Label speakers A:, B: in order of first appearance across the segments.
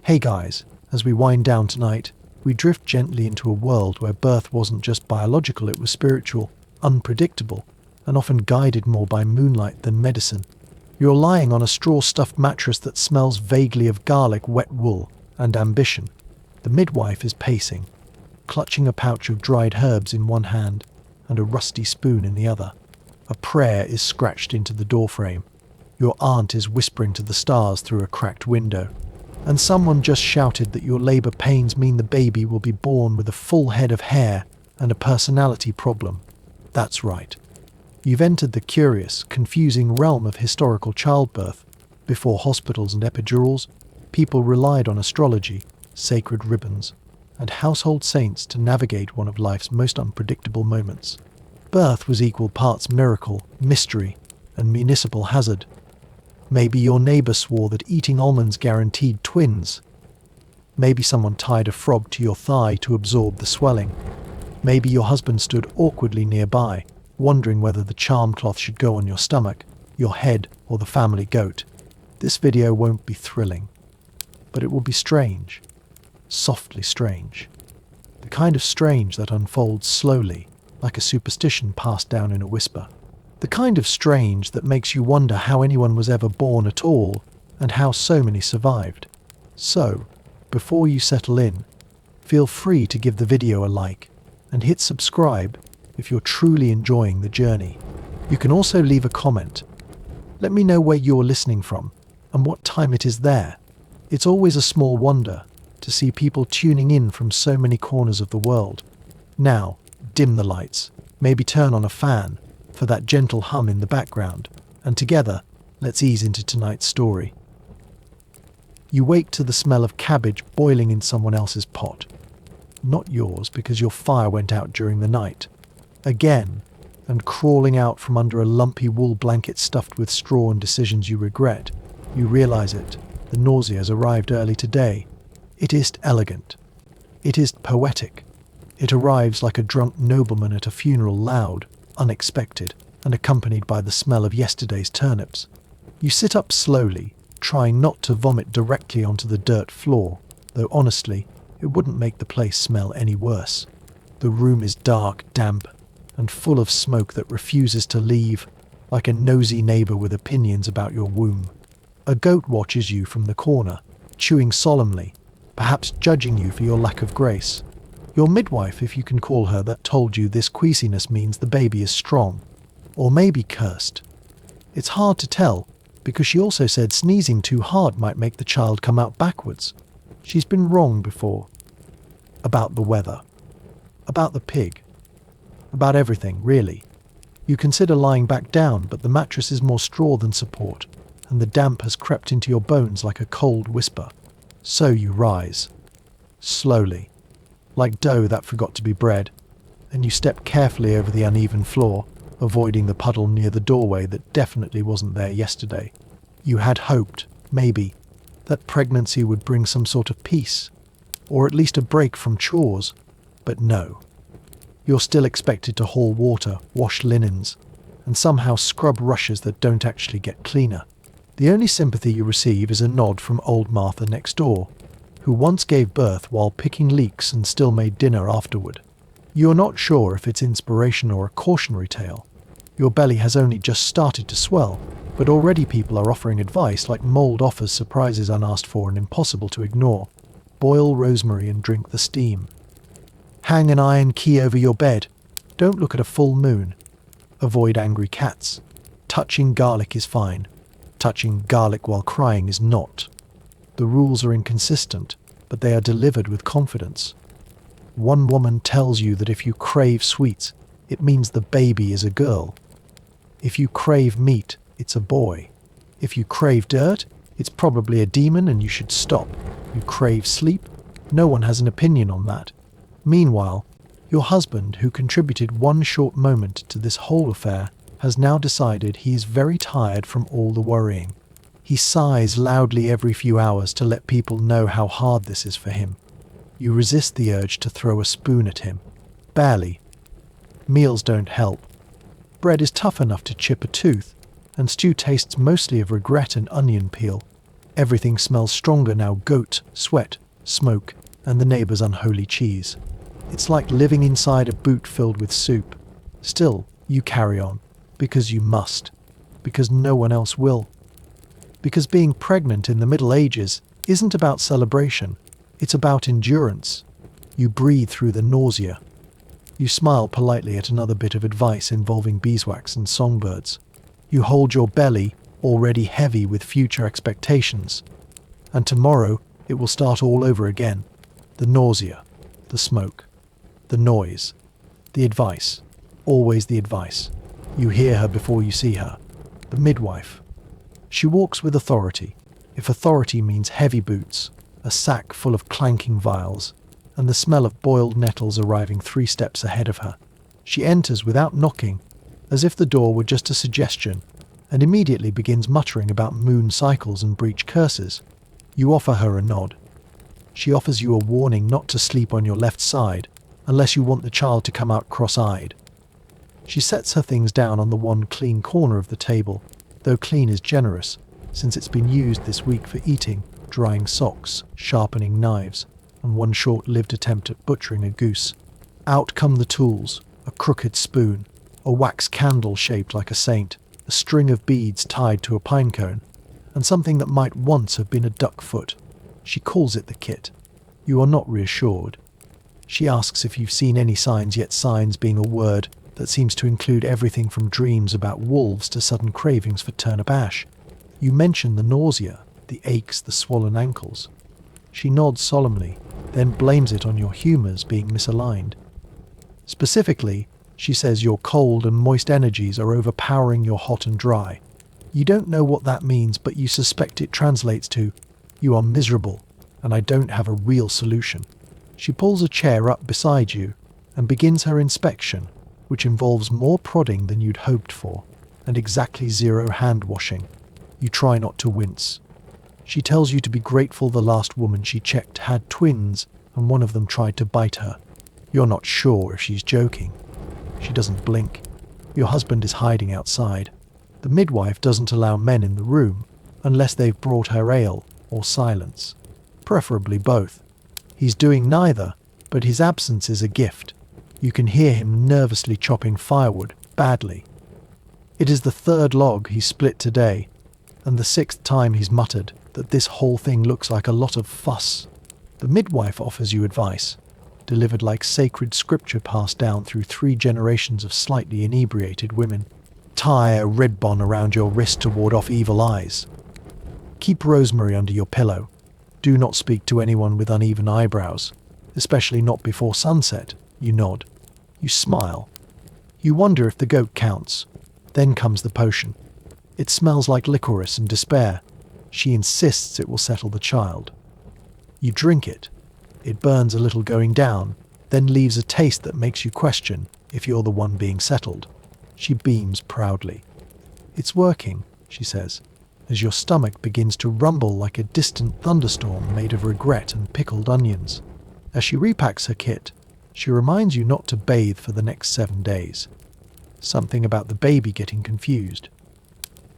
A: Hey guys, as we wind down tonight, we drift gently into a world where birth wasn't just biological, it was spiritual, unpredictable, and often guided more by moonlight than medicine. You're lying on a straw-stuffed mattress that smells vaguely of garlic, wet wool, and ambition. The midwife is pacing, clutching a pouch of dried herbs in one hand and a rusty spoon in the other. A prayer is scratched into the doorframe. Your aunt is whispering to the stars through a cracked window. And someone just shouted that your labour pains mean the baby will be born with a full head of hair and a personality problem. That's right. You've entered the curious, confusing realm of historical childbirth. Before hospitals and epidurals, people relied on astrology, sacred ribbons, and household saints to navigate one of life's most unpredictable moments. Birth was equal parts miracle, mystery, and municipal hazard. Maybe your neighbour swore that eating almonds guaranteed twins. Maybe someone tied a frog to your thigh to absorb the swelling. Maybe your husband stood awkwardly nearby, wondering whether the charm cloth should go on your stomach, your head, or the family goat. This video won't be thrilling, but it will be strange. Softly strange. The kind of strange that unfolds slowly, like a superstition passed down in a whisper. The kind of strange that makes you wonder how anyone was ever born at all, and how so many survived. So, before you settle in, feel free to give the video a like, and hit subscribe if you're truly enjoying the journey. You can also leave a comment. Let me know where you're listening from, and what time it is there. It's always a small wonder to see people tuning in from so many corners of the world. Now, dim the lights, maybe turn on a fan for that gentle hum in the background, and together, let's ease into tonight's story. You wake to the smell of cabbage boiling in someone else's pot. Not yours, because your fire went out during the night. Again, and crawling out from under a lumpy wool blanket stuffed with straw and decisions you regret, you realize it. The nausea has arrived early today. It is elegant. It is poetic. It arrives like a drunk nobleman at a funeral, loud, unexpected, and accompanied by the smell of yesterday's turnips. You sit up slowly, trying not to vomit directly onto the dirt floor, though honestly, it wouldn't make the place smell any worse. The room is dark, damp, and full of smoke that refuses to leave, like a nosy neighbour with opinions about your womb. A goat watches you from the corner, chewing solemnly, perhaps judging you for your lack of grace. Your midwife, if you can call her that, told you this queasiness means the baby is strong, or maybe cursed. It's hard to tell, because she also said sneezing too hard might make the child come out backwards. She's been wrong before. About the weather. About the pig. About everything, really. You consider lying back down, but the mattress is more straw than support, and the damp has crept into your bones like a cold whisper. So you rise. Slowly. Like dough that forgot to be bread, and you step carefully over the uneven floor, avoiding the puddle near the doorway that definitely wasn't there yesterday. You had hoped, maybe, that pregnancy would bring some sort of peace, or at least a break from chores, but no. You're still expected to haul water, wash linens, and somehow scrub rushes that don't actually get cleaner. The only sympathy you receive is a nod from old Martha next door, who once gave birth while picking leeks and still made dinner afterward. You're not sure if it's inspiration or a cautionary tale. Your belly has only just started to swell, but already people are offering advice like mold offers surprises unasked for and impossible to ignore. Boil rosemary and drink the steam. Hang an iron key over your bed. Don't look at a full moon. Avoid angry cats. Touching garlic is fine. Touching garlic while crying is not. The rules are inconsistent, but they are delivered with confidence. One woman tells you that if you crave sweets, it means the baby is a girl. If you crave meat, it's a boy. If you crave dirt, it's probably a demon and you should stop. You crave sleep? No one has an opinion on that. Meanwhile, your husband, who contributed one short moment to this whole affair, has now decided he is very tired from all the worrying. He sighs loudly every few hours to let people know how hard this is for him. You resist the urge to throw a spoon at him. Barely. Meals don't help. Bread is tough enough to chip a tooth, and stew tastes mostly of regret and onion peel. Everything smells stronger now: goat, sweat, smoke, and the neighbour's unholy cheese. It's like living inside a boot filled with soup. Still, you carry on, because you must, because no one else will. Because being pregnant in the Middle Ages isn't about celebration, it's about endurance. You breathe through the nausea. You smile politely at another bit of advice involving beeswax and songbirds. You hold your belly, already heavy with future expectations. And tomorrow it will start all over again. The nausea, the smoke, the noise, the advice, always the advice. You hear her before you see her. The midwife. She walks with authority, if authority means heavy boots, a sack full of clanking vials, and the smell of boiled nettles arriving 3 steps ahead of her. She enters without knocking, as if the door were just a suggestion, and immediately begins muttering about moon cycles and breach curses. You offer her a nod. She offers you a warning not to sleep on your left side, unless you want the child to come out cross-eyed. She sets her things down on the one clean corner of the table, though clean is generous, since it's been used this week for eating, drying socks, sharpening knives, and one short-lived attempt at butchering a goose. Out come the tools: a crooked spoon, a wax candle shaped like a saint, a string of beads tied to a pine cone, and something that might once have been a duck foot. She calls it the kit. You are not reassured. She asks if you've seen any signs, yet signs being a word that seems to include everything from dreams about wolves to sudden cravings for turnip ash. You mention the nausea, the aches, the swollen ankles. She nods solemnly, then blames it on your humours being misaligned. Specifically, she says your cold and moist energies are overpowering your hot and dry. You don't know what that means, but you suspect it translates to, you are miserable, and I don't have a real solution. She pulls a chair up beside you and begins her inspection, which involves more prodding than you'd hoped for, and exactly 0 hand washing. You try not to wince. She tells you to be grateful the last woman she checked had twins, and one of them tried to bite her. You're not sure if she's joking. She doesn't blink. Your husband is hiding outside. The midwife doesn't allow men in the room, unless they've brought her ale or silence. Preferably both. He's doing neither, but his absence is a gift. You can hear him nervously chopping firewood, badly. It is the 3rd log he's split today, and the 6th time he's muttered that this whole thing looks like a lot of fuss. The midwife offers you advice, delivered like sacred scripture passed down through 3 generations of slightly inebriated women. Tie a ribbon around your wrist to ward off evil eyes. Keep rosemary under your pillow. Do not speak to anyone with uneven eyebrows, especially not before sunset. You nod. You smile. You wonder if the goat counts. Then comes the potion. It smells like licorice and despair. She insists it will settle the child. You drink it. It burns a little going down, then leaves a taste that makes you question if you're the one being settled. She beams proudly. It's working, she says, as your stomach begins to rumble like a distant thunderstorm made of regret and pickled onions. As she repacks her kit, she reminds you not to bathe for the next 7 days. Something about the baby getting confused.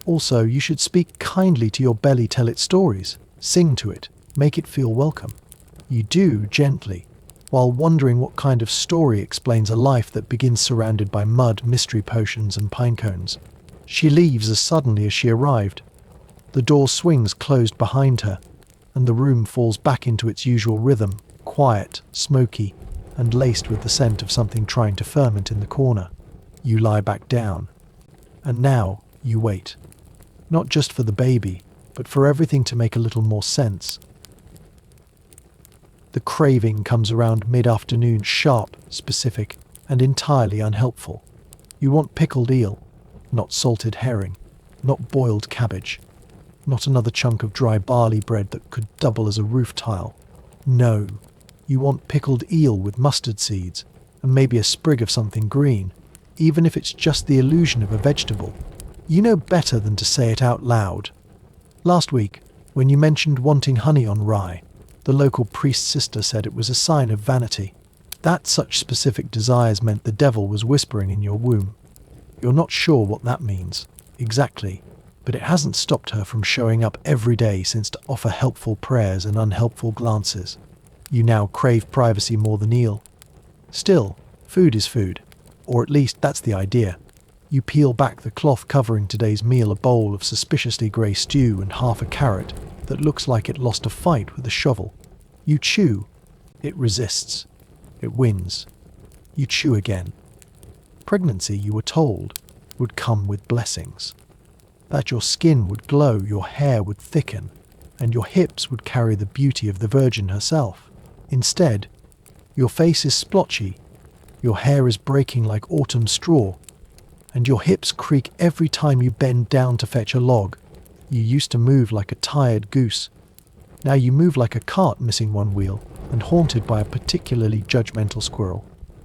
A: Also, you should speak kindly to your belly, tell it stories, sing to it, make it feel welcome. You do, gently, while wondering what kind of story explains a life that begins surrounded by mud, mystery potions, and pine cones. She leaves as suddenly as she arrived. The door swings closed behind her, and the room falls back into its usual rhythm, quiet, smoky, and laced with the scent of something trying to ferment in the corner. You lie back down. And now you wait. Not just for the baby, but for everything to make a little more sense. The craving comes around mid-afternoon, sharp, specific, and entirely unhelpful. You want pickled eel, not salted herring, not boiled cabbage, not another chunk of dry barley bread that could double as a roof tile. No, you want pickled eel with mustard seeds, and maybe a sprig of something green, even if it's just the illusion of a vegetable. You know better than to say it out loud. Last week, when you mentioned wanting honey on rye, the local priest's sister said it was a sign of vanity. That such specific desires meant the devil was whispering in your womb. You're not sure what that means, exactly, but it hasn't stopped her from showing up every day since to offer helpful prayers and unhelpful glances. You now crave privacy more than eel. Still, food is food, or at least that's the idea. You peel back the cloth covering today's meal, a bowl of suspiciously grey stew and half a carrot that looks like it lost a fight with a shovel. You chew. It resists. It wins. You chew again. Pregnancy, you were told, would come with blessings. That your skin would glow, your hair would thicken, and your hips would carry the beauty of the Virgin herself. Instead, your face is splotchy, your hair is breaking like autumn straw, and your hips creak every time you bend down to fetch a log. You used to move like a tired goose. Now you move like a cart missing one wheel and haunted by a particularly judgmental squirrel.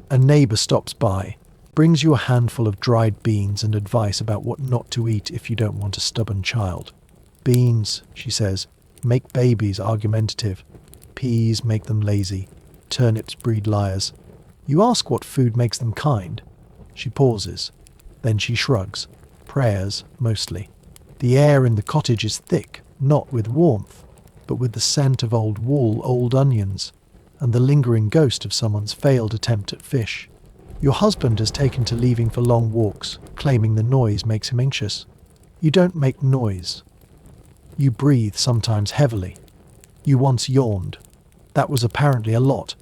A: A neighbour stops by, brings you a handful of dried beans and advice about what not to eat if you don't want a stubborn child. Beans, she says, make babies argumentative. Peas make them lazy. Turnips breed liars. You ask what food makes them kind. She pauses. Then she shrugs. Prayers, mostly. The air in the cottage is thick, not with warmth, but with the scent of old wool, old onions, and the lingering ghost of someone's failed attempt at fish. Your husband has taken to leaving for long walks, claiming the noise makes him anxious. You don't make noise. You breathe, sometimes heavily. You once yawned. That was apparently a lot.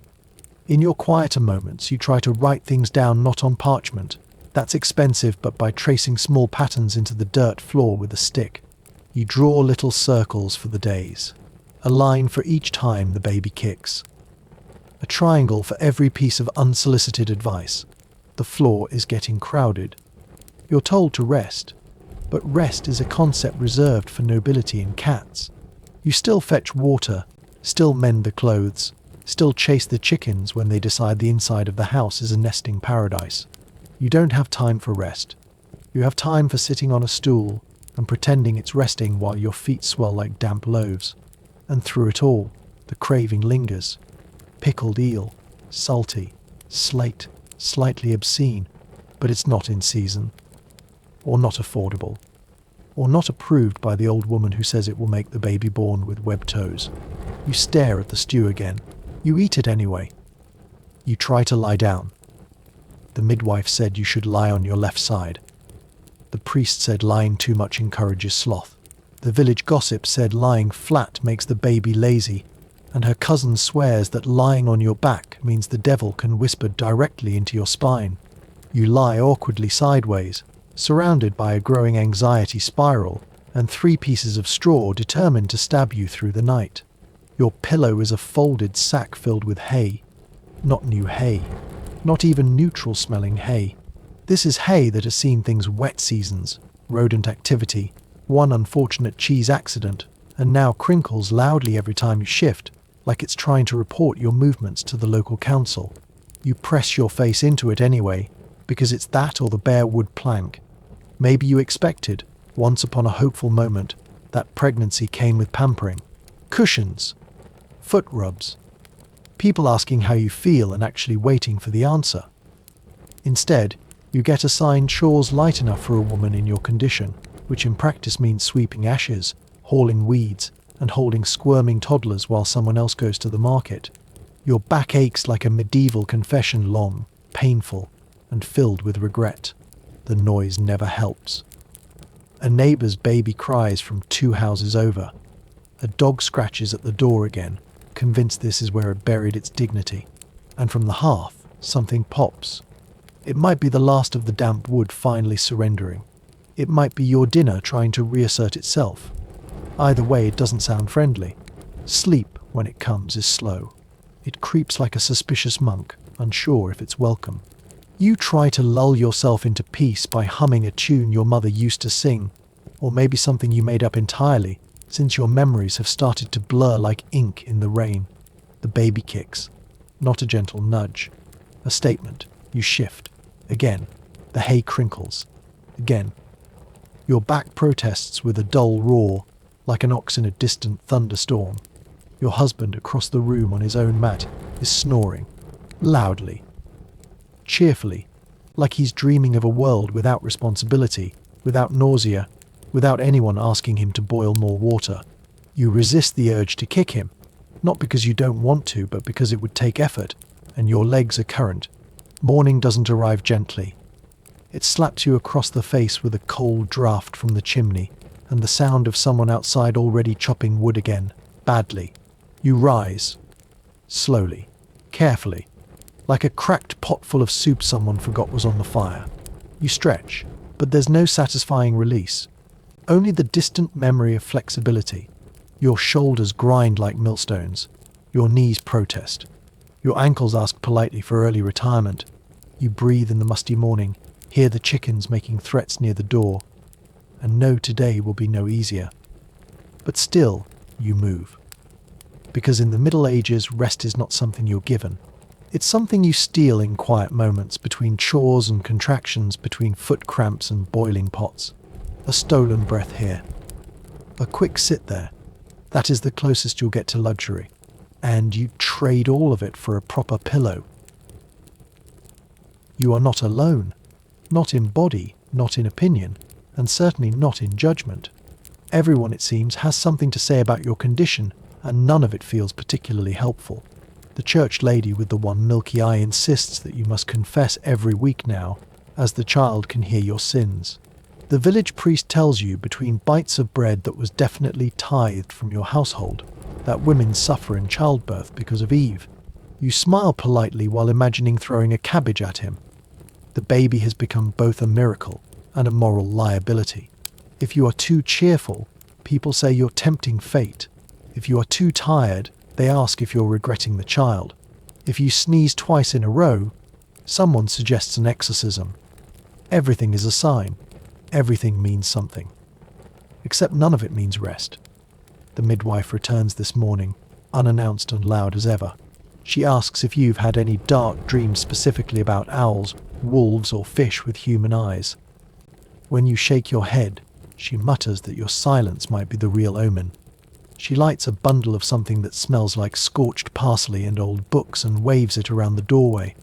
A: In your quieter moments, you try to write things down not on parchment. That's expensive, but by tracing small patterns into the dirt floor with a stick. You draw little circles for the days. A line for each time the baby kicks. A triangle for every piece of unsolicited advice. The floor is getting crowded. You're told to rest, but rest is a concept reserved for nobility and cats. You still fetch water, still mend the clothes, still chase the chickens when they decide the inside of the house is a nesting paradise. You don't have time for rest. You have time for sitting on a stool and pretending it's resting while your feet swell like damp loaves. And through it all, the craving lingers. Pickled eel, salty, slate, slightly obscene, but it's not in season, or not affordable, or not approved by the old woman who says it will make the baby born with webbed toes. You stare at the stew again. You eat it anyway. You try to lie down. The midwife said you should lie on your left side. The priest said lying too much encourages sloth. The village gossip said lying flat makes the baby lazy, and her cousin swears that lying on your back means the devil can whisper directly into your spine. You lie awkwardly sideways, surrounded by a growing anxiety spiral and 3 pieces of straw determined to stab you through the night. Your pillow is a folded sack filled with hay. Not new hay. Not even neutral-smelling hay. This is hay that has seen things wet seasons, rodent activity, one unfortunate cheese accident, and now crinkles loudly every time you shift, like it's trying to report your movements to the local council. You press your face into it anyway, because it's that or the bare wood plank. Maybe you expected, once upon a hopeful moment, that pregnancy came with pampering. Cushions. Foot rubs. People asking how you feel and actually waiting for the answer. Instead, you get assigned chores light enough for a woman in your condition, which in practice means sweeping ashes, hauling weeds, and holding squirming toddlers while someone else goes to the market. Your back aches like a medieval confession, long, painful, and filled with regret. The noise never helps. A neighbour's baby cries from 2 houses over. A dog scratches at the door again, convinced this is where it buried its dignity. And from the hearth, something pops. It might be the last of the damp wood finally surrendering. It might be your dinner trying to reassert itself. Either way, it doesn't sound friendly. Sleep, when it comes, is slow. It creeps like a suspicious monk, unsure if it's welcome. You try to lull yourself into peace by humming a tune your mother used to sing, or maybe something you made up entirely, since your memories have started to blur like ink in the rain. The baby kicks. Not a gentle nudge. A statement. You shift. Again. The hay crinkles. Again. Your back protests with a dull roar, like an ox in a distant thunderstorm. Your husband across the room on his own mat is snoring. Loudly. Cheerfully. Like he's dreaming of a world without responsibility, without nausea, without anyone asking him to boil more water. You resist the urge to kick him, not because you don't want to, but because it would take effort, and your legs are current. Morning doesn't arrive gently. It slaps you across the face with a cold draft from the chimney, and the sound of someone outside already chopping wood again, badly. You rise, slowly, carefully, like a cracked pot full of soup someone forgot was on the fire. You stretch, but there's no satisfying release, only the distant memory of flexibility. Your shoulders grind like millstones. Your knees protest. Your ankles ask politely for early retirement. You breathe in the musty morning, hear the chickens making threats near the door, and know today will be no easier. But still, you move. Because in the Middle Ages, rest is not something you're given. It's something you steal in quiet moments, between chores and contractions, between foot cramps and boiling pots. A stolen breath here. A quick sit there. That is the closest you'll get to luxury. And you trade all of it for a proper pillow. You are not alone. Not in body, not in opinion, and certainly not in judgment. Everyone, it seems, has something to say about your condition, and none of it feels particularly helpful. The church lady with the one milky eye insists that you must confess every week now, as the child can hear your sins. The village priest tells you, between bites of bread that was definitely tithed from your household, that women suffer in childbirth because of Eve. You smile politely while imagining throwing a cabbage at him. The baby has become both a miracle and a moral liability. If you are too cheerful, people say you're tempting fate. If you are too tired, they ask if you're regretting the child. If you sneeze twice in a row, someone suggests an exorcism. Everything is a sign. Everything means something. Except none of it means rest. The midwife returns this morning, unannounced and loud as ever. She asks if you've had any dark dreams specifically about owls, wolves, or fish with human eyes. When you shake your head, she mutters that your silence might be the real omen. She lights a bundle of something that smells like scorched parsley and old books and waves it around the doorway.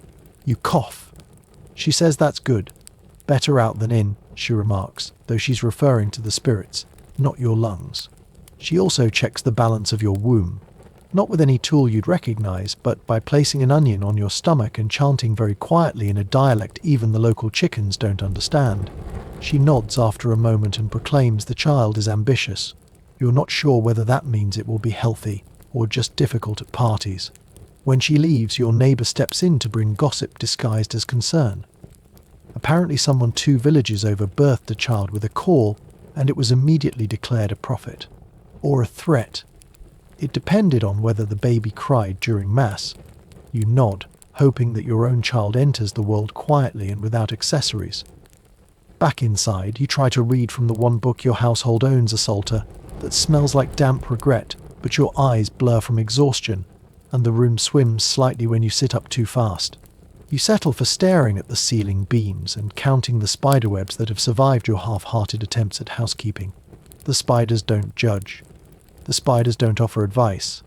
A: You cough. She says that's good. Better out than in, she remarks, though she's referring to the spirits, not your lungs. She also checks the balance of your womb, not with any tool you'd recognize, but by placing an onion on your stomach and chanting very quietly in a dialect even the local chickens don't understand. She nods after a moment and proclaims the child is ambitious. You're not sure whether that means it will be healthy or just difficult at parties. When she leaves, your neighbor steps in to bring gossip disguised as concern. Apparently someone 2 villages over birthed a child with a call, and it was immediately declared a prophet. Or a threat. It depended on whether the baby cried during Mass. You nod, hoping that your own child enters the world quietly and without accessories. Back inside, you try to read from the one book your household owns, a psalter, that smells like damp regret, but your eyes blur from exhaustion, and the room swims slightly when you sit up too fast. You settle for staring at the ceiling beams and counting the spiderwebs that have survived your half-hearted attempts at housekeeping. The spiders don't judge. The spiders don't offer advice.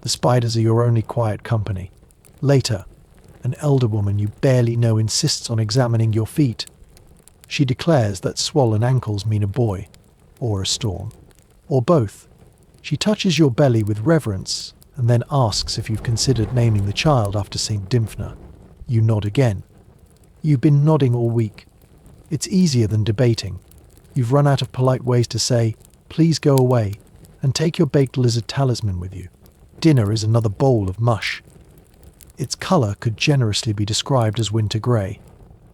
A: The spiders are your only quiet company. Later, an elder woman you barely know insists on examining your feet. She declares that swollen ankles mean a boy, or a storm, or both. She touches your belly with reverence and then asks if you've considered naming the child after St. Dymphna. You nod again. You've been nodding all week. It's easier than debating. You've run out of polite ways to say, please go away, and take your baked lizard talisman with you. Dinner is another bowl of mush. Its colour could generously be described as winter grey.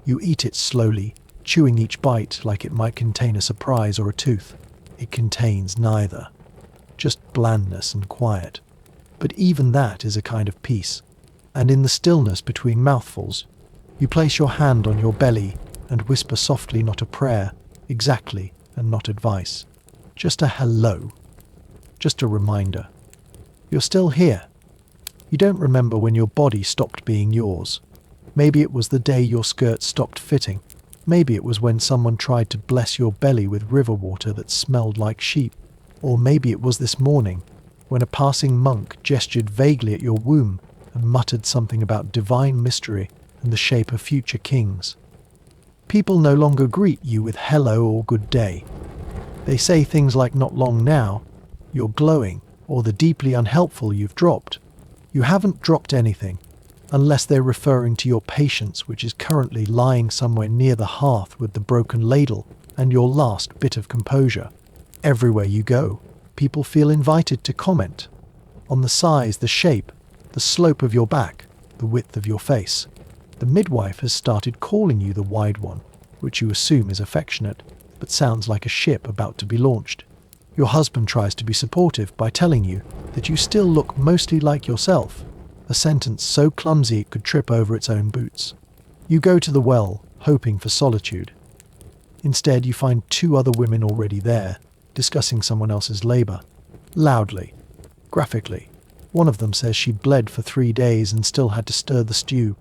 A: You eat it slowly, chewing each bite like it might contain a surprise or a tooth. It contains neither. Just blandness and quiet. But even that is a kind of peace. And in the stillness between mouthfuls, you place your hand on your belly and whisper softly not a prayer, exactly, and not advice. Just a hello. Just a reminder. You're still here. You don't remember when your body stopped being yours. Maybe it was the day your skirt stopped fitting. Maybe it was when someone tried to bless your belly with river water that smelled like sheep. Or maybe it was this morning, when a passing monk gestured vaguely at your womb and muttered something about divine mystery and the shape of future kings. People no longer greet you with hello or good day. They say things like "not long now," "you're glowing," or "the deeply unhelpful you've dropped." You haven't dropped anything, unless they're referring to your patience, which is currently lying somewhere near the hearth with the broken ladle and your last bit of composure. Everywhere you go, people feel invited to comment on the size, the shape, the slope of your back, the width of your face. The midwife has started calling you the wide one, which you assume is affectionate, but sounds like a ship about to be launched. Your husband tries to be supportive by telling you that you still look mostly like yourself, a sentence so clumsy it could trip over its own boots. You go to the well, hoping for solitude. Instead, you find two other women already there, discussing someone else's labor. Loudly, graphically. One of them says she bled for 3 days and still had to stir the stew.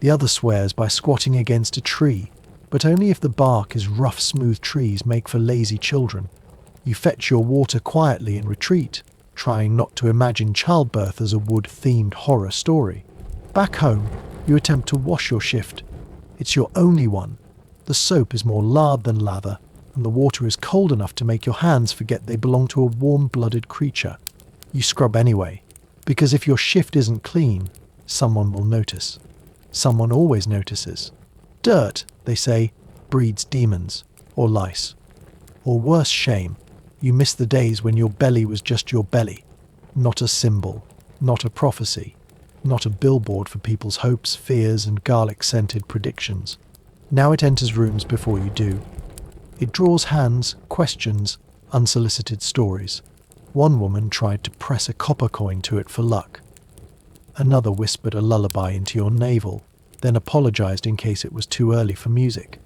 A: The other swears by squatting against a tree, but only if the bark is rough, smooth trees make for lazy children. You fetch your water quietly and retreat, trying not to imagine childbirth as a wood-themed horror story. Back home, you attempt to wash your shift. It's your only one. The soap is more lard than lather, and the water is cold enough to make your hands forget they belong to a warm-blooded creature. You scrub anyway, because if your shift isn't clean, someone will notice. Someone always notices. Dirt, they say, breeds demons, or lice. Or worse, shame. You miss the days when your belly was just your belly, not a symbol, not a prophecy, not a billboard for people's hopes, fears, and garlic-scented predictions. Now it enters rooms before you do. It draws hands, questions, unsolicited stories. One woman tried to press a copper coin to it for luck. Another whispered a lullaby into your navel, then apologized in case it was too early for music.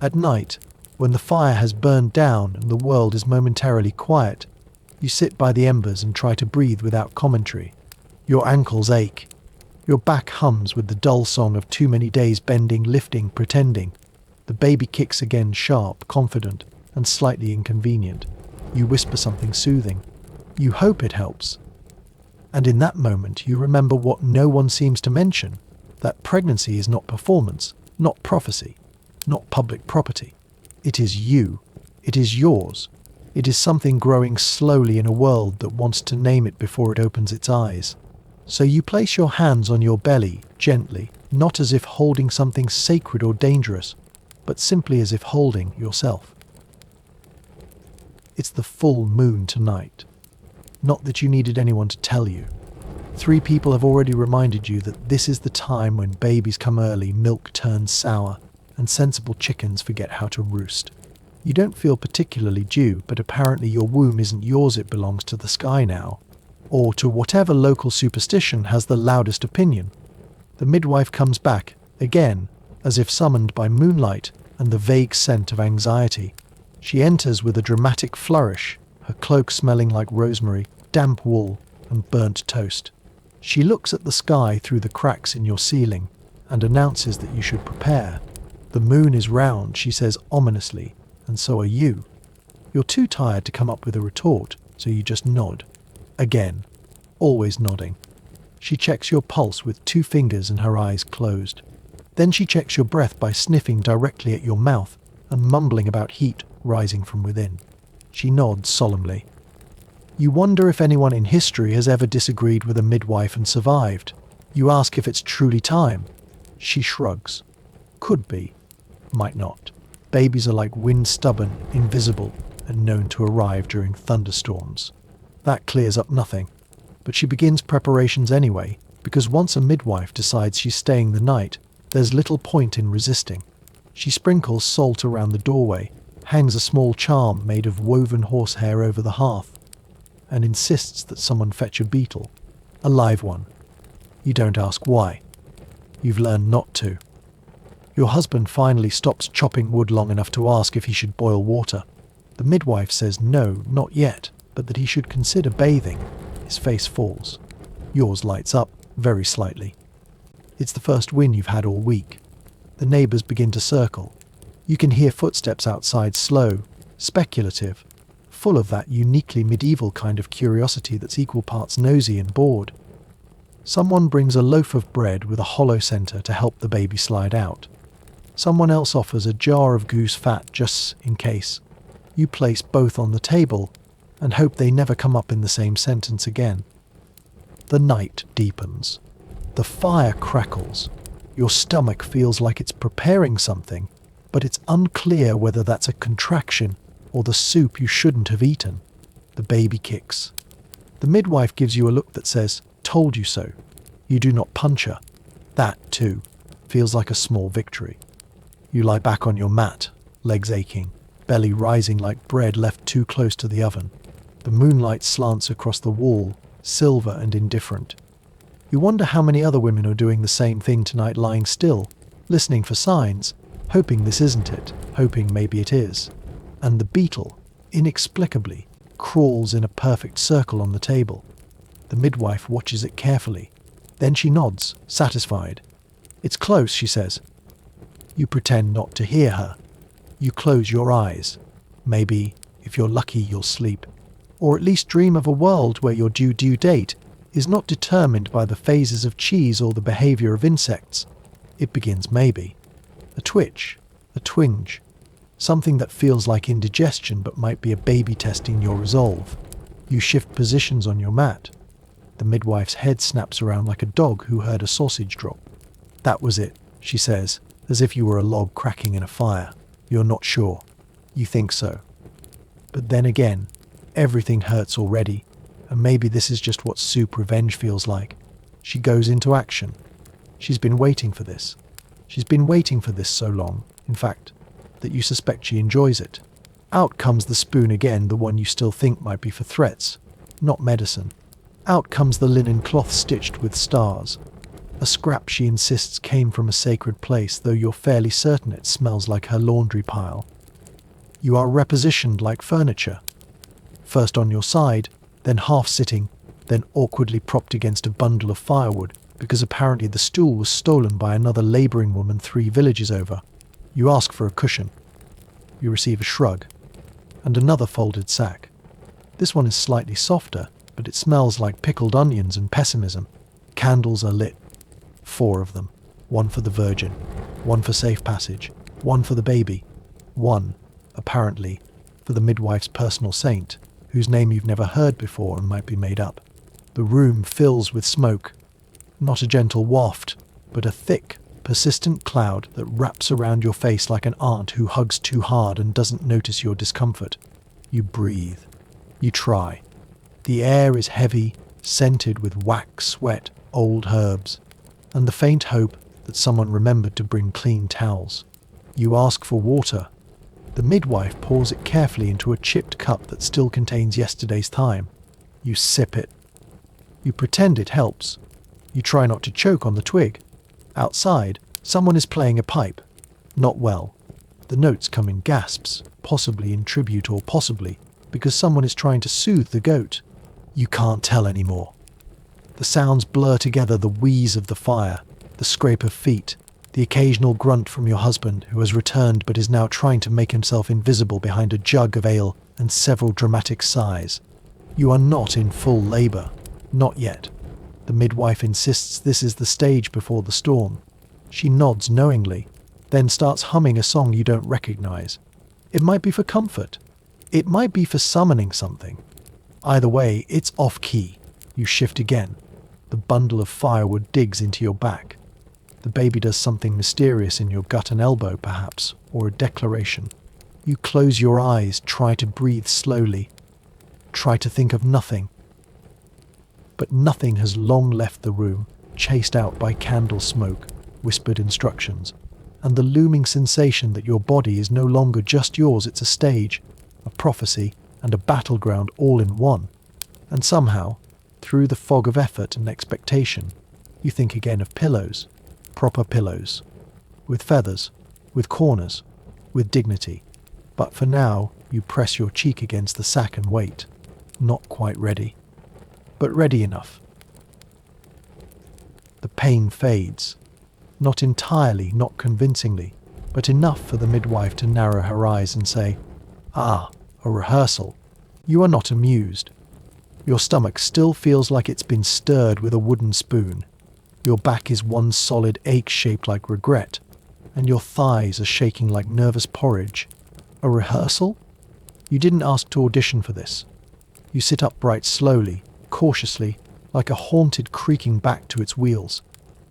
A: At night, when the fire has burned down and the world is momentarily quiet, you sit by the embers and try to breathe without commentary. Your ankles ache. Your back hums with the dull song of too many days bending, lifting, pretending. The baby kicks again, sharp, confident, and slightly inconvenient. You whisper something soothing. You hope it helps. And in that moment, you remember what no one seems to mention, that pregnancy is not performance, not prophecy, not public property. It is you. It is yours. It is something growing slowly in a world that wants to name it before it opens its eyes. So you place your hands on your belly, gently, not as if holding something sacred or dangerous, but simply as if holding yourself. It's the full moon tonight. Not that you needed anyone to tell you. 3 people have already reminded you that this is the time when babies come early, milk turns sour, and sensible chickens forget how to roost. You don't feel particularly due, but apparently your womb isn't yours, it belongs to the sky now, or to whatever local superstition has the loudest opinion. The midwife comes back, again, as if summoned by moonlight and the vague scent of anxiety. She enters with a dramatic flourish, her cloak smelling like rosemary, damp wool, and burnt toast. She looks at the sky through the cracks in your ceiling and announces that you should prepare. The moon is round, she says ominously, and so are you. You're too tired to come up with a retort, so you just nod. Again, always nodding. She checks your pulse with 2 fingers and her eyes closed. Then she checks your breath by sniffing directly at your mouth and mumbling about heat rising from within. She nods solemnly. You wonder if anyone in history has ever disagreed with a midwife and survived. You ask if it's truly time. She shrugs. Could be. Might not. Babies are like wind, stubborn, invisible, and known to arrive during thunderstorms. That clears up nothing. But she begins preparations anyway, because once a midwife decides she's staying the night, there's little point in resisting. She sprinkles salt around the doorway, hangs a small charm made of woven horsehair over the hearth, and insists that someone fetch a beetle, a live one. You don't ask why. You've learned not to. Your husband finally stops chopping wood long enough to ask if he should boil water. The midwife says no, not yet, but that he should consider bathing. His face falls. Yours lights up, very slightly. It's the first win you've had all week. The neighbours begin to circle. You can hear footsteps outside, slow, speculative, full of that uniquely medieval kind of curiosity that's equal parts nosy and bored. Someone brings a loaf of bread with a hollow centre to help the baby slide out. Someone else offers a jar of goose fat just in case. You place both on the table and hope they never come up in the same sentence again. The night deepens. The fire crackles. Your stomach feels like it's preparing something, but it's unclear whether that's a contraction or the soup you shouldn't have eaten. The baby kicks. The midwife gives you a look that says, "Told you so." You do not punch her. That, too, feels like a small victory. You lie back on your mat, legs aching, belly rising like bread left too close to the oven. The moonlight slants across the wall, silver and indifferent. You wonder how many other women are doing the same thing tonight, lying still, listening for signs, hoping this isn't it, hoping maybe it is. And the beetle, inexplicably, crawls in a perfect circle on the table. The midwife watches it carefully. Then she nods, satisfied. "It's close," she says. You pretend not to hear her. You close your eyes. Maybe, if you're lucky, you'll sleep. Or at least dream of a world where your due date is not determined by the phases of cheese or the behavior of insects. It begins maybe. A twitch, a twinge. Something that feels like indigestion but might be a baby testing your resolve. You shift positions on your mat. The midwife's head snaps around like a dog who heard a sausage drop. "That was it," she says, as if you were a log cracking in a fire. You're not sure. You think so. But then again, everything hurts already, and maybe this is just what soup revenge feels like. She goes into action. She's been waiting for this. She's been waiting for this so long, in fact, that you suspect she enjoys it. Out comes the spoon again, the one you still think might be for threats, not medicine. Out comes the linen cloth stitched with stars. A scrap she insists came from a sacred place, though you're fairly certain it smells like her laundry pile. You are repositioned like furniture. First on your side, then half sitting, then awkwardly propped against a bundle of firewood, because apparently the stool was stolen by another labouring woman 3 villages over. You ask for a cushion. You receive a shrug. And another folded sack. This one is slightly softer, but it smells like pickled onions and pessimism. Candles are lit. 4 of them. 1 for the virgin. 1 for safe passage. 1 for the baby. 1, apparently, for the midwife's personal saint, whose name you've never heard before and might be made up. The room fills with smoke. Not a gentle waft, but a thick, persistent cloud that wraps around your face like an aunt who hugs too hard and doesn't notice your discomfort. You breathe. You try. The air is heavy, scented with wax, sweat, old herbs, and the faint hope that someone remembered to bring clean towels. You ask for water. The midwife pours it carefully into a chipped cup that still contains yesterday's thyme. You sip it. You pretend it helps. You try not to choke on the twig. Outside, someone is playing a pipe. Not well. The notes come in gasps, possibly in tribute or possibly because someone is trying to soothe the goat. You can't tell anymore. The sounds blur together, the wheeze of the fire, the scrape of feet, the occasional grunt from your husband who has returned but is now trying to make himself invisible behind a jug of ale and several dramatic sighs. You are not in full labour. Not yet. The midwife insists this is the stage before the storm. She nods knowingly, then starts humming a song you don't recognise. It might be for comfort. It might be for summoning something. Either way, it's off-key. You shift again. The bundle of firewood digs into your back. The baby does something mysterious in your gut and elbow, perhaps, or a declaration. You close your eyes, try to breathe slowly. Try to think of nothing. But nothing has long left the room, chased out by candle smoke, whispered instructions, and the looming sensation that your body is no longer just yours, it's a stage, a prophecy, and a battleground all in one. And somehow, through the fog of effort and expectation, you think again of pillows, proper pillows, with feathers, with corners, with dignity. But for now, you press your cheek against the sack and wait, not quite ready, but ready enough. The pain fades, not entirely, not convincingly, but enough for the midwife to narrow her eyes and say, "Ah, a rehearsal." You are not amused. Your stomach still feels like it's been stirred with a wooden spoon. Your back is one solid ache shaped like regret, and your thighs are shaking like nervous porridge. A rehearsal? You didn't ask to audition for this. You sit upright slowly, cautiously, like a haunted creaking back to its wheels.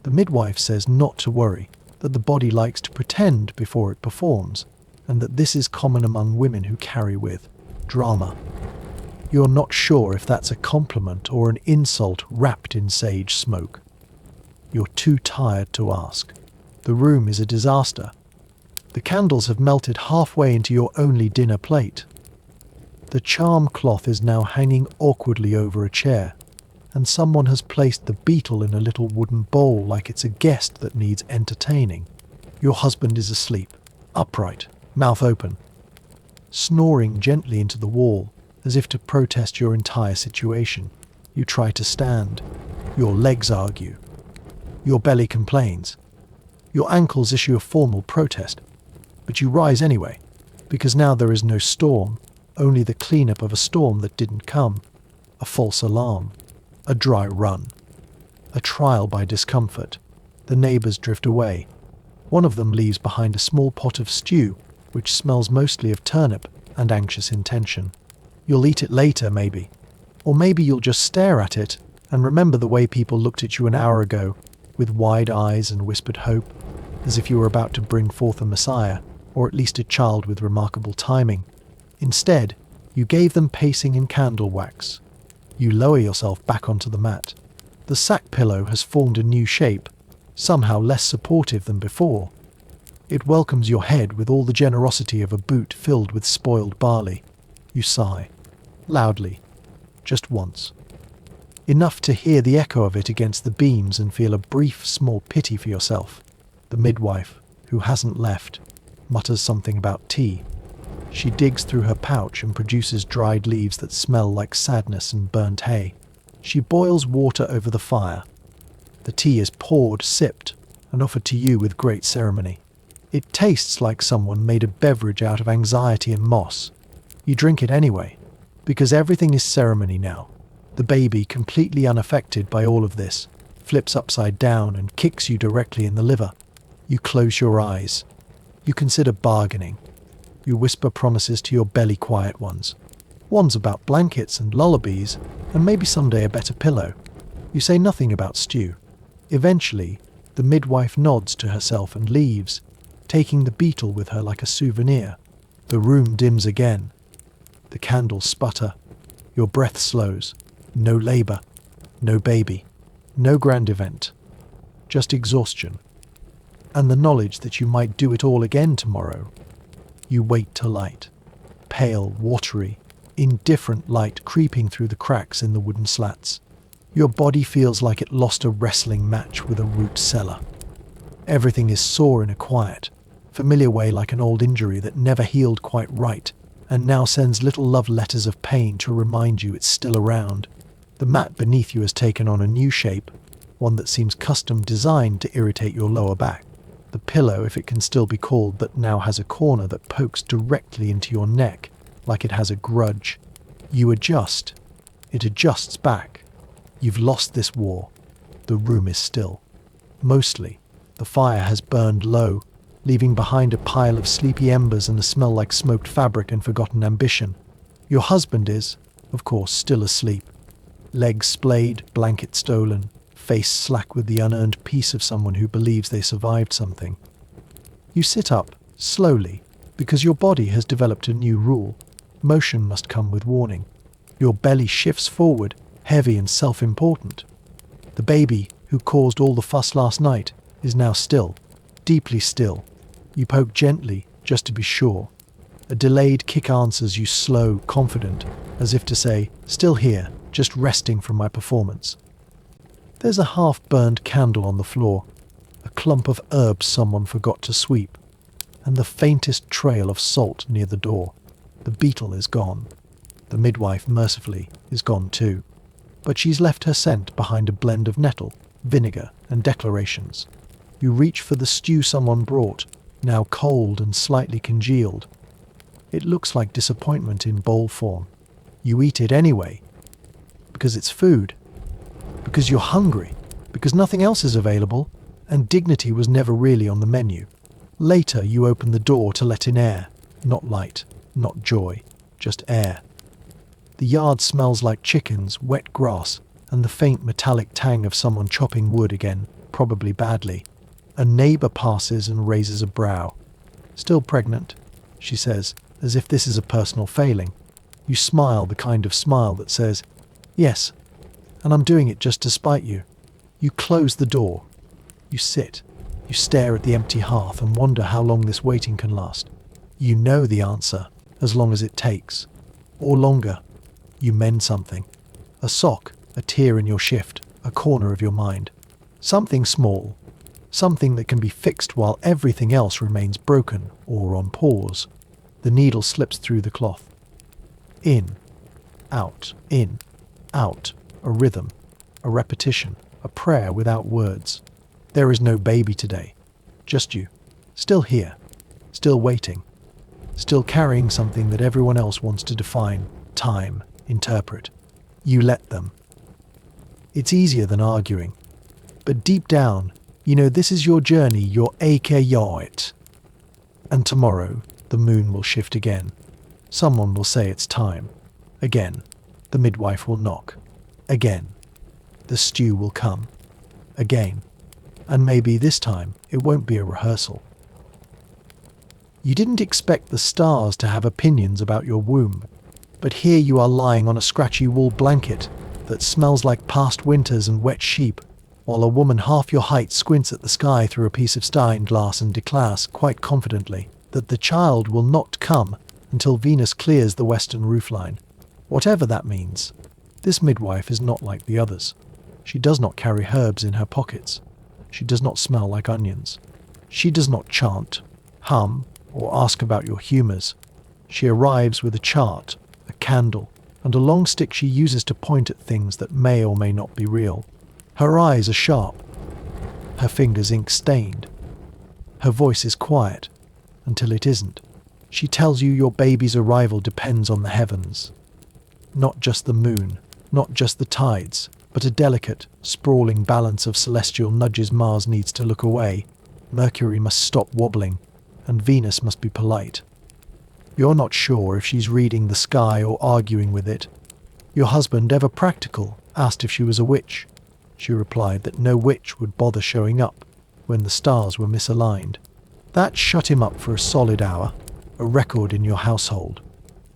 A: The midwife says not to worry, that the body likes to pretend before it performs, and that this is common among women who carry with drama. You're not sure if that's a compliment or an insult wrapped in sage smoke. You're too tired to ask. The room is a disaster. The candles have melted halfway into your only dinner plate. The charm cloth is now hanging awkwardly over a chair, and someone has placed the beetle in a little wooden bowl like it's a guest that needs entertaining. Your husband is asleep, upright, mouth open, snoring gently into the wall, as if to protest your entire situation. You try to stand. Your legs argue. Your belly complains. Your ankles issue a formal protest. But you rise anyway, because now there is no storm, only the cleanup of a storm that didn't come, a false alarm, a dry run, a trial by discomfort. The neighbours drift away. One of them leaves behind a small pot of stew, which smells mostly of turnip and anxious intention. You'll eat it later, maybe. Or maybe you'll just stare at it and remember the way people looked at you an hour ago, with wide eyes and whispered hope, as if you were about to bring forth a messiah, or at least a child with remarkable timing. Instead, you gave them pacing in candle wax. You lower yourself back onto the mat. The sack pillow has formed a new shape, somehow less supportive than before. It welcomes your head with all the generosity of a boot filled with spoiled barley. You sigh, loudly, just once. Enough to hear the echo of it against the beams and feel a brief, small pity for yourself. The midwife, who hasn't left, mutters something about tea. She digs through her pouch and produces dried leaves that smell like sadness and burnt hay. She boils water over the fire. The tea is poured, sipped, and offered to you with great ceremony. It tastes like someone made a beverage out of anxiety and moss. You drink it anyway, because everything is ceremony now. The baby, completely unaffected by all of this, flips upside down and kicks you directly in the liver. You close your eyes. You consider bargaining. You whisper promises to your belly quiet ones. Ones about blankets and lullabies, and maybe someday a better pillow. You say nothing about stew. Eventually, the midwife nods to herself and leaves, taking the beetle with her like a souvenir. The room dims again. The candles sputter. Your breath slows. No labour. No baby. No grand event. Just exhaustion. And the knowledge that you might do it all again tomorrow. You wait to light. Pale, watery, indifferent light creeping through the cracks in the wooden slats. Your body feels like it lost a wrestling match with a root cellar. Everything is sore in a quiet, familiar way, like an old injury that never healed quite right, and now sends little love letters of pain to remind you it's still around. The mat beneath you has taken on a new shape, one that seems custom designed to irritate your lower back. The pillow, if it can still be called, that now has a corner that pokes directly into your neck, like it has a grudge. You adjust. It adjusts back. You've lost this war. The room is still. Mostly, the fire has burned low, leaving behind a pile of sleepy embers and a smell like smoked fabric and forgotten ambition. Your husband is, of course, still asleep. Legs splayed, blanket stolen, face slack with the unearned peace of someone who believes they survived something. You sit up, slowly, because your body has developed a new rule. Motion must come with warning. Your belly shifts forward, heavy and self-important. The baby, who caused all the fuss last night, is now still, deeply still. You poke gently, just to be sure. A delayed kick answers you, slow, confident, as if to say, still here, just resting from my performance. There's a half-burned candle on the floor, a clump of herbs someone forgot to sweep, and the faintest trail of salt near the door. The beetle is gone. The midwife, mercifully, is gone too. But she's left her scent behind a blend of nettle, vinegar, and declarations. You reach for the stew someone brought, now cold and slightly congealed. It looks like disappointment in bowl form. You eat it anyway, because it's food. Because you're hungry, because nothing else is available, and dignity was never really on the menu. Later, you open the door to let in air, not light, not joy, just air. The yard smells like chickens, wet grass, and the faint metallic tang of someone chopping wood again, probably badly. A neighbor passes and raises a brow. "Still pregnant?" she says, as if this is a personal failing. You smile, the kind of smile that says, "Yes, and I'm doing it just to spite you." You close the door. You sit. You stare at the empty hearth and wonder how long this waiting can last. You know the answer, as long as it takes. Or longer. You mend something. A sock, a tear in your shift, a corner of your mind. Something small. Something that can be fixed while everything else remains broken or on pause. The needle slips through the cloth. In, out, a rhythm, a repetition, a prayer without words. There is no baby today, just you, still here, still waiting, still carrying something that everyone else wants to define, time, interpret. You let them. It's easier than arguing, but deep down, you know this is your journey, your AKYT. And tomorrow, the moon will shift again. Someone will say it's time. Again, the midwife will knock. Again, the stew will come. Again, and maybe this time it won't be a rehearsal. You didn't expect the stars to have opinions about your womb, but here you are lying on a scratchy wool blanket that smells like past winters and wet sheep, while a woman half your height squints at the sky through a piece of stein glass and declares quite confidently that the child will not come until Venus clears the western roofline. Whatever that means, this midwife is not like the others. She does not carry herbs in her pockets. She does not smell like onions. She does not chant, hum, or ask about your humours. She arrives with a chart, a candle, and a long stick she uses to point at things that may or may not be real. Her eyes are sharp. Her fingers ink-stained. Her voice is quiet, until it isn't. She tells you your baby's arrival depends on the heavens. Not just the moon, not just the tides, but a delicate, sprawling balance of celestial nudges. Mars needs to look away, Mercury must stop wobbling, and Venus must be polite. You're not sure if she's reading the sky or arguing with it. Your husband, ever practical, asked if she was a witch. She replied that no witch would bother showing up when the stars were misaligned. That shut him up for a solid hour, a record in your household.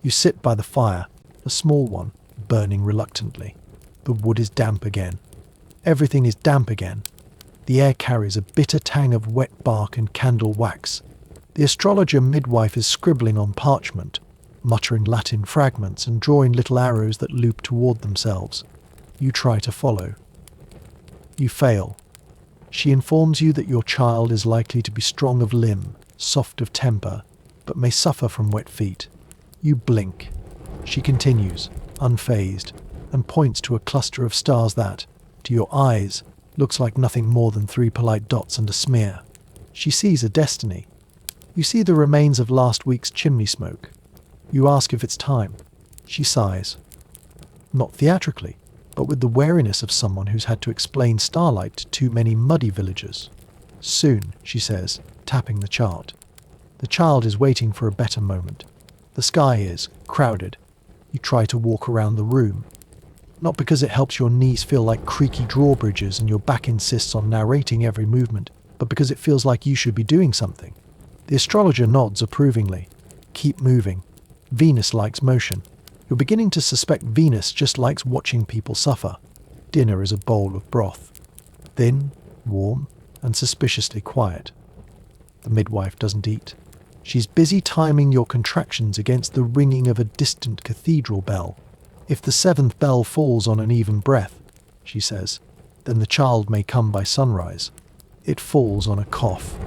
A: You sit by the fire, a small one, burning reluctantly. The wood is damp again. Everything is damp again. The air carries a bitter tang of wet bark and candle wax. The astrologer midwife is scribbling on parchment, muttering Latin fragments and drawing little arrows that loop toward themselves. You try to follow. You fail. She informs you that your child is likely to be strong of limb, soft of temper, but may suffer from wet feet. You blink. She continues, unfazed, and points to a cluster of stars that, to your eyes, looks like nothing more than 3 polite dots and a smear. She sees a destiny. You see the remains of last week's chimney smoke. You ask if it's time. She sighs. Not theatrically, but with the wariness of someone who's had to explain starlight to too many muddy villagers. Soon, she says, tapping the chart. The child is waiting for a better moment. The sky is crowded. You try to walk around the room. Not because it helps your knees feel like creaky drawbridges and your back insists on narrating every movement, but because it feels like you should be doing something. The astrologer nods approvingly. Keep moving. Venus likes motion. You're beginning to suspect Venus just likes watching people suffer. Dinner is a bowl of broth. Thin, warm, and suspiciously quiet. The midwife doesn't eat. She's busy timing your contractions against the ringing of a distant cathedral bell. If the 7th bell falls on an even breath, she says, then the child may come by sunrise. It falls on a cough.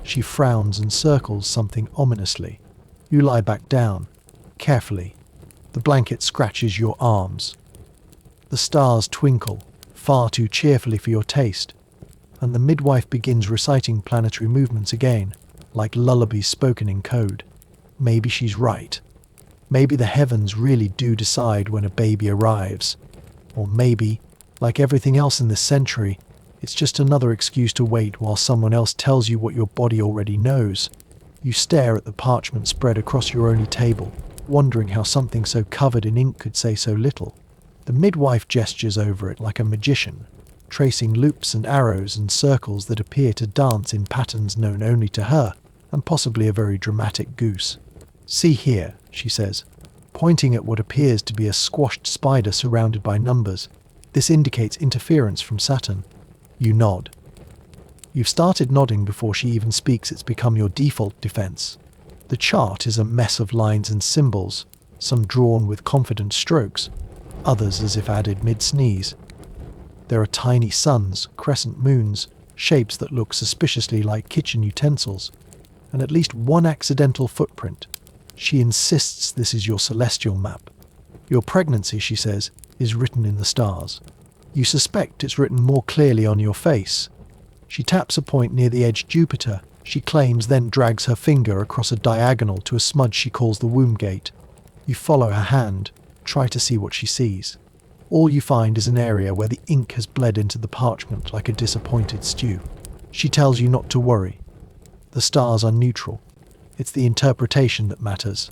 A: She frowns and circles something ominously. You lie back down, carefully. The blanket scratches your arms. The stars twinkle, far too cheerfully for your taste, and the midwife begins reciting planetary movements again, like lullabies spoken in code. Maybe she's right. Maybe the heavens really do decide when a baby arrives. Or maybe, like everything else in this century, it's just another excuse to wait while someone else tells you what your body already knows. You stare at the parchment spread across your only table. wondering how something so covered in ink could say so little. The midwife gestures over it like a magician, tracing loops and arrows and circles that appear to dance in patterns known only to her, and possibly a very dramatic goose. "See here," she says, pointing at what appears to be a squashed spider surrounded by numbers. "This indicates interference from Saturn." You nod. You've started nodding before she even speaks. It's become your default defense. The chart is a mess of lines and symbols, some drawn with confident strokes, others as if added mid-sneeze. There are tiny suns, crescent moons, shapes that look suspiciously like kitchen utensils, and at least one accidental footprint. She insists this is your celestial map. Your pregnancy, she says, is written in the stars. You suspect it's written more clearly on your face. She taps a point near the edge Jupiter, she claims, then drags her finger across a diagonal to a smudge she calls the womb gate. You follow her hand, try to see what she sees. All you find is an area where the ink has bled into the parchment like a disappointed stew. She tells you not to worry. The stars are neutral. It's the interpretation that matters.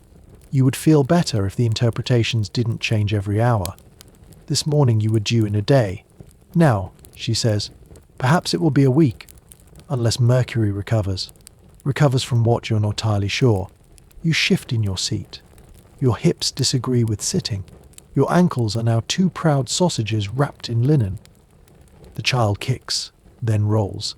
A: You would feel better if the interpretations didn't change every hour. This morning you were due in a day. Now, she says, perhaps it will be a week, unless Mercury recovers. Recovers from what, you're not entirely sure. You shift in your seat. Your hips disagree with sitting. Your ankles are now two proud sausages wrapped in linen. The child kicks, then rolls,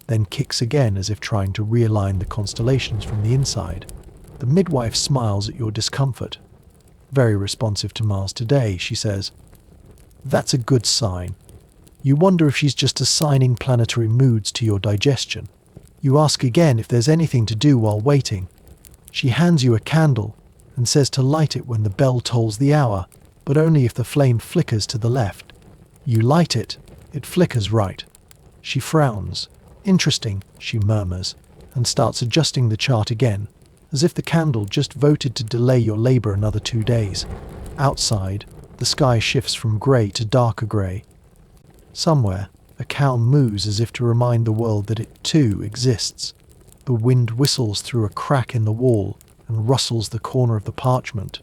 A: then kicks again as if trying to realign the constellations from the inside. The midwife smiles at your discomfort. Very responsive to Mars today, she says. That's a good sign. You wonder if she's just assigning planetary moods to your digestion. You ask again if there's anything to do while waiting. She hands you a candle and says to light it when the bell tolls the hour, but only if the flame flickers to the left. You light it. It flickers right. She frowns. Interesting, she murmurs, and starts adjusting the chart again, as if the candle just voted to delay your labor another 2 days. Outside, the sky shifts from grey to darker grey. Somewhere, a cow moos as if to remind the world that it too exists. The wind whistles through a crack in the wall and rustles the corner of the parchment.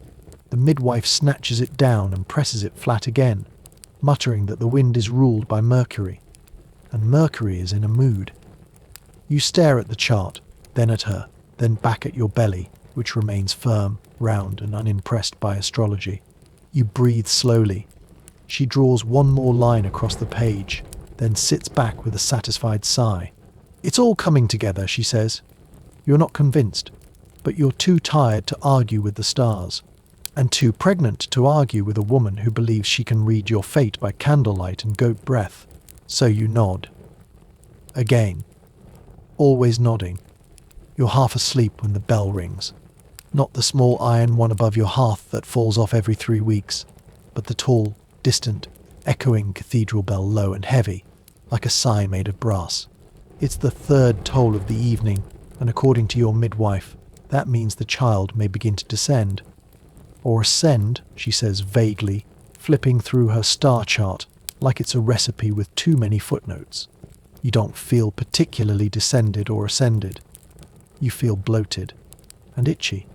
A: The midwife snatches it down and presses it flat again, muttering that the wind is ruled by Mercury. And Mercury is in a mood. You stare at the chart, then at her, then back at your belly, which remains firm, round, and unimpressed by astrology. You breathe slowly. She draws one more line across the page, then sits back with a satisfied sigh. It's all coming together, she says. You're not convinced, but you're too tired to argue with the stars, and too pregnant to argue with a woman who believes she can read your fate by candlelight and goat breath. So you nod. Again. Always nodding. You're half asleep when the bell rings. Not the small iron one above your hearth that falls off every 3 weeks, but the tall, distant, echoing cathedral bell, low and heavy, like a sigh made of brass. It's the 3rd toll of the evening, and according to your midwife, that means the child may begin to descend. Or ascend, she says vaguely, flipping through her star chart like it's a recipe with too many footnotes. You don't feel particularly descended or ascended. You feel bloated and itchy.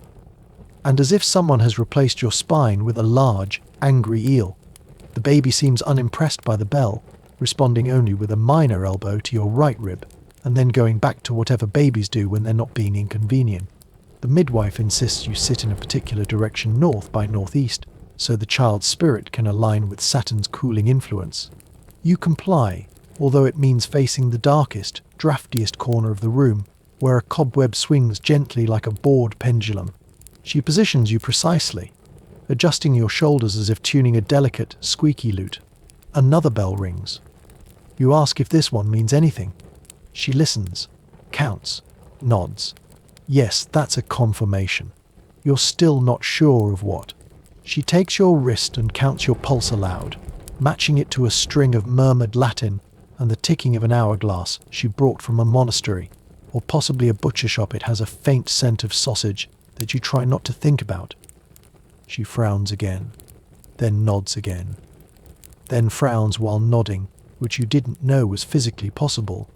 A: And as if someone has replaced your spine with a large, angry eel. The baby seems unimpressed by the bell, responding only with a minor elbow to your right rib, and then going back to whatever babies do when they're not being inconvenient. The midwife insists you sit in a particular direction, north by northeast, so the child's spirit can align with Saturn's cooling influence. You comply, although it means facing the darkest, draftiest corner of the room, where a cobweb swings gently like a bored pendulum. She positions you precisely, adjusting your shoulders as if tuning a delicate, squeaky lute. Another bell rings. You ask if this one means anything. She listens, counts, nods. Yes, that's a confirmation. You're still not sure of what. She takes your wrist and counts your pulse aloud, matching it to a string of murmured Latin and the ticking of an hourglass she brought from a monastery, or possibly a butcher shop. It has a faint scent of sausage that you try not to think about. She frowns again, then nods again, then frowns while nodding, which you didn't know was physically possible.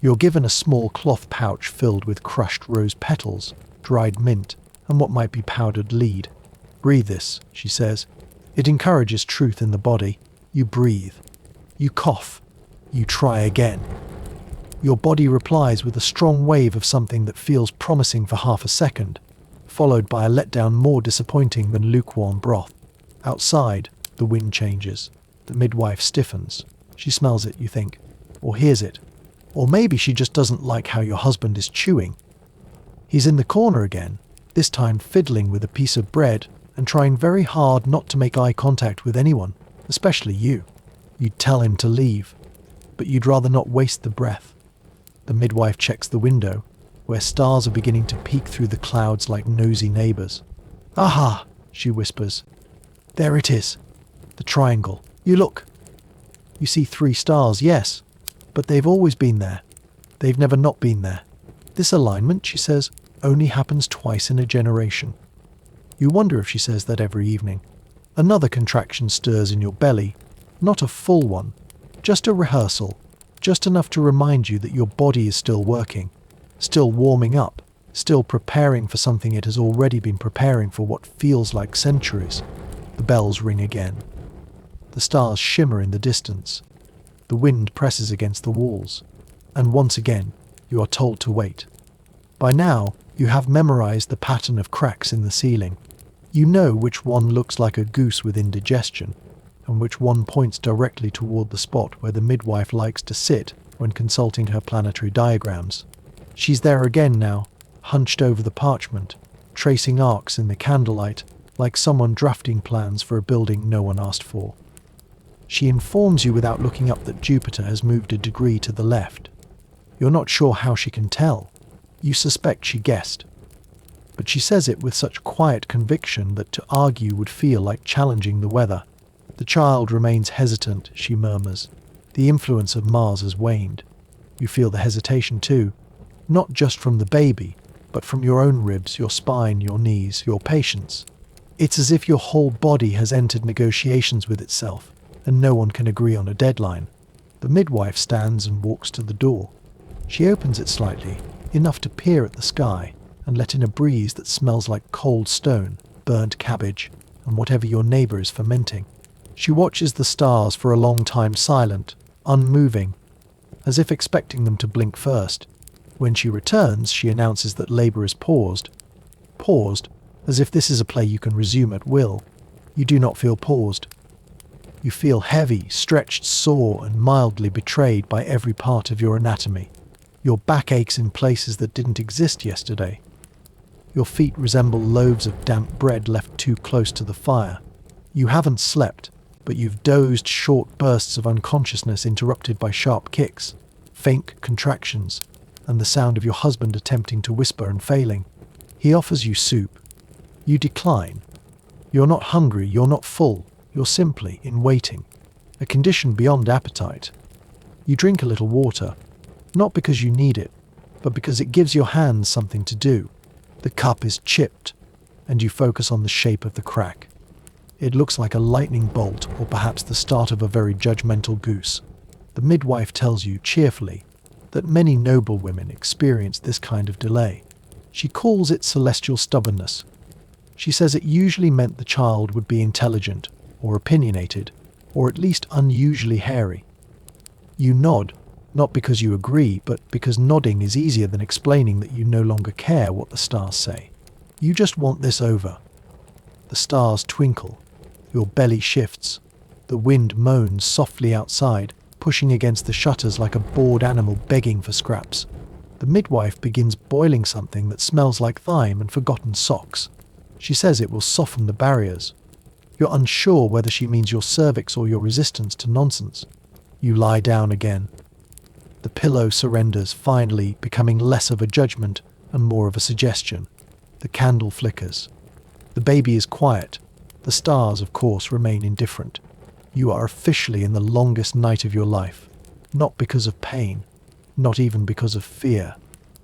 A: You're given a small cloth pouch filled with crushed rose petals, dried mint, and what might be powdered lead. Breathe this, she says. It encourages truth in the body. You breathe. You cough. You try again. Your body replies with a strong wave of something that feels promising for half a second, followed by a letdown more disappointing than lukewarm broth. Outside, the wind changes. The midwife stiffens. She smells it, you think, or hears it. Or maybe she just doesn't like how your husband is chewing. He's in the corner again, this time fiddling with a piece of bread and trying very hard not to make eye contact with anyone, especially you. You'd tell him to leave, but you'd rather not waste the breath. The midwife checks the window, where stars are beginning to peek through the clouds like nosy neighbours. Aha, she whispers. There it is. The triangle. You look. You see 3 stars, yes, but they've always been there. They've never not been there. This alignment, she says, only happens twice in a generation. You wonder if she says that every evening. Another contraction stirs in your belly, not a full one, just a rehearsal, just enough to remind you that your body is still working, still warming up, still preparing for something it has already been preparing for what feels like centuries. The bells ring again. The stars shimmer in the distance. The wind presses against the walls. And once again, you are told to wait. By now, you have memorized the pattern of cracks in the ceiling. You know which one looks like a goose with indigestion, and which one points directly toward the spot where the midwife likes to sit when consulting her planetary diagrams. She's there again now, hunched over the parchment, tracing arcs in the candlelight, like someone drafting plans for a building no one asked for. She informs you without looking up that Jupiter has moved a degree to the left. You're not sure how she can tell. You suspect she guessed. But she says it with such quiet conviction that to argue would feel like challenging the weather. The child remains hesitant, she murmurs. The influence of Mars has waned. You feel the hesitation too, not just from the baby, but from your own ribs, your spine, your knees, your patience. It's as if your whole body has entered negotiations with itself, and no one can agree on a deadline. The midwife stands and walks to the door. She opens it slightly, enough to peer at the sky and let in a breeze that smells like cold stone, burnt cabbage, and whatever your neighbour is fermenting. She watches the stars for a long time silent, unmoving, as if expecting them to blink first. When she returns, she announces that labour is paused. Paused, as if this is a play you can resume at will. You do not feel paused. You feel heavy, stretched, sore, and mildly betrayed by every part of your anatomy. Your back aches in places that didn't exist yesterday. Your feet resemble loaves of damp bread left too close to the fire. You haven't slept, but you've dozed short bursts of unconsciousness interrupted by sharp kicks, faint contractions, and the sound of your husband attempting to whisper and failing. He offers you soup. You decline. You're not hungry, you're not full, you're simply in waiting, a condition beyond appetite. You drink a little water, not because you need it, but because it gives your hands something to do. The cup is chipped, and you focus on the shape of the crack. It looks like a lightning bolt, or perhaps the start of a very judgmental goose. The midwife tells you cheerfully that many noblewomen experience this kind of delay. She calls it celestial stubbornness. She says it usually meant the child would be intelligent, or opinionated, or at least unusually hairy. You nod, not because you agree, but because nodding is easier than explaining that you no longer care what the stars say. You just want this over. The stars twinkle. Your belly shifts. The wind moans softly outside, pushing against the shutters like a bored animal begging for scraps. The midwife begins boiling something that smells like thyme and forgotten socks. She says it will soften the barriers. You're unsure whether she means your cervix or your resistance to nonsense. You lie down again. The pillow surrenders, finally becoming less of a judgment and more of a suggestion. The candle flickers. The baby is quiet. The stars, of course, remain indifferent. You are officially in the longest night of your life, not because of pain, not even because of fear,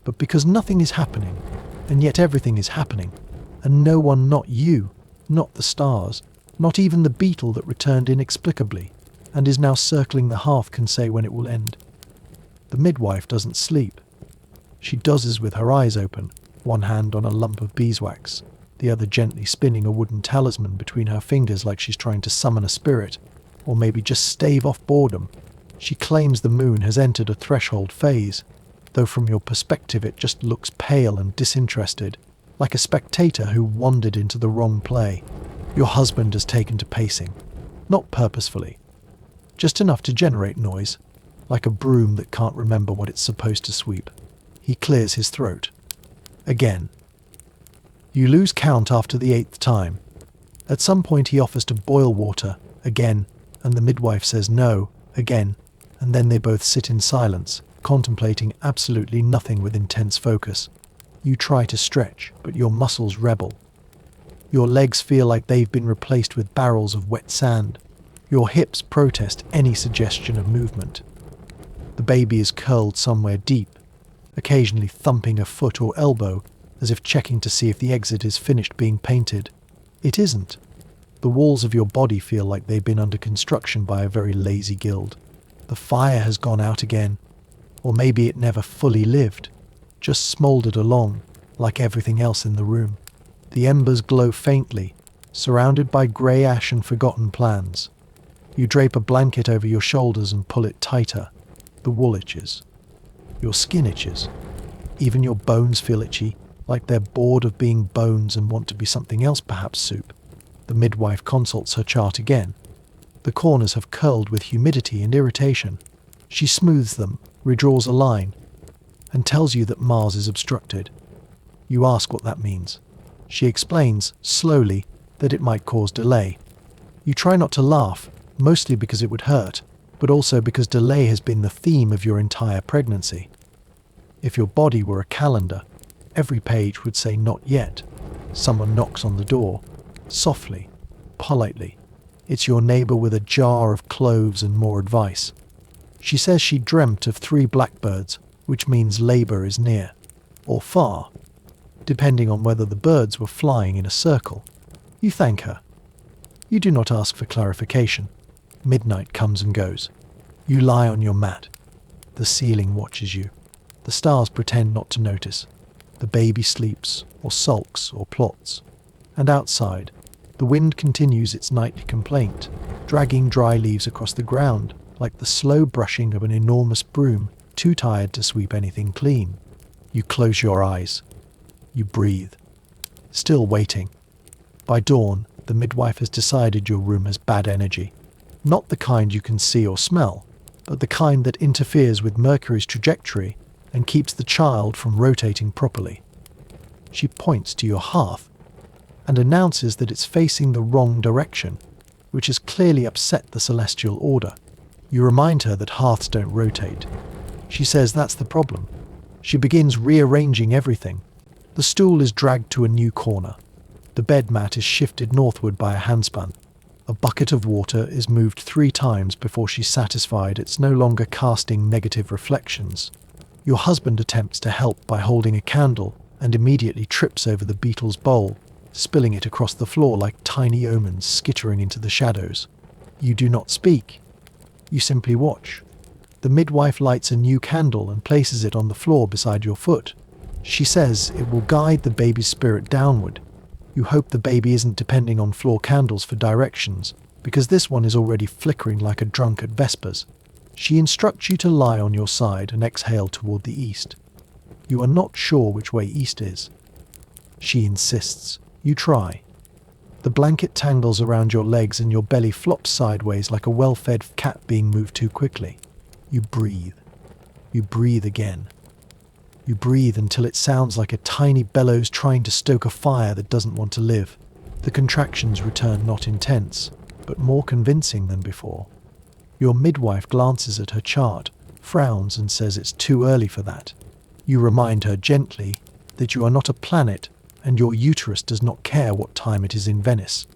A: but because nothing is happening, and yet everything is happening, and no one, not you, not the stars, not even the beetle that returned inexplicably, and is now circling the hearth can say when it will end. The midwife doesn't sleep. She dozes with her eyes open, one hand on a lump of beeswax. the other gently spinning a wooden talisman between her fingers like she's trying to summon a spirit, or maybe just stave off boredom. She claims the moon has entered a threshold phase, though from your perspective it just looks pale and disinterested, like a spectator who wandered into the wrong play. Your husband has taken to pacing, not purposefully, just enough to generate noise, like a broom that can't remember what it's supposed to sweep. He clears his throat. Again. You lose count after the 8th time. At some point he offers to boil water, again, and the midwife says no, again, and then they both sit in silence, contemplating absolutely nothing with intense focus. You try to stretch, but your muscles rebel. Your legs feel like they've been replaced with barrels of wet sand. Your hips protest any suggestion of movement. The baby is curled somewhere deep, occasionally thumping a foot or elbow as if checking to see if the exit is finished being painted. It isn't. The walls of your body feel like they've been under construction by a very lazy guild. The fire has gone out again, or maybe it never fully lived, just smouldered along, like everything else in the room. The embers glow faintly, surrounded by grey ash and forgotten plans. You drape a blanket over your shoulders and pull it tighter. The wool itches. Your skin itches. Even your bones feel itchy, like they're bored of being bones and want to be something else, perhaps soup. The midwife consults her chart again. The corners have curled with humidity and irritation. She smooths them, redraws a line, and tells you that Mars is obstructed. You ask what that means. She explains, slowly, that it might cause delay. You try not to laugh, mostly because it would hurt, but also because delay has been the theme of your entire pregnancy. If your body were a calendar, every page would say not yet. Someone knocks on the door, softly, politely. It's your neighbour with a jar of cloves and more advice. She says she dreamt of 3 blackbirds, which means labour is near, or far, depending on whether the birds were flying in a circle. You thank her. You do not ask for clarification. Midnight comes and goes. You lie on your mat. The ceiling watches you. The stars pretend not to notice. The baby sleeps, or sulks, or plots. And outside, the wind continues its nightly complaint, dragging dry leaves across the ground, like the slow brushing of an enormous broom, too tired to sweep anything clean. You close your eyes. You breathe. Still waiting. By dawn, the midwife has decided your room has bad energy. Not the kind you can see or smell, but the kind that interferes with Mercury's trajectory and keeps the child from rotating properly. She points to your hearth and announces that it's facing the wrong direction, which has clearly upset the celestial order. You remind her that hearths don't rotate. She says that's the problem. She begins rearranging everything. The stool is dragged to a new corner. The bed mat is shifted northward by a handspan. A bucket of water is moved 3 times before she's satisfied it's no longer casting negative reflections. Your husband attempts to help by holding a candle and immediately trips over the beetle's bowl, spilling it across the floor like tiny omens skittering into the shadows. You do not speak. You simply watch. The midwife lights a new candle and places it on the floor beside your foot. She says it will guide the baby's spirit downward. You hope the baby isn't depending on floor candles for directions, because this one is already flickering like a drunk at Vespers. She instructs you to lie on your side and exhale toward the east. You are not sure which way east is. She insists. You try. The blanket tangles around your legs and your belly flops sideways like a well-fed cat being moved too quickly. You breathe. You breathe again. You breathe until it sounds like a tiny bellows trying to stoke a fire that doesn't want to live. The contractions return not intense, but more convincing than before. Your midwife glances at her chart, frowns and says it's too early for that. You remind her gently that you are not a planet and your uterus does not care what time it is in Venice.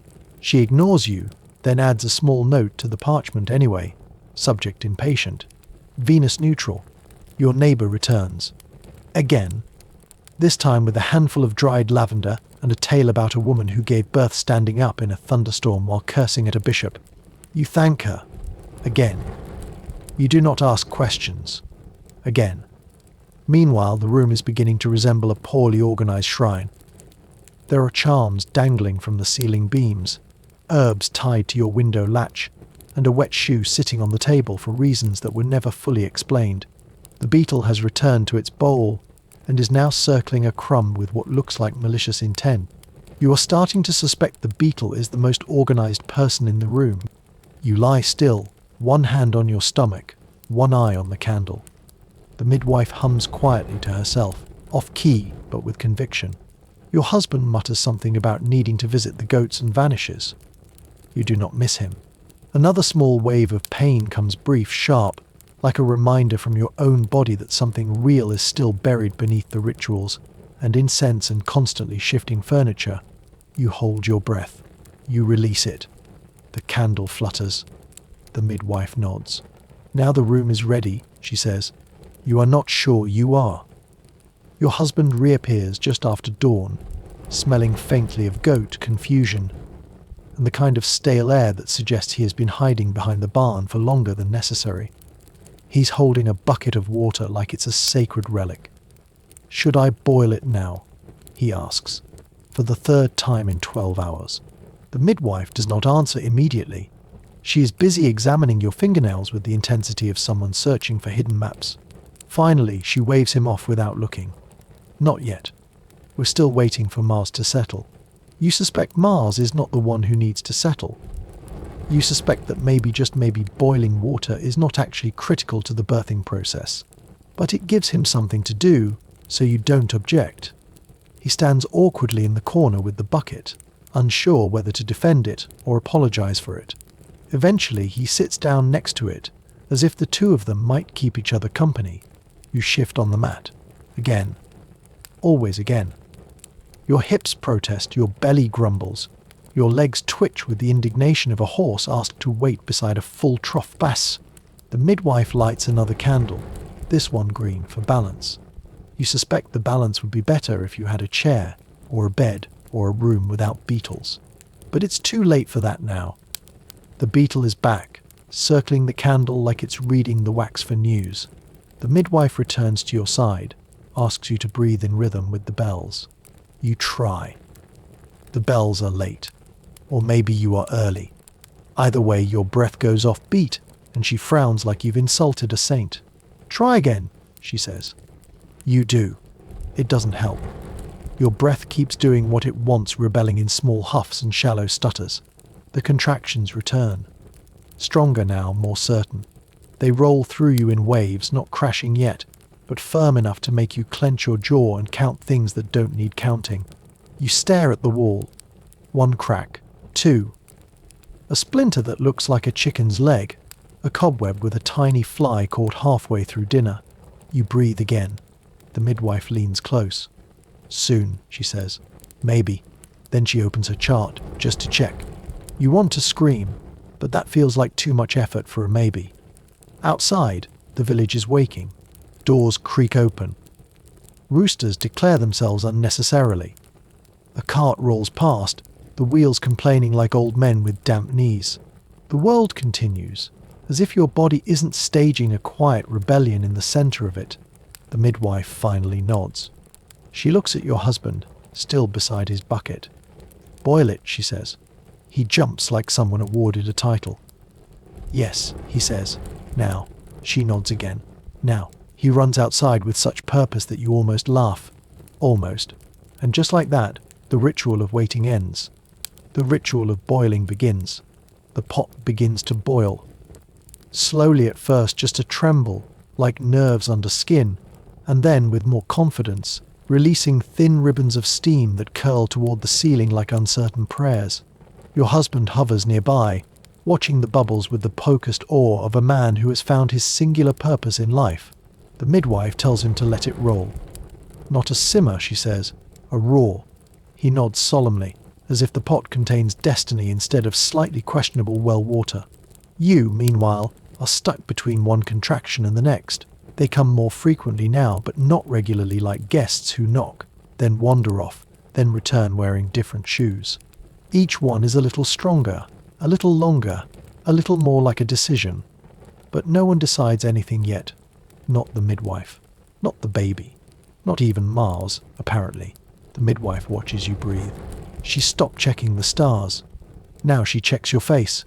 A: She ignores you, then adds a small note to the parchment anyway. Subject impatient. Venus neutral. Your neighbour returns. Again. This time with a handful of dried lavender and a tale about a woman who gave birth standing up in a thunderstorm while cursing at a bishop. You thank her. Again. You do not ask questions. Again. Meanwhile, the room is beginning to resemble a poorly organised shrine. There are charms dangling from the ceiling beams, herbs tied to your window latch, and a wet shoe sitting on the table for reasons that were never fully explained. The beetle has returned to its bowl and is now circling a crumb with what looks like malicious intent. You are starting to suspect the beetle is the most organized person in the room. You lie still, one hand on your stomach, one eye on the candle. The midwife hums quietly to herself, off key but with conviction. Your husband mutters something about needing to visit the goats and vanishes. You do not miss him. Another small wave of pain comes brief, sharp, like a reminder from your own body that something real is still buried beneath the rituals and incense and constantly shifting furniture. You hold your breath. You release it. The candle flutters. The midwife nods. Now the room is ready, she says. You are not sure you are. Your husband reappears just after dawn, smelling faintly of goat, confusion, and the kind of stale air that suggests he has been hiding behind the barn for longer than necessary. He's holding a bucket of water like it's a sacred relic. Should I boil it now? He asks, for the third time in 12 hours. The midwife does not answer immediately. She is busy examining your fingernails with the intensity of someone searching for hidden maps. Finally, she waves him off without looking. Not yet. We're still waiting for Mars to settle. You suspect Mars is not the one who needs to settle. You suspect that maybe, just maybe, boiling water is not actually critical to the birthing process. But it gives him something to do, so you don't object. He stands awkwardly in the corner with the bucket, unsure whether to defend it or apologize for it. Eventually, he sits down next to it, as if the two of them might keep each other company. You shift on the mat. Again. Always again. Your hips protest, your belly grumbles. Your legs twitch with the indignation of a horse asked to wait beside a full trough bass. The midwife lights another candle, this one green, for balance. You suspect the balance would be better if you had a chair, or a bed, or a room without beetles. But it's too late for that now. The beetle is back, circling the candle like it's reading the wax for news. The midwife returns to your side, asks you to breathe in rhythm with the bells. You try. The bells are late, or maybe you are early. Either way, your breath goes off beat, and she frowns like you've insulted a saint. Try again, she says. You do. It doesn't help. Your breath keeps doing what it wants, rebelling in small huffs and shallow stutters. The contractions return. Stronger now, more certain. They roll through you in waves, not crashing yet, but firm enough to make you clench your jaw and count things that don't need counting. You stare at the wall. One crack. Two. A splinter that looks like a chicken's leg. A cobweb with a tiny fly caught halfway through dinner. You breathe again. The midwife leans close. Soon, she says. Maybe. Then she opens her chart, just to check. You want to scream, but that feels like too much effort for a maybe. Outside, the village is waking. Doors creak open. Roosters declare themselves unnecessarily. A cart rolls past, the wheels complaining like old men with damp knees. The world continues, as if your body isn't staging a quiet rebellion in the center of it. The midwife finally nods. She looks at your husband, still beside his bucket. Boil it, she says. He jumps like someone awarded a title. Yes, he says. Now. She nods again. Now. He runs outside with such purpose that you almost laugh. Almost. And just like that, the ritual of waiting ends. The ritual of boiling begins. The pot begins to boil. Slowly at first, just a tremble, like nerves under skin, and then, with more confidence, releasing thin ribbons of steam that curl toward the ceiling like uncertain prayers. Your husband hovers nearby, watching the bubbles with the focused awe of a man who has found his singular purpose in life. The midwife tells him to let it roll. Not a simmer, she says, a roar. He nods solemnly, as if the pot contains destiny instead of slightly questionable well water. You, meanwhile, are stuck between one contraction and the next. They come more frequently now, but not regularly like guests who knock, then wander off, then return wearing different shoes. Each one is a little stronger, a little longer, a little more like a decision. But no one decides anything yet. Not the midwife. Not the baby. Not even Mars, apparently. The midwife watches you breathe. She stopped checking the stars. Now she checks your face,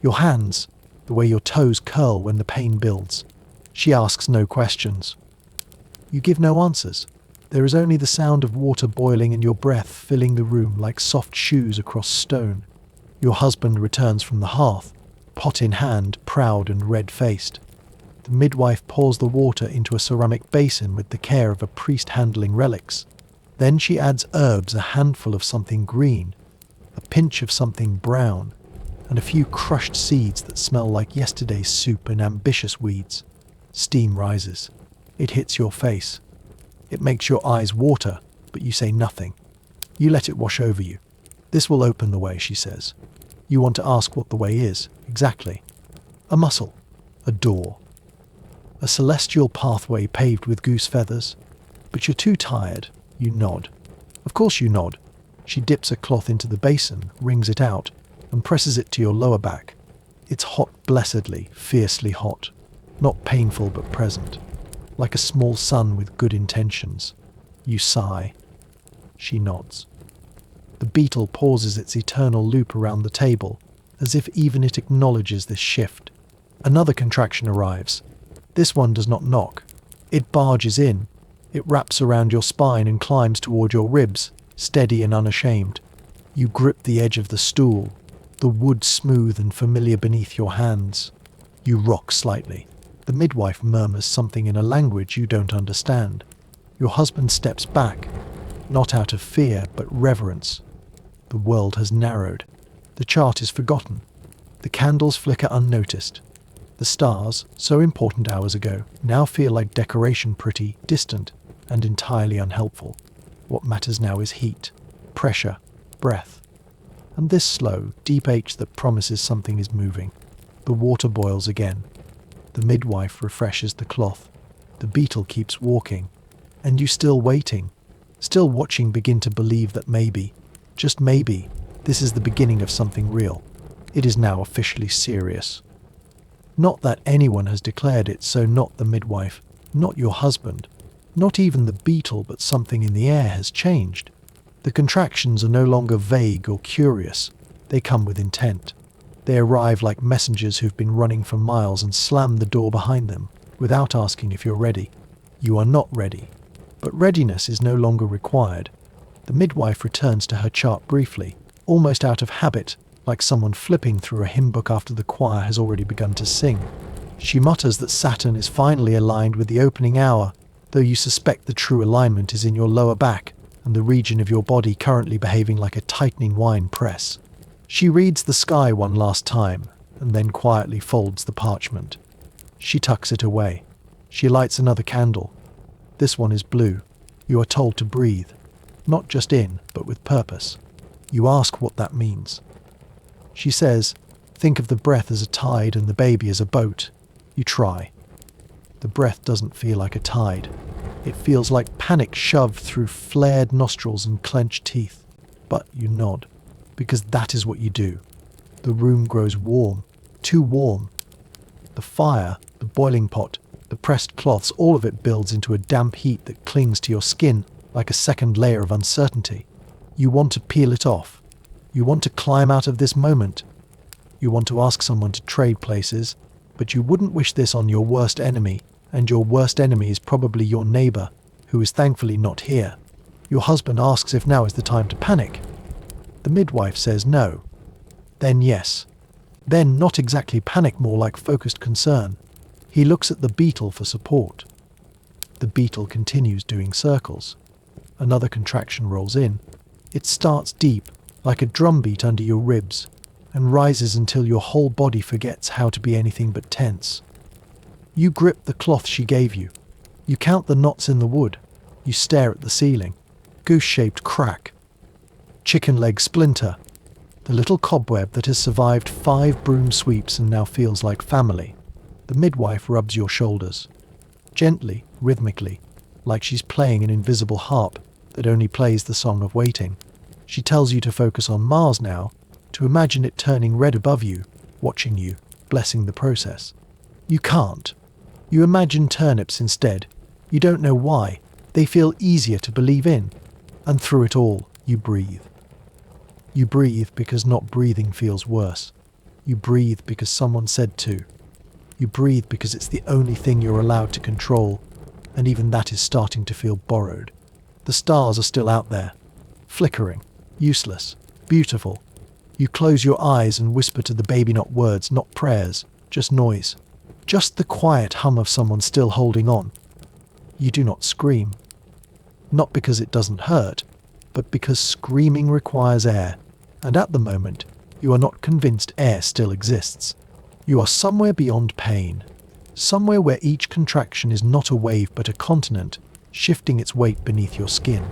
A: your hands, the way your toes curl when the pain builds. She asks no questions. You give no answers. There is only the sound of water boiling and your breath filling the room like soft shoes across stone. Your husband returns from the hearth, pot in hand, proud and red-faced. The midwife pours the water into a ceramic basin with the care of a priest handling relics. Then she adds herbs, a handful of something green, a pinch of something brown, and a few crushed seeds that smell like yesterday's soup and ambitious weeds. Steam rises. It hits your face. It makes your eyes water, but you say nothing. You let it wash over you. This will open the way, she says. You want to ask what the way is, exactly. A muscle, a door, a celestial pathway paved with goose feathers. But you're too tired. You nod. Of course you nod. She dips a cloth into the basin, wrings it out, and presses it to your lower back. It's hot blessedly, fiercely hot. Not painful but present. Like a small sun with good intentions. You sigh. She nods. The beetle pauses its eternal loop around the table, as if even it acknowledges this shift. Another contraction arrives. This one does not knock. It barges in. It wraps around your spine and climbs toward your ribs, steady and unashamed. You grip the edge of the stool, the wood smooth and familiar beneath your hands. You rock slightly. The midwife murmurs something in a language you don't understand. Your husband steps back, not out of fear, but reverence. The world has narrowed. The chart is forgotten. The candles flicker unnoticed. The stars, so important hours ago, now feel like decoration, pretty, distant, and entirely unhelpful. What matters now is heat, pressure, breath. And this slow, deep H that promises something is moving. The water boils again. The midwife refreshes the cloth. The beetle keeps walking. And you still waiting, still watching, begin to believe that maybe, just maybe, this is the beginning of something real. It is now officially serious. Not that anyone has declared it, so not the midwife, not your husband, not even the beetle, but something in the air has changed. The contractions are no longer vague or curious. They come with intent. They arrive like messengers who've been running for miles and slam the door behind them, without asking if you're ready. You are not ready. But readiness is no longer required. The midwife returns to her chart briefly, almost out of habit, like someone flipping through a hymn book after the choir has already begun to sing. She mutters that Saturn is finally aligned with the opening hour, though you suspect the true alignment is in your lower back and the region of your body currently behaving like a tightening wine press. She reads the sky one last time, and then quietly folds the parchment. She tucks it away. She lights another candle. This one is blue. You are told to breathe, not just in, but with purpose. You ask what that means. She says, think of the breath as a tide and the baby as a boat. You try. The breath doesn't feel like a tide. It feels like panic shoved through flared nostrils and clenched teeth. But you nod, because that is what you do. The room grows warm, too warm. The fire, the boiling pot, the pressed cloths, all of it builds into a damp heat that clings to your skin like a second layer of uncertainty. You want to peel it off. You want to climb out of this moment. You want to ask someone to trade places, but you wouldn't wish this on your worst enemy, and your worst enemy is probably your neighbor, who is thankfully not here. Your husband asks if now is the time to panic. The midwife says no. Then yes. Then not exactly panic, more like focused concern. He looks at the beetle for support. The beetle continues doing circles. Another contraction rolls in. It starts deep, like a drumbeat under your ribs, and rises until your whole body forgets how to be anything but tense. You grip the cloth she gave you. You count the knots in the wood. You stare at the ceiling. Goose-shaped crack. Chicken leg splinter. The little cobweb that has survived 5 broom sweeps and now feels like family. The midwife rubs your shoulders. Gently, rhythmically, like she's playing an invisible harp that only plays the song of waiting. She tells you to focus on Mars now, to imagine it turning red above you, watching you, blessing the process. You can't. You imagine turnips instead. You don't know why. They feel easier to believe in. And through it all, you breathe. You breathe because not breathing feels worse. You breathe because someone said to. You breathe because it's the only thing you're allowed to control, and even that is starting to feel borrowed. The stars are still out there, flickering, useless, beautiful. You close your eyes and whisper to the baby, not words, not prayers, just noise. Just the quiet hum of someone still holding on. You do not scream. Not because it doesn't hurt, but because screaming requires air, and at the moment, you are not convinced air still exists. You are somewhere beyond pain, somewhere where each contraction is not a wave but a continent, shifting its weight beneath your skin.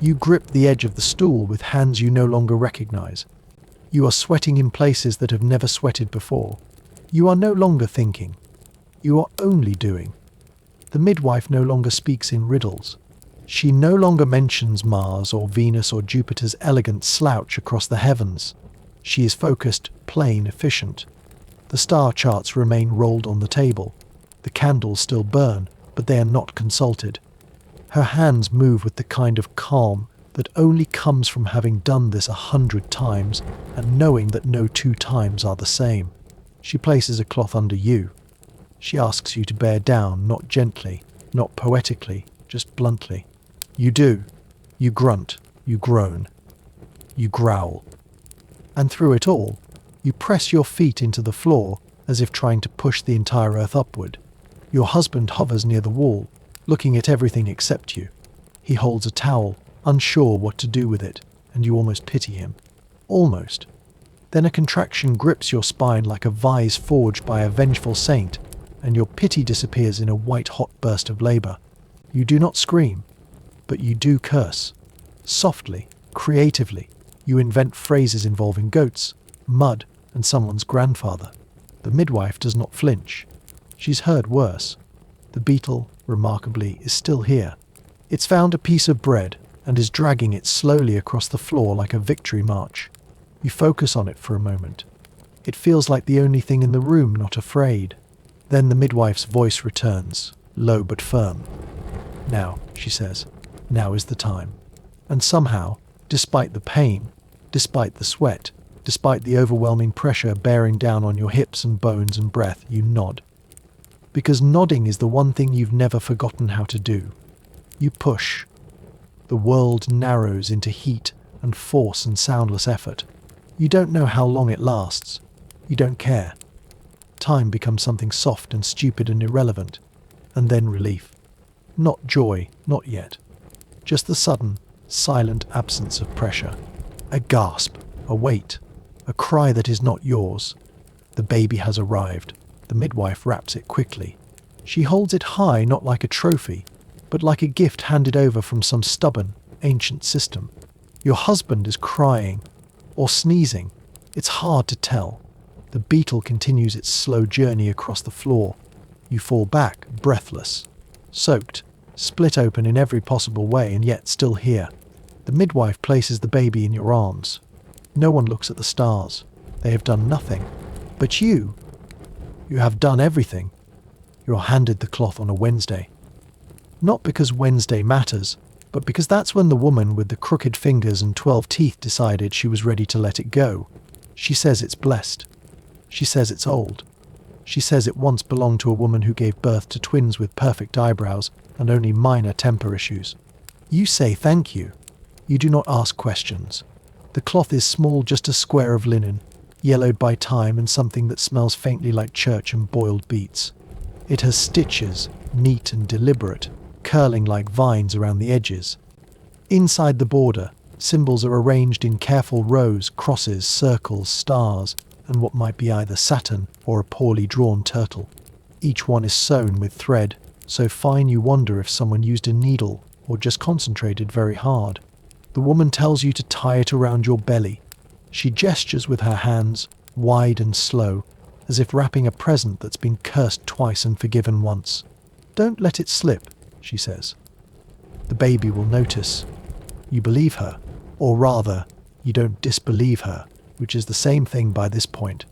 A: You grip the edge of the stool with hands you no longer recognize. You are sweating in places that have never sweated before. You are no longer thinking. You are only doing. The midwife no longer speaks in riddles. She no longer mentions Mars or Venus or Jupiter's elegant slouch across the heavens. She is focused, plain, efficient. The star charts remain rolled on the table. The candles still burn, but they are not consulted. Her hands move with the kind of calm that only comes from having done this 100 times and knowing that no 2 times are the same. She places a cloth under you. She asks you to bear down, not gently, not poetically, just bluntly. You do. You grunt. You groan. You growl. And through it all, you press your feet into the floor as if trying to push the entire earth upward. Your husband hovers near the wall, looking at everything except you. He holds a towel, unsure what to do with it, and you almost pity him. Almost. Then a contraction grips your spine like a vise forged by a vengeful saint, and your pity disappears in a white-hot burst of labor. You do not scream, but you do curse. Softly, creatively, you invent phrases involving goats, mud, and someone's grandfather. The midwife does not flinch. She's heard worse. The beetle, remarkably, is still here. It's found a piece of bread and is dragging it slowly across the floor like a victory march. You focus on it for a moment. It feels like the only thing in the room not afraid. Then the midwife's voice returns, low but firm. Now, she says, now is the time. And somehow, despite the pain, despite the sweat, despite the overwhelming pressure bearing down on your hips and bones and breath, you nod. Because nodding is the one thing you've never forgotten how to do. You push. The world narrows into heat and force and soundless effort. You don't know how long it lasts. You don't care. Time becomes something soft and stupid and irrelevant. And then relief. Not joy, not yet. Just the sudden, silent absence of pressure. A gasp, a wait, a cry that is not yours. The baby has arrived. The midwife wraps it quickly. She holds it high, not like a trophy, but like a gift handed over from some stubborn, ancient system. Your husband is crying, or sneezing. It's hard to tell. The beetle continues its slow journey across the floor. You fall back, breathless, soaked, split open in every possible way, and yet still here. The midwife places the baby in your arms. No one looks at the stars. They have done nothing. But you have done everything. You're handed the cloth on a Wednesday. Not because Wednesday matters, but because that's when the woman with the crooked fingers and 12 teeth decided she was ready to let it go. She says it's blessed. She says it's old. She says it once belonged to a woman who gave birth to twins with perfect eyebrows and only minor temper issues. You say thank you. You do not ask questions. The cloth is small, just a square of linen, yellowed by time and something that smells faintly like church and boiled beets. It has stitches, neat and deliberate, curling like vines around the edges. Inside the border, symbols are arranged in careful rows, crosses, circles, stars, and what might be either Saturn or a poorly drawn turtle. Each one is sewn with thread, so fine you wonder if someone used a needle or just concentrated very hard. The woman tells you to tie it around your belly. She gestures with her hands, wide and slow, as if wrapping a present that's been cursed twice and forgiven once. Don't let it slip, she says. The baby will notice. You believe her, or rather, you don't disbelieve her, which is the same thing by this point.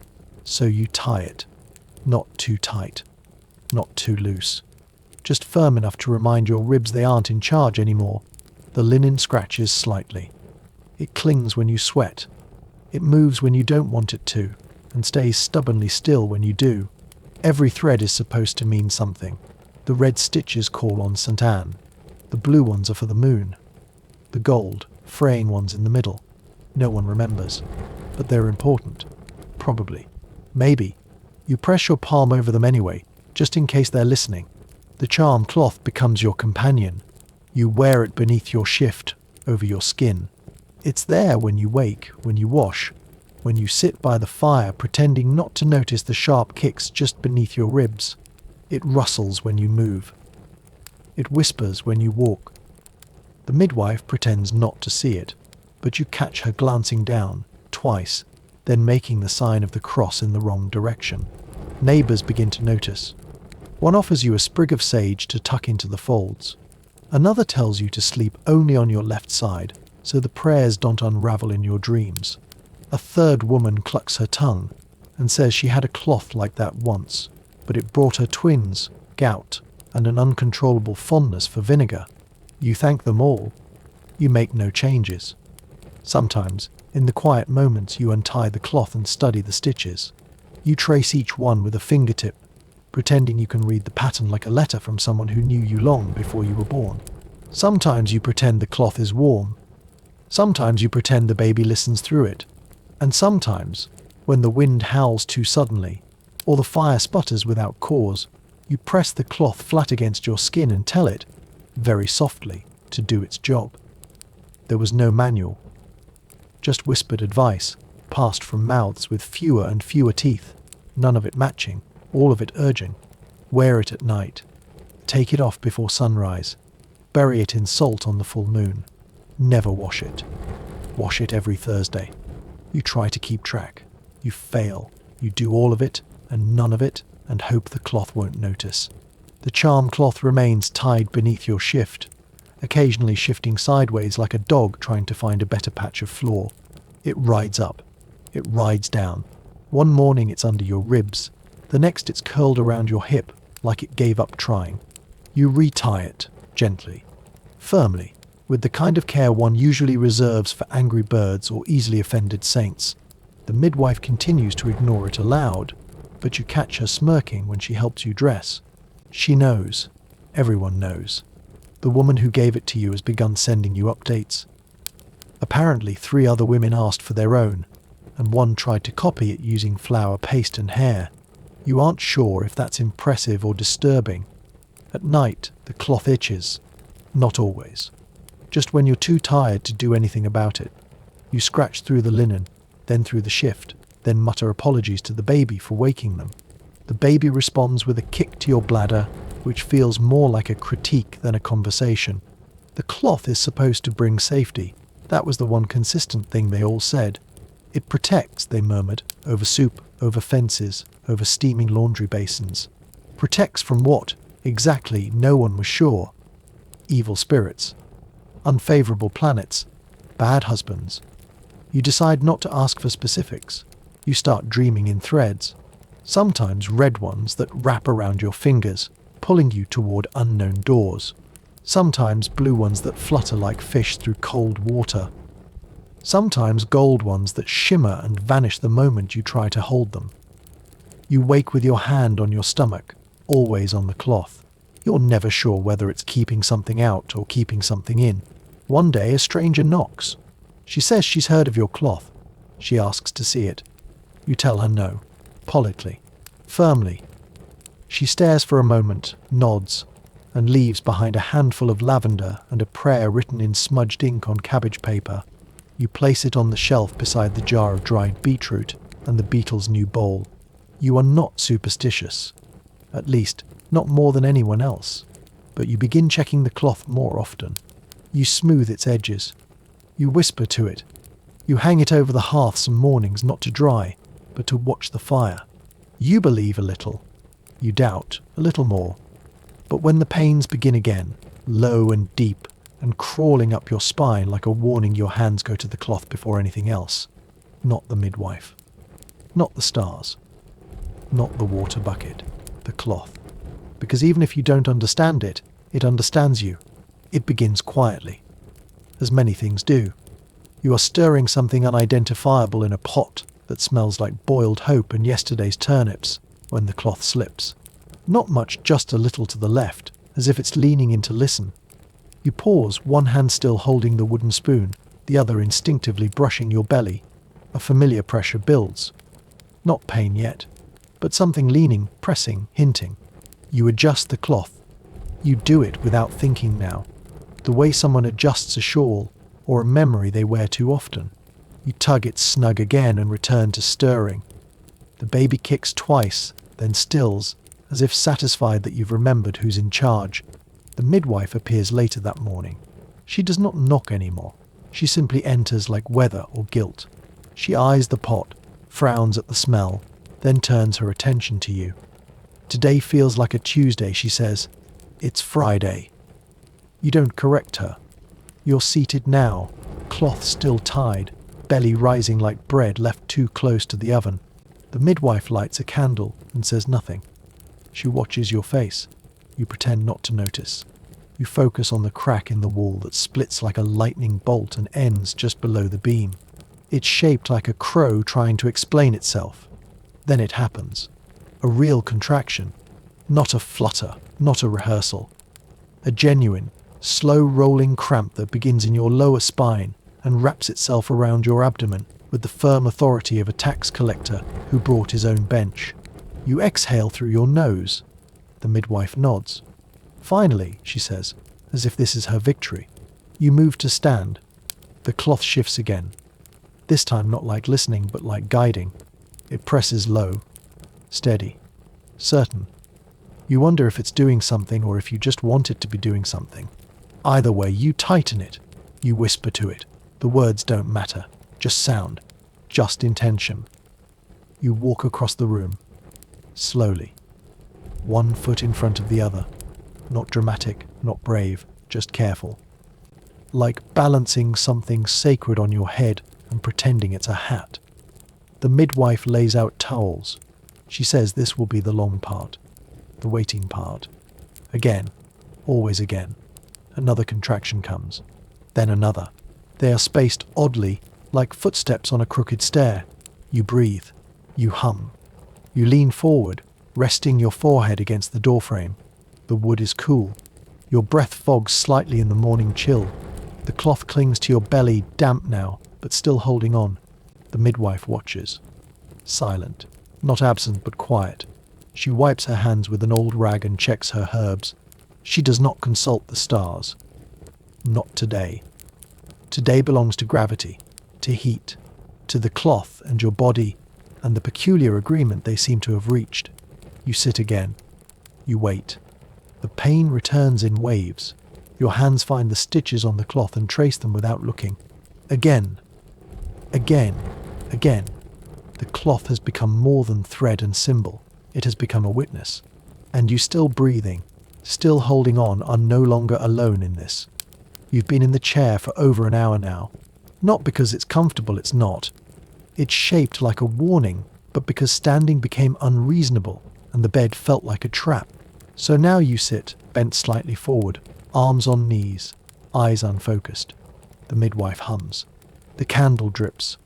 A: So you tie it. Not too tight. Not too loose. Just firm enough to remind your ribs they aren't in charge anymore. The linen scratches slightly. It clings when you sweat. It moves when you don't want it to, and stays stubbornly still when you do. Every thread is supposed to mean something. The red stitches call on St. Anne. The blue ones are for the moon. The gold, fraying ones in the middle. No one remembers. But they're important. Probably. Maybe. You press your palm over them anyway, just in case they're listening. The charm cloth becomes your companion. You wear it beneath your shift, over your skin. It's there when you wake, when you wash, when you sit by the fire pretending not to notice the sharp kicks just beneath your ribs. It rustles when you move. It whispers when you walk. The midwife pretends not to see it, but you catch her glancing down, twice, then making the sign of the cross in the wrong direction. Neighbours begin to notice. One offers you a sprig of sage to tuck into the folds. Another tells you to sleep only on your left side, so the prayers don't unravel in your dreams. A third woman clucks her tongue and says she had a cloth like that once, but it brought her twins, gout, and an uncontrollable fondness for vinegar. You thank them all. You make no changes. Sometimes, in the quiet moments, you untie the cloth and study the stitches. You trace each one with a fingertip, pretending you can read the pattern like a letter from someone who knew you long before you were born. Sometimes you pretend the cloth is warm. Sometimes you pretend the baby listens through it. And sometimes, when the wind howls too suddenly, or the fire sputters without cause, you press the cloth flat against your skin and tell it, very softly, to do its job. There was no manual. Just whispered advice, passed from mouths with fewer and fewer teeth, none of it matching, all of it urging. Wear it at night. Take it off before sunrise. Bury it in salt on the full moon. Never wash it. Wash it every Thursday. You try to keep track. You fail. You do all of it and none of it and hope the cloth won't notice. The charm cloth remains tied beneath your shift, occasionally shifting sideways like a dog trying to find a better patch of floor. It rides up. It rides down. One morning it's under your ribs. The next it's curled around your hip like it gave up trying. You retie it, gently, firmly, with the kind of care one usually reserves for angry birds or easily offended saints. The midwife continues to ignore it aloud, but you catch her smirking when she helps you dress. She knows. Everyone knows. The woman who gave it to you has begun sending you updates. Apparently 3 other women asked for their own, and one tried to copy it using flour paste and hair. You aren't sure if that's impressive or disturbing. At night, the cloth itches. Not always. Just when you're too tired to do anything about it. You scratch through the linen, then through the shift, then mutter apologies to the baby for waking them. The baby responds with a kick to your bladder, which feels more like a critique than a conversation. The cloth is supposed to bring safety. That was the one consistent thing they all said. It protects, they murmured, over soup, over fences, over steaming laundry basins. Protects from what? Exactly, no one was sure. Evil spirits. Unfavorable planets. Bad husbands. You decide not to ask for specifics. You start dreaming in threads. Sometimes red ones that wrap around your fingers, pulling you toward unknown doors. Sometimes blue ones that flutter like fish through cold water. Sometimes gold ones that shimmer and vanish the moment you try to hold them. You wake with your hand on your stomach, always on the cloth. You're never sure whether it's keeping something out or keeping something in. One day a stranger knocks. She says she's heard of your cloth. She asks to see it. You tell her no, politely, firmly. She stares for a moment, nods, and leaves behind a handful of lavender and a prayer written in smudged ink on cabbage paper. You place it on the shelf beside the jar of dried beetroot and the beetle's new bowl. You are not superstitious. At least, not more than anyone else. But you begin checking the cloth more often. You smooth its edges. You whisper to it. You hang it over the hearth some mornings not to dry, but to watch the fire. You believe a little. You doubt a little more. But when the pains begin again, low and deep, and crawling up your spine like a warning, your hands go to the cloth before anything else. Not the midwife. Not the stars. Not the water bucket. The cloth. Because even if you don't understand it, it understands you. It begins quietly. as many things do. You are stirring something unidentifiable in a pot that smells like boiled hope and yesterday's turnips when the cloth slips. Not much, just a little to the left, as if it's leaning in to listen. You pause, one hand still holding the wooden spoon, the other instinctively brushing your belly. A familiar pressure builds. Not pain yet, but something leaning, pressing, hinting. You adjust the cloth. You do it without thinking now, the way someone adjusts a shawl or a memory they wear too often. You tug it snug again and return to stirring. The baby kicks twice, then stills, as if satisfied that you've remembered who's in charge. The midwife appears later that morning. She does not knock anymore. She simply enters like weather or guilt. She eyes the pot, frowns at the smell, then turns her attention to you. Today feels like a Tuesday, she says. It's Friday. You don't correct her. You're seated now, cloth still tied, belly rising like bread left too close to the oven. The midwife lights a candle and says nothing. She watches your face. You pretend not to notice. You focus on the crack in the wall that splits like a lightning bolt and ends just below the beam. It's shaped like a crow trying to explain itself. Then it happens. A real contraction. Not a flutter, not a rehearsal. A genuine, slow rolling cramp that begins in your lower spine and wraps itself around your abdomen with the firm authority of a tax collector who brought his own bench. You exhale through your nose. The midwife nods. Finally, she says, as if this is her victory. You move to stand. The cloth shifts again. This time not like listening, but like guiding. It presses low, steady, certain. You wonder if it's doing something or if you just want it to be doing something. Either way, you tighten it. You whisper to it. The words don't matter. Just sound. Just intention. You walk across the room. Slowly. One foot in front of the other. Not dramatic, not brave, just careful. Like balancing something sacred on your head and pretending it's a hat. The midwife lays out towels. She says this will be the long part. The waiting part. Again. Always again. Another contraction comes. Then another. They are spaced oddly, like footsteps on a crooked stair. You breathe. You hum. You lean forward, resting your forehead against the doorframe. The wood is cool. Your breath fogs slightly in the morning chill. The cloth clings to your belly, damp now, but still holding on. The midwife watches. Silent. Not absent, but quiet. She wipes her hands with an old rag and checks her herbs. She does not consult the stars. Not today. Today belongs to gravity, to heat, to the cloth and your body, and the peculiar agreement they seem to have reached. You sit again. You wait. The pain returns in waves. Your hands find the stitches on the cloth and trace them without looking. Again. Again. Again. The cloth has become more than thread and symbol. It has become a witness. And you still breathing, still holding on, are no longer alone in this. You've been in the chair for over an hour now. Not because it's comfortable, it's not. It's shaped like a warning, but because standing became unreasonable and the bed felt like a trap. So now you sit, bent slightly forward, arms on knees, eyes unfocused. The midwife hums. The candle drips.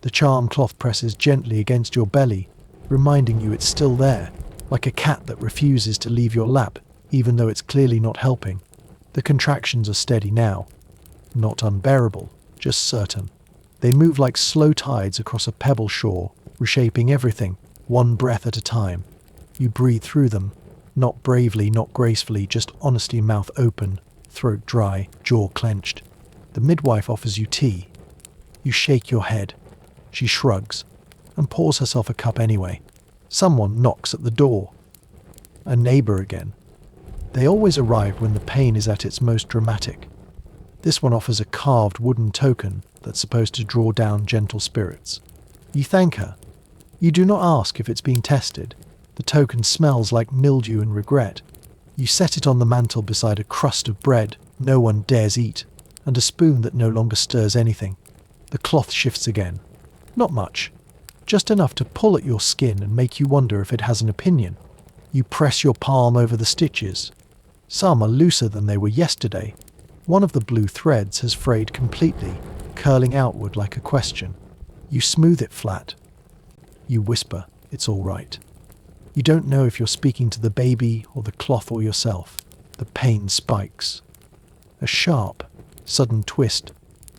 A: The charm cloth presses gently against your belly, reminding you it's still there, like a cat that refuses to leave your lap, even though it's clearly not helping. The contractions are steady now. Not unbearable, just certain. They move like slow tides across a pebble shore, reshaping everything, one breath at a time. You breathe through them, not bravely, not gracefully, just honestly, mouth open, throat dry, jaw clenched. The midwife offers you tea. You shake your head. She shrugs, and pours herself a cup anyway. Someone knocks at the door. A neighbour again. They always arrive when the pain is at its most dramatic. This one offers a carved wooden token that's supposed to draw down gentle spirits. You thank her. You do not ask if it's being tested. The token smells like mildew and regret. You set it on the mantel beside a crust of bread no one dares eat, and a spoon that no longer stirs anything. The cloth shifts again. Not much. Just enough to pull at your skin and make you wonder if it has an opinion. You press your palm over the stitches. Some are looser than they were yesterday. One of the blue threads has frayed completely, curling outward like a question. You smooth it flat. You whisper, "It's all right." You don't know if you're speaking to the baby or the cloth or yourself. The pain spikes. A sharp, sudden twist,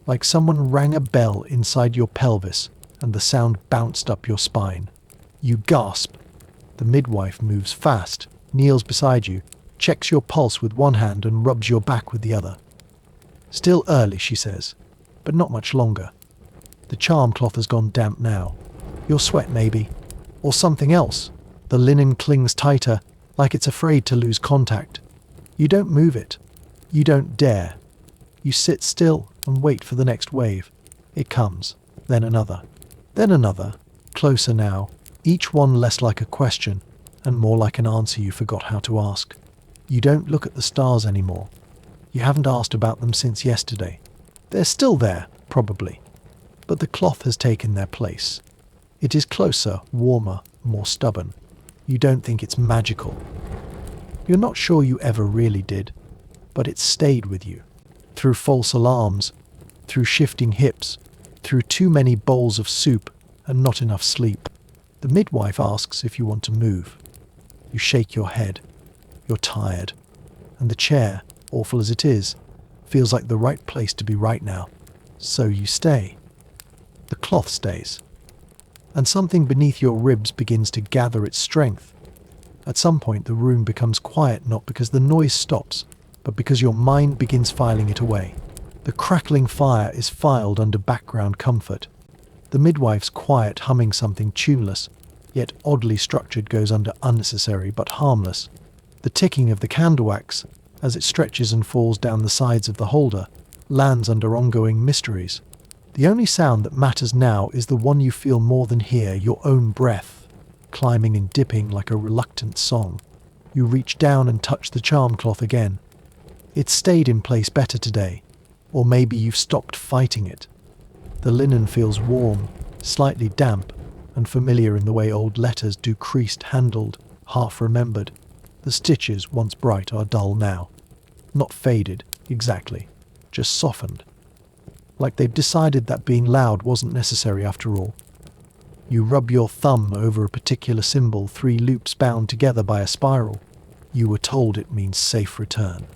A: like someone rang a bell inside your pelvis and the sound bounced up your spine. You gasp. The midwife moves fast, kneels beside you, checks your pulse with one hand and rubs your back with the other. "Still early," she says, "but not much longer." The charm cloth has gone damp now. Your sweat maybe, or something else. The linen clings tighter, like it's afraid to lose contact. You don't move it. You don't dare. You sit still and wait for the next wave. It comes, then another, closer now, each one less like a question and more like an answer you forgot how to ask. You don't look at the stars anymore. You haven't asked about them since yesterday. They're still there, probably, but the cloth has taken their place. It is closer, warmer, more stubborn. You don't think it's magical. You're not sure you ever really did, but it stayed with you. Through false alarms, through shifting hips, through too many bowls of soup and not enough sleep. The midwife asks if you want to move. You shake your head. You're tired. And the chair, awful as it is, feels like the right place to be right now. So you stay. The cloth stays. And something beneath your ribs begins to gather its strength. At some point the room becomes quiet, not because the noise stops, but because your mind begins filing it away. The crackling fire is filed under background comfort. The midwife's quiet humming something tuneless, yet oddly structured, goes under unnecessary but harmless. The ticking of the candle wax, as it stretches and falls down the sides of the holder, lands under ongoing mysteries. The only sound that matters now is the one you feel more than hear, your own breath, climbing and dipping like a reluctant song. You reach down and touch the charm cloth again. It stayed in place better today, or maybe you've stopped fighting it. The linen feels warm, slightly damp, and familiar in the way old letters do, creased, handled, half-remembered. The stitches, once bright, are dull now. Not faded, exactly, just softened. Like they've decided that being loud wasn't necessary after all. You rub your thumb over a particular symbol, 3 loops bound together by a spiral. You were told it means safe return.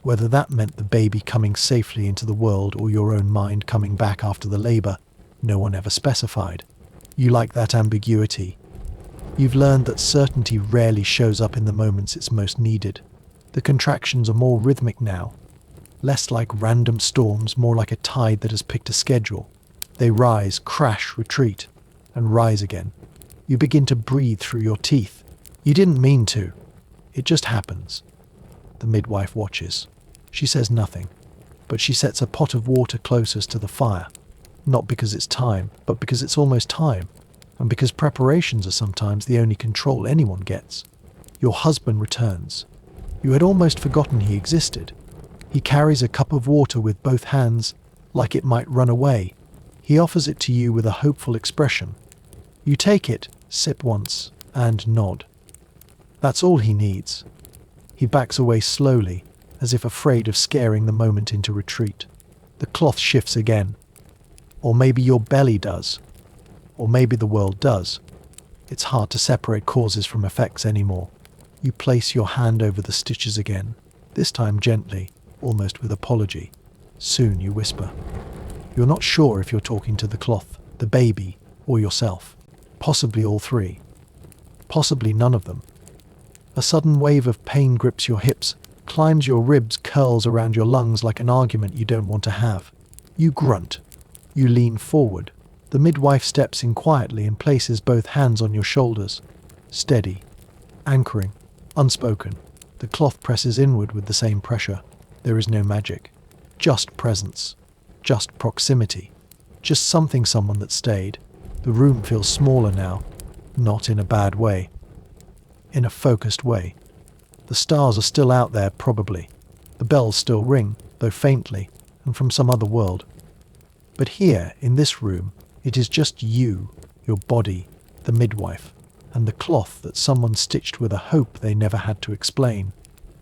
A: Whether that meant the baby coming safely into the world or your own mind coming back after the labour, no one ever specified. You like that ambiguity. You've learned that certainty rarely shows up in the moments it's most needed. The contractions are more rhythmic now. Less like random storms, more like a tide that has picked a schedule. They rise, crash, retreat, and rise again. You begin to breathe through your teeth. You didn't mean to. It just happens. The midwife watches. She says nothing, but she sets a pot of water closest to the fire. Not because it's time, but because it's almost time, and because preparations are sometimes the only control anyone gets. Your husband returns. You had almost forgotten he existed. He carries a cup of water with both hands, like it might run away. He offers it to you with a hopeful expression. You take it, sip once, and nod. That's all he needs. He backs away slowly, as if afraid of scaring the moment into retreat. The cloth shifts again. Or maybe your belly does. Or maybe the world does. It's hard to separate causes from effects anymore. You place your hand over the stitches again, this time gently, almost with apology. Soon you whisper. You're not sure if you're talking to the cloth, the baby, or yourself. Possibly all 3. Possibly none of them. A sudden wave of pain grips your hips, climbs your ribs, curls around your lungs like an argument you don't want to have. You grunt. You lean forward. The midwife steps in quietly and places both hands on your shoulders. Steady. Anchoring. Unspoken. The cloth presses inward with the same pressure. There is no magic. Just presence. Just proximity. Just someone that stayed. The room feels smaller now. Not in a bad way. In a focused way. The stars are still out there, probably. The bells still ring, though faintly, and from some other world. But here, in this room, it is just you, your body, the midwife, and the cloth that someone stitched with a hope they never had to explain.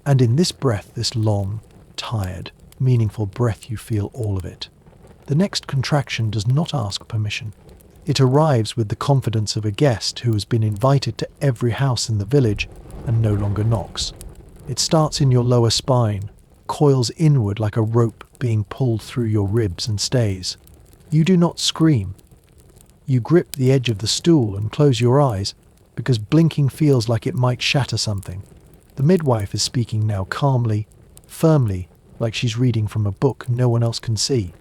A: And in this breath, this long, tired, meaningful breath, you feel all of it. The next contraction does not ask permission. It arrives with the confidence of a guest who has been invited to every house in the village and no longer knocks. It starts in your lower spine, coils inward like a rope being pulled through your ribs and stays. You do not scream. You grip the edge of the stool and close your eyes because blinking feels like it might shatter something. The midwife is speaking now calmly, firmly, like she's reading from a book no one else can see.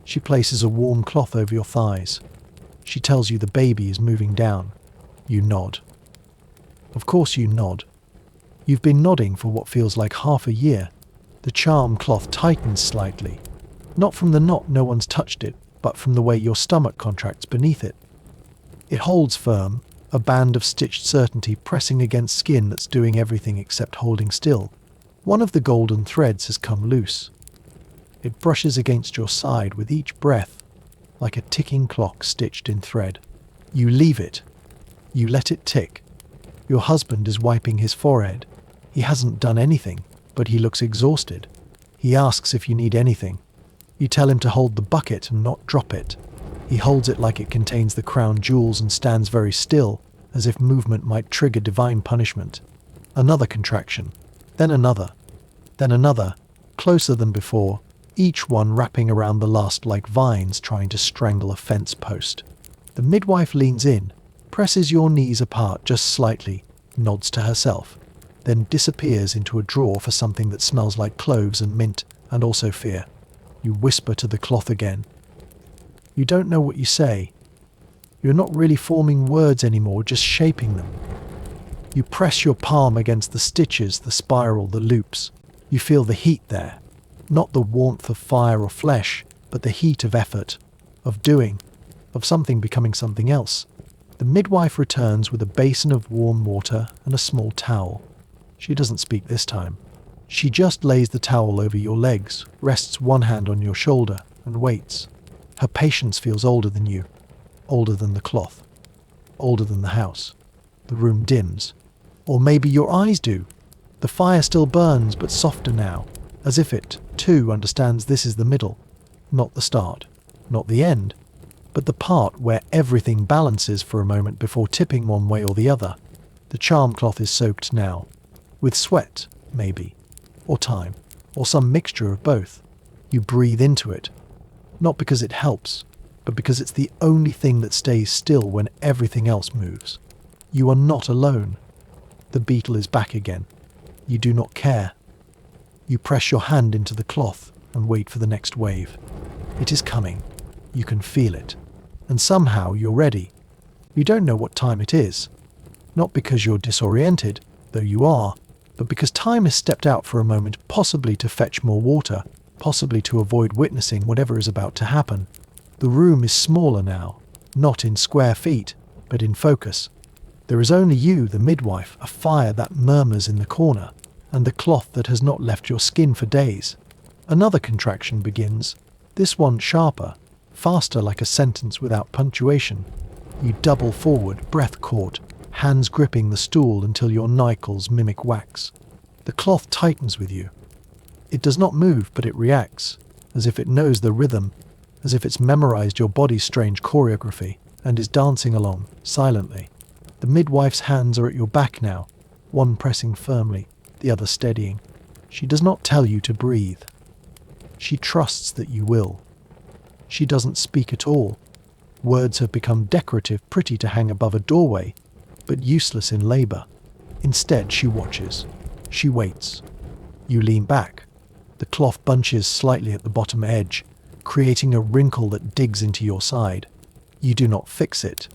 A: She places a warm cloth over your thighs. She tells you the baby is moving down. You nod. Of course you nod. You've been nodding for what feels like half a year. The charm cloth tightens slightly. Not from the knot, no one's touched it, but from the way your stomach contracts beneath it. It holds firm, a band of stitched certainty pressing against skin that's doing everything except holding still. One of the golden threads has come loose. It brushes against your side with each breath, like a ticking clock stitched in thread. You leave it. You let it tick. Your husband is wiping his forehead. He hasn't done anything, but he looks exhausted. He asks if you need anything. You tell him to hold the bucket and not drop it. He holds it like it contains the crown jewels and stands very still, as if movement might trigger divine punishment. Another contraction, then another, closer than before, each one wrapping around the last like vines trying to strangle a fence post. The midwife leans in, presses your knees apart just slightly, nods to herself, then disappears into a drawer for something that smells like cloves and mint, and also fear. You whisper to the cloth again. You don't know what you say. You're not really forming words anymore, just shaping them. You press your palm against the stitches, the spiral, the loops. You feel the heat there. Not the warmth of fire or flesh, but the heat of effort, of doing, of something becoming something else. The midwife returns with a basin of warm water and a small towel. She doesn't speak this time. She just lays the towel over your legs, rests one hand on your shoulder, and waits. Her patience feels older than you, older than the cloth, older than the house. The room dims. Or maybe your eyes do. The fire still burns, but softer now, as if it, too, understands this is the middle, not the start, not the end, but the part where everything balances for a moment before tipping one way or the other. The charm cloth is soaked now, with sweat, maybe, or time, or some mixture of both. You breathe into it, not because it helps, but because it's the only thing that stays still when everything else moves. You are not alone. The beetle is back again. You do not care. You press your hand into the cloth and wait for the next wave. It is coming. You can feel it. And somehow you're ready. You don't know what time it is. Not because you're disoriented, though you are, but because time has stepped out for a moment, possibly to fetch more water, possibly to avoid witnessing whatever is about to happen. The room is smaller now, not in square feet, but in focus. There is only you, the midwife, a fire that murmurs in the corner, and the cloth that has not left your skin for days. Another contraction begins, this one sharper, faster like a sentence without punctuation. You double forward, breath caught, hands gripping the stool until your knuckles mimic wax. The cloth tightens with you. It does not move, but it reacts, as if it knows the rhythm, as if it's memorized your body's strange choreography, and is dancing along, silently. The midwife's hands are at your back now, one pressing firmly, the other steadying. She does not tell you to breathe. She trusts that you will. She doesn't speak at all. Words have become decorative, pretty to hang above a doorway, but useless in labor. Instead, she watches. She waits. You lean back. The cloth bunches slightly at the bottom edge, creating a wrinkle that digs into your side. You do not fix it.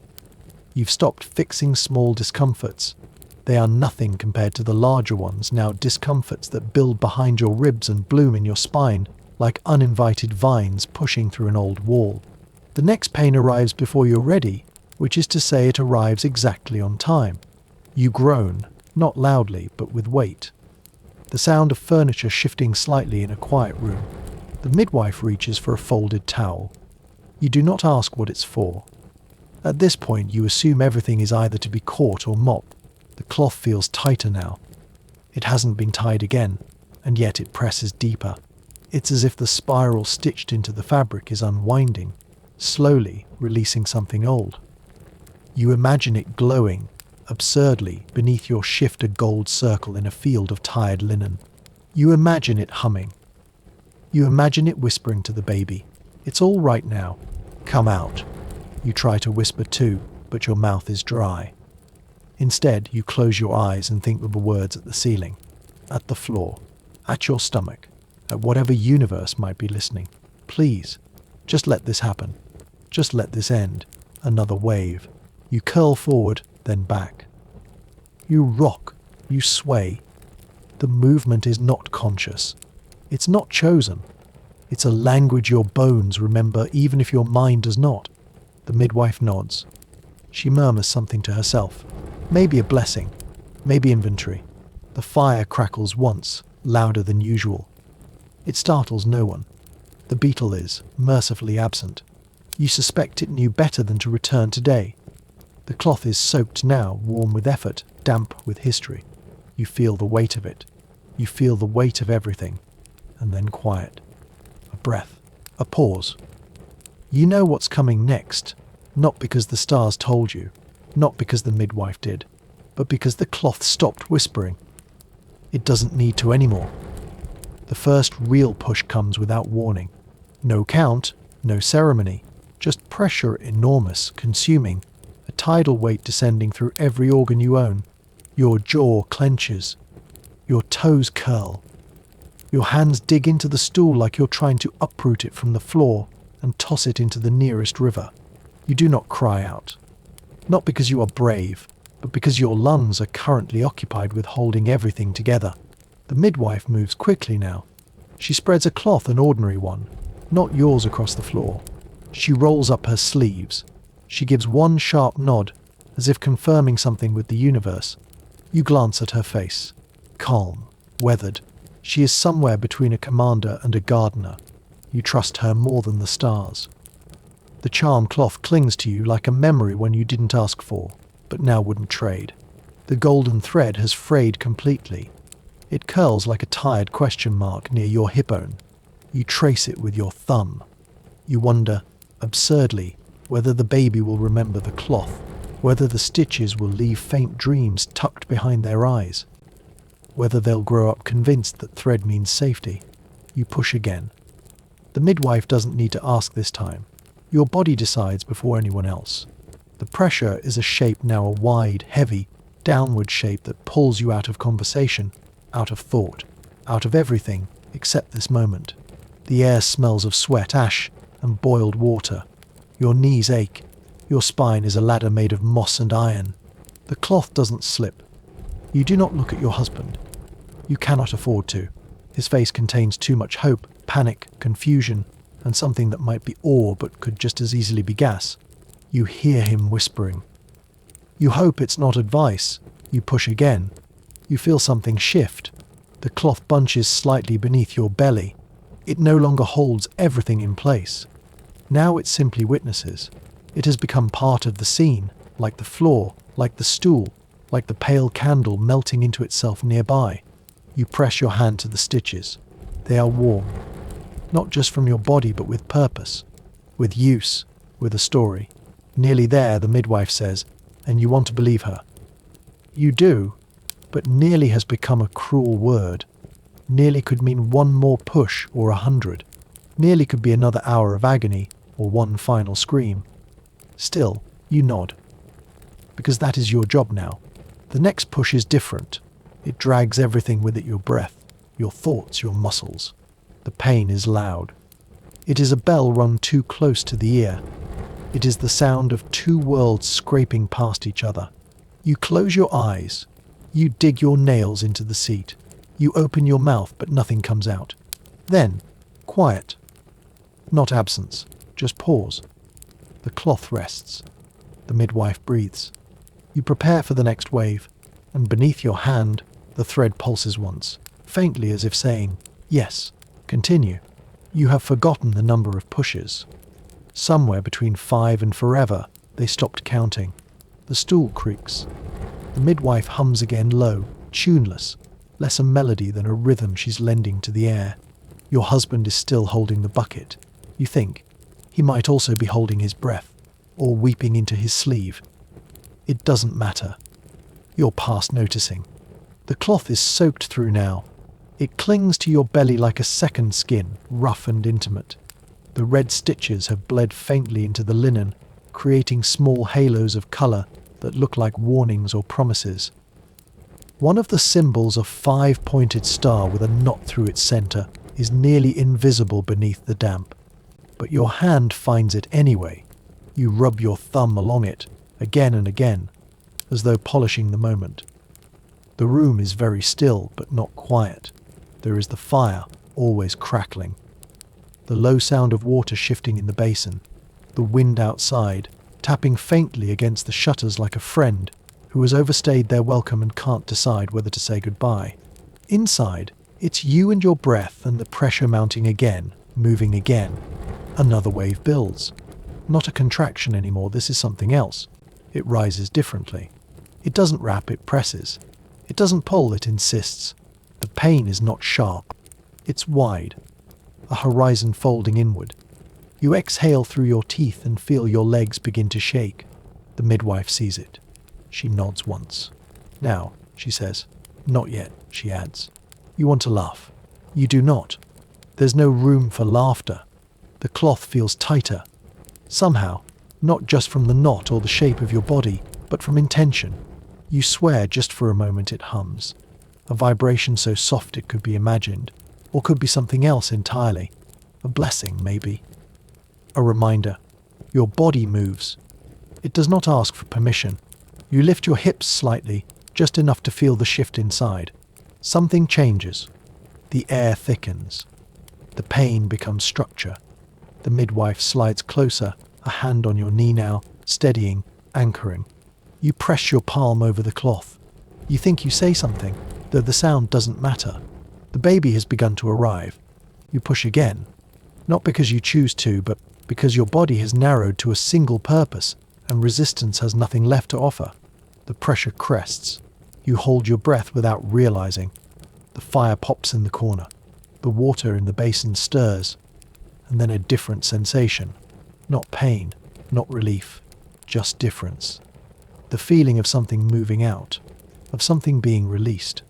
A: You've stopped fixing small discomforts. They are nothing compared to the larger ones, now discomforts that build behind your ribs and bloom in your spine, like uninvited vines pushing through an old wall. The next pain arrives before you're ready, which is to say it arrives exactly on time. You groan, not loudly, but with weight. The sound of furniture shifting slightly in a quiet room. The midwife reaches for a folded towel. You do not ask what it's for. At this point, you assume everything is either to be caught or mopped. The cloth feels tighter now. It hasn't been tied again, and yet it presses deeper. It's as if the spiral stitched into the fabric is unwinding, slowly releasing something old. You imagine it glowing, absurdly, beneath your shifted gold circle in a field of tired linen. You imagine it humming. You imagine it whispering to the baby, "It's all right now. Come out." You try to whisper too, but your mouth is dry. Instead, you close your eyes and think of the words at the ceiling, at the floor, at your stomach, at whatever universe might be listening. Please, just let this happen. Just let this end. Another wave. You curl forward, then back. You rock. You sway. The movement is not conscious. It's not chosen. It's a language your bones remember even if your mind does not. The midwife nods. She murmurs something to herself. Maybe a blessing. Maybe inventory. The fire crackles once, louder than usual. It startles no one. The beetle is, mercifully absent. You suspect it knew better than to return today. The cloth is soaked now, warm with effort, damp with history. You feel the weight of it. You feel the weight of everything. And then quiet. A breath. A pause. You know what's coming next, not because the stars told you, not because the midwife did, but because the cloth stopped whispering. It doesn't need to anymore. The first real push comes without warning. No count, no ceremony, just pressure enormous, consuming, a tidal weight descending through every organ you own. Your jaw clenches. Your toes curl. Your hands dig into the stool like you're trying to uproot it from the floor and toss it into the nearest river. You do not cry out. Not because you are brave, but because your lungs are currently occupied with holding everything together. The midwife moves quickly now. She spreads a cloth, an ordinary one, not yours, across the floor. She rolls up her sleeves. She gives one sharp nod, as if confirming something with the universe. You glance at her face. Calm, weathered. She is somewhere between a commander and a gardener. You trust her more than the stars. The charm cloth clings to you like a memory one you didn't ask for, but now wouldn't trade. The golden thread has frayed completely. It curls like a tired question mark near your hip bone. You trace it with your thumb. You wonder, absurdly, whether the baby will remember the cloth, whether the stitches will leave faint dreams tucked behind their eyes, whether they'll grow up convinced that thread means safety. You push again. The midwife doesn't need to ask this time. Your body decides before anyone else. The pressure is a shape now, a wide, heavy, downward shape that pulls you out of conversation, out of thought, out of everything except this moment. The air smells of sweat, ash, and boiled water. Your knees ache. Your spine is a ladder made of moss and iron. The cloth doesn't slip. You do not look at your husband. You cannot afford to. His face contains too much hope, panic, confusion, and something that might be awe but could just as easily be gas. You hear him whispering. You hope it's not advice. You push again. You feel something shift. The cloth bunches slightly beneath your belly. It no longer holds everything in place. Now it simply witnesses. It has become part of the scene, like the floor, like the stool, like the pale candle melting into itself nearby. You press your hand to the stitches. They are warm. Not just from your body, but with purpose, with use, with a story. Nearly there, the midwife says, and you want to believe her. You do, but nearly has become a cruel word. Nearly could mean one more push or 100. Nearly could be another hour of agony or one final scream. Still, you nod. Because that is your job now. The next push is different. It drags everything with it, your breath, your thoughts, your muscles. The pain is loud. It is a bell rung too close to the ear. It is the sound of two worlds scraping past each other. You close your eyes. You dig your nails into the seat. You open your mouth, but nothing comes out. Then, quiet. Not absence, just pause. The cloth rests. The midwife breathes. You prepare for the next wave, and beneath your hand, the thread pulses once, faintly as if saying, yes, continue. You have forgotten the number of pushes. Somewhere between 5 and forever, they stopped counting. The stool creaks. The midwife hums again low, tuneless, less a melody than a rhythm she's lending to the air. Your husband is still holding the bucket. You think he might also be holding his breath or weeping into his sleeve. It doesn't matter. You're past noticing. The cloth is soaked through now. It clings to your belly like a second skin, rough and intimate. The red stitches have bled faintly into the linen, creating small halos of colour that look like warnings or promises. One of the symbols, a 5-pointed star with a knot through its centre, is nearly invisible beneath the damp. But your hand finds it anyway. You rub your thumb along it, again and again, as though polishing the moment. The room is very still, but not quiet. There is the fire, always crackling. The low sound of water shifting in the basin. The wind outside, tapping faintly against the shutters like a friend who has overstayed their welcome and can't decide whether to say goodbye. Inside, it's you and your breath and the pressure mounting again, moving again. Another wave builds. Not a contraction anymore, this is something else. It rises differently. It doesn't wrap, it presses. It doesn't pull, it insists. The pain is not sharp. It's wide. A horizon folding inward. You exhale through your teeth and feel your legs begin to shake. The midwife sees it. She nods once. Now, she says. Not yet, she adds. You want to laugh. You do not. There's no room for laughter. The cloth feels tighter. Somehow, not just from the knot or the shape of your body, but from intention. You swear just for a moment it hums. A vibration so soft it could be imagined, or could be something else entirely. A blessing, maybe. A reminder. Your body moves. It does not ask for permission. You lift your hips slightly, just enough to feel the shift inside. Something changes. The air thickens. The pain becomes structure. The midwife slides closer, a hand on your knee now, steadying, anchoring. You press your palm over the cloth. You think you say something, though the sound doesn't matter. The baby has begun to arrive. You push again. Not because you choose to, but because your body has narrowed to a single purpose, and resistance has nothing left to offer. The pressure crests. You hold your breath without realizing. The fire pops in the corner. The water in the basin stirs. And then a different sensation. Not pain, not relief, just difference. The feeling of something moving out, of something being released.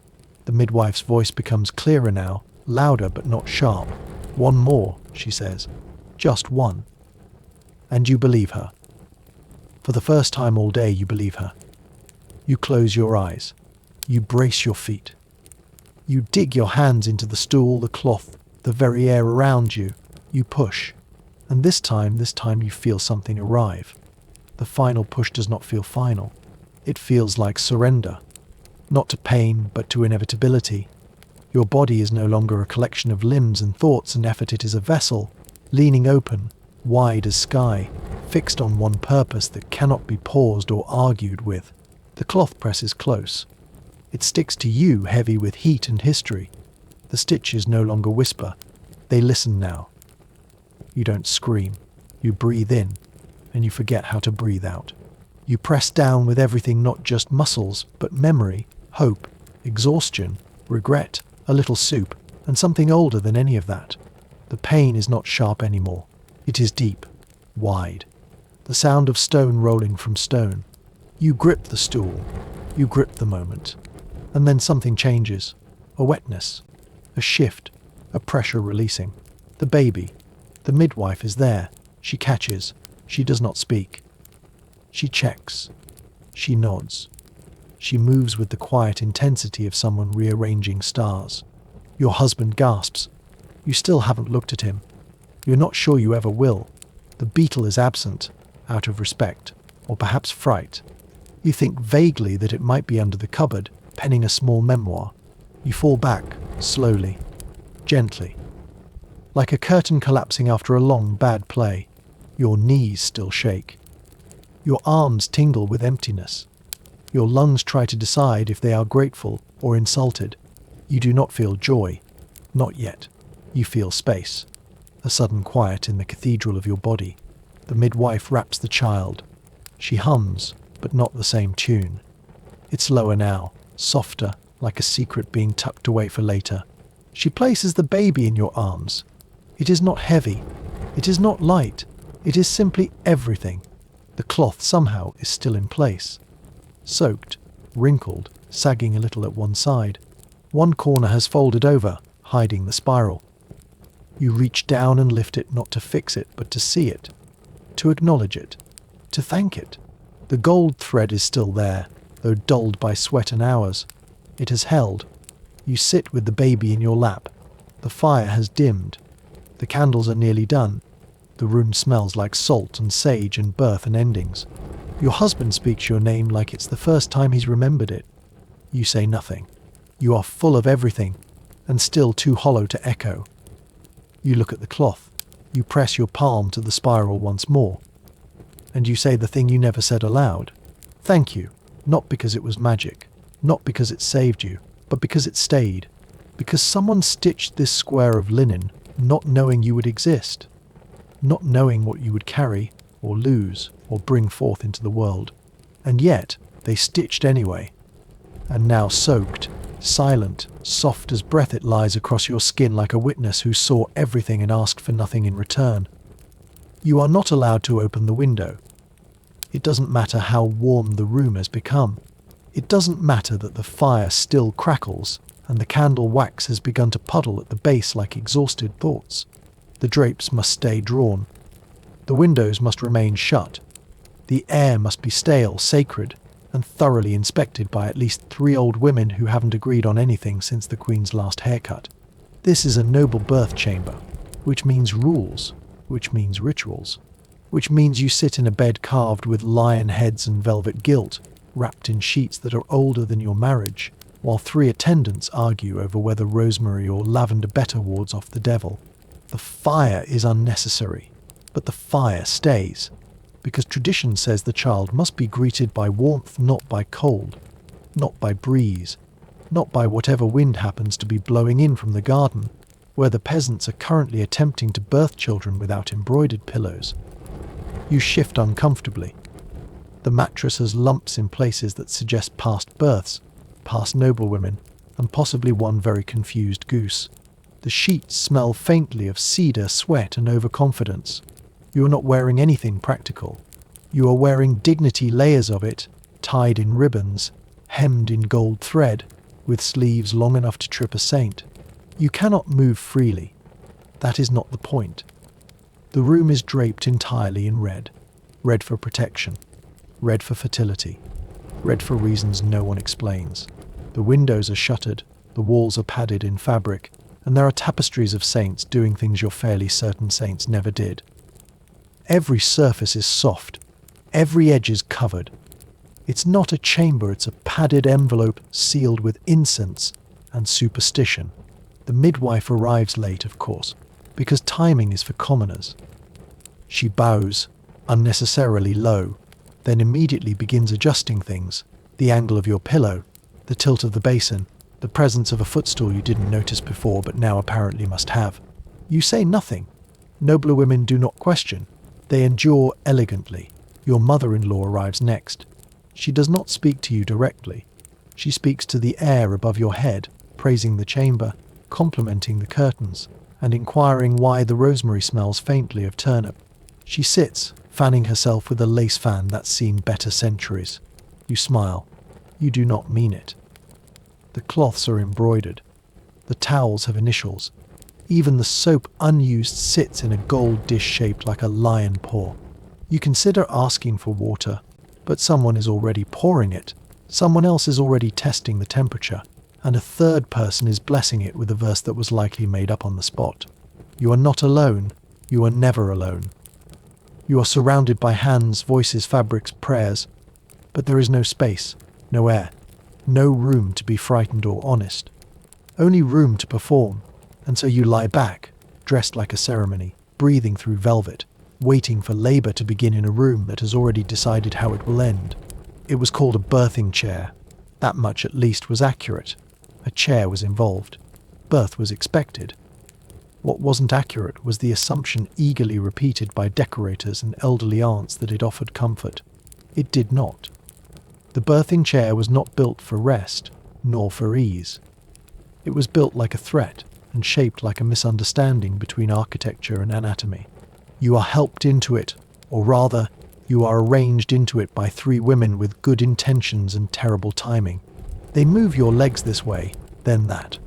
A: The midwife's voice becomes clearer now, louder but not sharp. One more, she says. Just one. And you believe her. For the first time all day, you believe her. You close your eyes. You brace your feet. You dig your hands into the stool, the cloth, the very air around you. You push. And this time you feel something arrive. The final push does not feel final. It feels like surrender. Not to pain, but to inevitability. Your body is no longer a collection of limbs and thoughts and effort. It is a vessel, leaning open, wide as sky, fixed on one purpose that cannot be paused or argued with. The cloth presses close. It sticks to you, heavy with heat and history. The stitches no longer whisper. They listen now. You don't scream. You breathe in, and you forget how to breathe out. You press down with everything, not just muscles, but memory, hope, exhaustion, regret, a little soup, and something older than any of that. The pain is not sharp anymore. It is deep, wide. The sound of stone rolling from stone. You grip the stool. You grip the moment. And then something changes. A wetness. A shift. A pressure releasing. The baby. The midwife is there. She catches. She does not speak. She checks. She nods. She moves with the quiet intensity of someone rearranging stars. Your husband gasps. You still haven't looked at him. You're not sure you ever will. The beetle is absent, out of respect, or perhaps fright. You think vaguely that it might be under the cupboard, penning a small memoir. You fall back, slowly, gently. Like a curtain collapsing after a long, bad play. Your knees still shake. Your arms tingle with emptiness. Your lungs try to decide if they are grateful or insulted. You do not feel joy. Not yet. You feel space. A sudden quiet in the cathedral of your body. The midwife wraps the child. She hums, but not the same tune. It's lower now, softer, like a secret being tucked away for later. She places the baby in your arms. It is not heavy. It is not light. It is simply everything. The cloth somehow is still in place. Soaked, wrinkled, sagging a little at one side. One corner has folded over, hiding the spiral. You reach down and lift it, not to fix it, but to see it, to acknowledge it, to thank it. The gold thread is still there, though dulled by sweat and hours. It has held. You sit with the baby in your lap. The fire has dimmed. The candles are nearly done. The room smells like salt and sage and birth and endings. Your husband speaks your name like it's the first time he's remembered it. You say nothing. You are full of everything, and still too hollow to echo. You look at the cloth. You press your palm to the spiral once more. And you say the thing you never said aloud. Thank you, not because it was magic, not because it saved you, but because it stayed. Because someone stitched this square of linen, not knowing you would exist, not knowing what you would carry, or lose, or bring forth into the world. And yet, they stitched anyway. And now soaked, silent, soft as breath, it lies across your skin like a witness who saw everything and asked for nothing in return. You are not allowed to open the window. It doesn't matter how warm the room has become. It doesn't matter that the fire still crackles and the candle wax has begun to puddle at the base like exhausted thoughts. The drapes must stay drawn. The windows must remain shut. The air must be stale, sacred, and thoroughly inspected by at least 3 old women who haven't agreed on anything since the Queen's last haircut. This is a noble birth chamber, which means rules, which means rituals, which means you sit in a bed carved with lion heads and velvet gilt, wrapped in sheets that are older than your marriage, while 3 attendants argue over whether rosemary or lavender better wards off the devil. The fire is unnecessary, but the fire stays, because tradition says the child must be greeted by warmth, not by cold, not by breeze, not by whatever wind happens to be blowing in from the garden, where the peasants are currently attempting to birth children without embroidered pillows. You shift uncomfortably. The mattress has lumps in places that suggest past births, past noblewomen, and possibly one very confused goose. The sheets smell faintly of cedar, sweat, and overconfidence. You are not wearing anything practical. You are wearing dignity, layers of it, tied in ribbons, hemmed in gold thread, with sleeves long enough to trip a saint. You cannot move freely. That is not the point. The room is draped entirely in red. Red for protection. Red for fertility. Red for reasons no one explains. The windows are shuttered, the walls are padded in fabric, and there are tapestries of saints doing things you're fairly certain saints never did. Every surface is soft. Every edge is covered. It's not a chamber, it's a padded envelope sealed with incense and superstition. The midwife arrives late, of course, because timing is for commoners. She bows, unnecessarily low, then immediately begins adjusting things, the angle of your pillow, the tilt of the basin, the presence of a footstool you didn't notice before but now apparently must have. You say nothing. Nobler women do not question. They endure elegantly. Your mother-in-law arrives next. She does not speak to you directly. She speaks to the air above your head, praising the chamber, complimenting the curtains, and inquiring why the rosemary smells faintly of turnip. She sits, fanning herself with a lace fan that's seen better centuries. You smile. You do not mean it. The cloths are embroidered. The towels have initials. Even the soap unused sits in a gold dish shaped like a lion paw. You consider asking for water, but someone is already pouring it. Someone else is already testing the temperature, and a third person is blessing it with a verse that was likely made up on the spot. You are not alone. You are never alone. You are surrounded by hands, voices, fabrics, prayers, but there is no space, no air, no room to be frightened or honest. Only room to perform, and so you lie back, dressed like a ceremony, breathing through velvet, waiting for labour to begin in a room that has already decided how it will end. It was called a birthing chair. That much at least was accurate. A chair was involved. Birth was expected. What wasn't accurate was the assumption eagerly repeated by decorators and elderly aunts that it offered comfort. It did not. The birthing chair was not built for rest, nor for ease. It was built like a threat, and shaped like a misunderstanding between architecture and anatomy. You are helped into it, or rather, you are arranged into it by three women with good intentions and terrible timing. They move your legs this way, then that.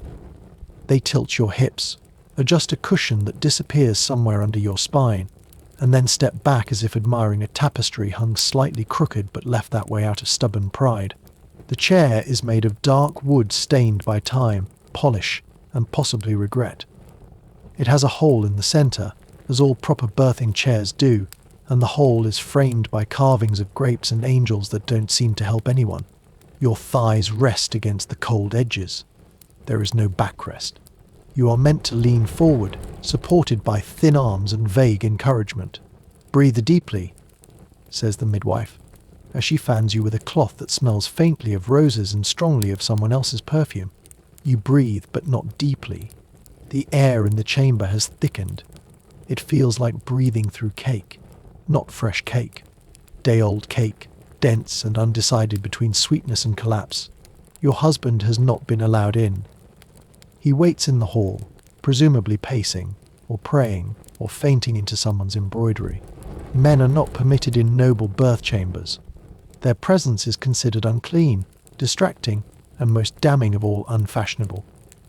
A: They tilt your hips, adjust a cushion that disappears somewhere under your spine, and then step back as if admiring a tapestry hung slightly crooked but left that way out of stubborn pride. The chair is made of dark wood stained by time, polish, and possibly regret. It has a hole in the centre, as all proper birthing chairs do, and the hole is framed by carvings of grapes and angels that don't seem to help anyone. Your thighs rest against the cold edges. There is no backrest. You are meant to lean forward, supported by thin arms and vague encouragement. Breathe deeply, says the midwife, as she fans you with a cloth that smells faintly of roses and strongly of someone else's perfume. You breathe, but not deeply. The air in the chamber has thickened. It feels like breathing through cake, not fresh cake. Day-old cake, dense and undecided between sweetness and collapse. Your husband has not been allowed in. He waits in the hall, presumably pacing, or praying, or fainting into someone's embroidery. Men are not permitted in noble birth chambers. Their presence is considered unclean, distracting, and most damning of all unfashionable.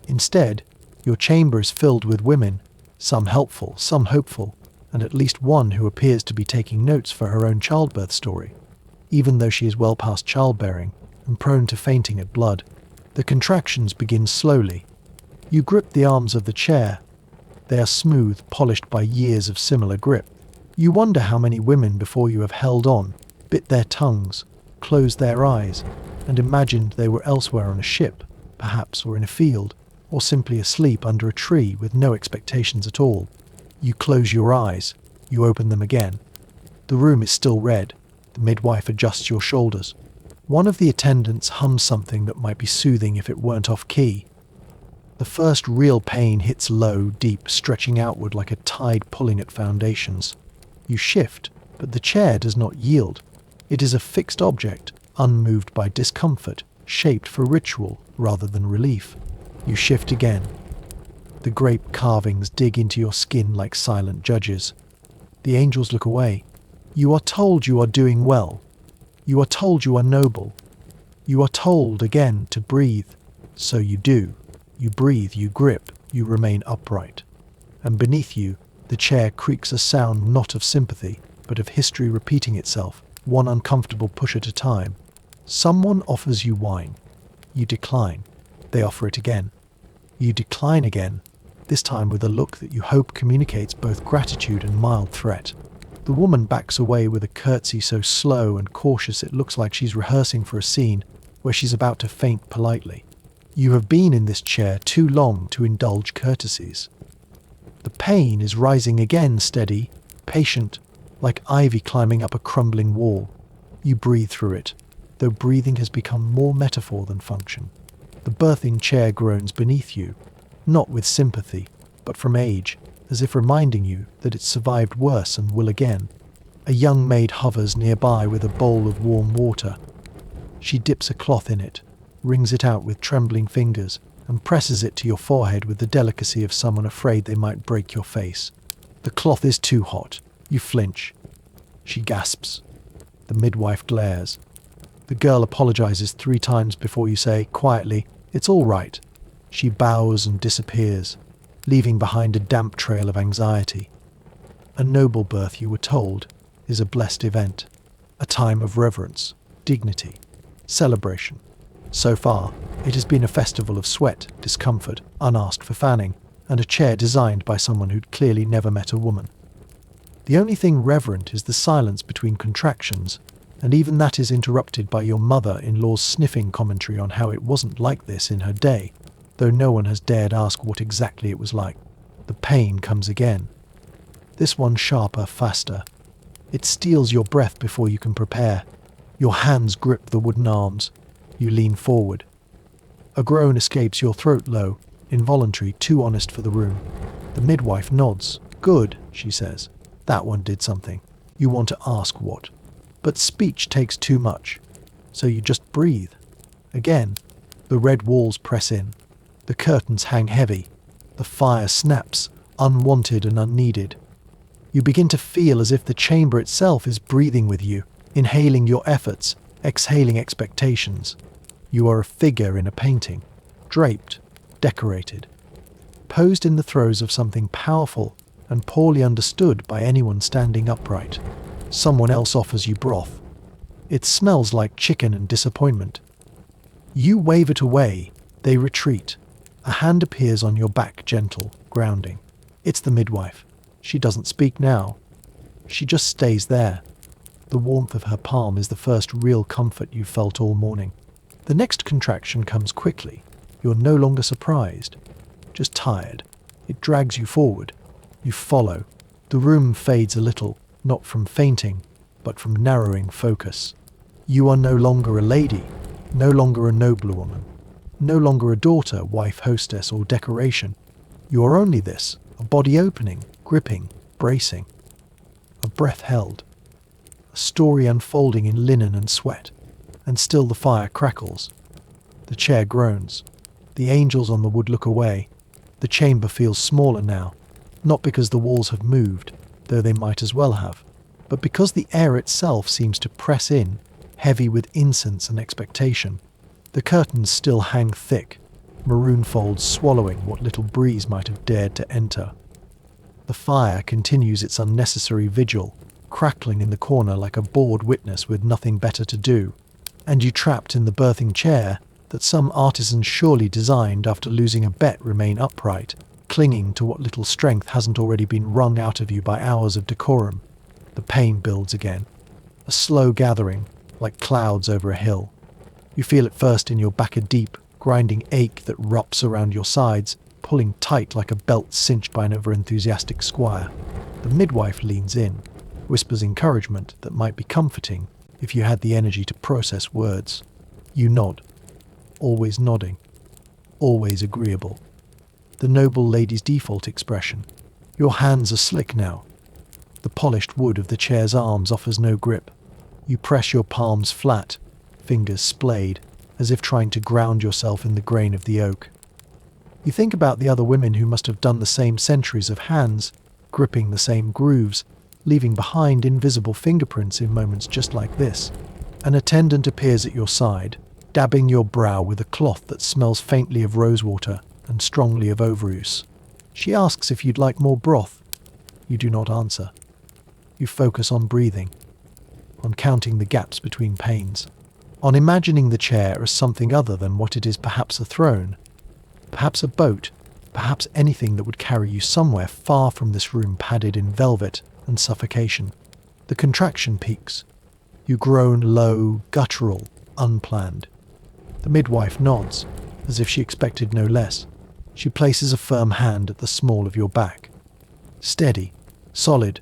A: Instead, your chamber is filled with women, some helpful, some hopeful, and at least one who appears to be taking notes for her own childbirth story, even though she is well past childbearing and prone to fainting at blood. The contractions begin slowly. You grip the arms of the chair. They are smooth, polished by years of similar grip. You wonder how many women before you have held on, bit their tongues, closed their eyes, and imagined they were elsewhere on a ship, perhaps, or in a field, or simply asleep under a tree with no expectations at all. You close your eyes. You open them again. The room is still red. The midwife adjusts your shoulders. One of the attendants hums something that might be soothing if it weren't off-key. The first real pain hits low, deep, stretching outward like a tide pulling at foundations. You shift, but the chair does not yield. It is a fixed object, unmoved by discomfort, shaped for ritual rather than relief. You shift again. The grape carvings dig into your skin like silent judges. The angels look away. You are told you are doing well. You are told you are noble. You are told again to breathe. So you do. You breathe, you grip, you remain upright. And beneath you, the chair creaks a sound not of sympathy, but of history repeating itself, one uncomfortable push at a time. Someone offers you wine. You decline. They offer it again. You decline again, this time with a look that you hope communicates both gratitude and mild threat. The woman backs away with a curtsy so slow and cautious it looks like she's rehearsing for a scene where she's about to faint politely. You have been in this chair too long to indulge courtesies. The pain is rising again, steady, patient, like ivy climbing up a crumbling wall. You breathe through it, though breathing has become more metaphor than function. The birthing chair groans beneath you, not with sympathy, but from age, as if reminding you that it's survived worse and will again. A young maid hovers nearby with a bowl of warm water. She dips a cloth in it, wrings it out with trembling fingers, and presses it to your forehead with the delicacy of someone afraid they might break your face. The cloth is too hot. You flinch. She gasps. The midwife glares. The girl apologizes 3 times before you say, quietly, "It's all right." She bows and disappears, leaving behind a damp trail of anxiety. A noble birth, you were told, is a blessed event, a time of reverence, dignity, celebration. So far, it has been a festival of sweat, discomfort, unasked for fanning, and a chair designed by someone who'd clearly never met a woman. The only thing reverent is the silence between contractions, and even that is interrupted by your mother-in-law's sniffing commentary on how it wasn't like this in her day, though no one has dared ask what exactly it was like. The pain comes again. This one sharper, faster. It steals your breath before you can prepare. Your hands grip the wooden arms. You lean forward. A groan escapes your throat low, involuntary, too honest for the room. The midwife nods. "Good," she says. "That one did something." You want to ask what. But speech takes too much. So you just breathe. Again, the red walls press in. The curtains hang heavy. The fire snaps, unwanted and unneeded. You begin to feel as if the chamber itself is breathing with you, inhaling your efforts, exhaling expectations. You are a figure in a painting, draped, decorated, posed in the throes of something powerful and poorly understood by anyone standing upright. Someone else offers you broth. It smells like chicken and disappointment. You wave it away. They retreat. A hand appears on your back, gentle, grounding. It's the midwife. She doesn't speak now. She just stays there. The warmth of her palm is the first real comfort you've felt all morning. The next contraction comes quickly. You're no longer surprised, just tired. It drags you forward. You follow. The room fades a little, not from fainting, but from narrowing focus. You are no longer a lady, no longer a noblewoman, no longer a daughter, wife, hostess, or decoration. You are only this, a body opening, gripping, bracing. A breath held. A story unfolding in linen and sweat. And still the fire crackles. The chair groans. The angels on the wood look away. The chamber feels smaller now, not because the walls have moved, though they might as well have, but because the air itself seems to press in, heavy with incense and expectation. The curtains still hang thick, maroon folds swallowing what little breeze might have dared to enter. The fire continues its unnecessary vigil, crackling in the corner like a bored witness with nothing better to do, and you trapped in the birthing chair that some artisan surely designed after losing a bet remain upright, clinging to what little strength hasn't already been wrung out of you by hours of decorum. The pain builds again, a slow gathering, like clouds over a hill. You feel it first in your back, a deep, grinding ache that wraps around your sides, pulling tight like a belt cinched by an overenthusiastic squire. The midwife leans in, whispers encouragement that might be comforting if you had the energy to process words. You nod, always nodding, always agreeable. The noble lady's default expression. Your hands are slick now. The polished wood of the chair's arms offers no grip. You press your palms flat, fingers splayed, as if trying to ground yourself in the grain of the oak. You think about the other women who must have done the same centuries of hands, gripping the same grooves, leaving behind invisible fingerprints in moments just like this. An attendant appears at your side, dabbing your brow with a cloth that smells faintly of rosewater and strongly of overuse. She asks if you'd like more broth. You do not answer. You focus on breathing, on counting the gaps between pains, on imagining the chair as something other than what it is, perhaps a throne, perhaps a boat, perhaps anything that would carry you somewhere far from this room padded in velvet and suffocation. The contraction peaks. You groan low, guttural, unplanned. The midwife nods, as if she expected no less. She places a firm hand at the small of your back. Steady, solid.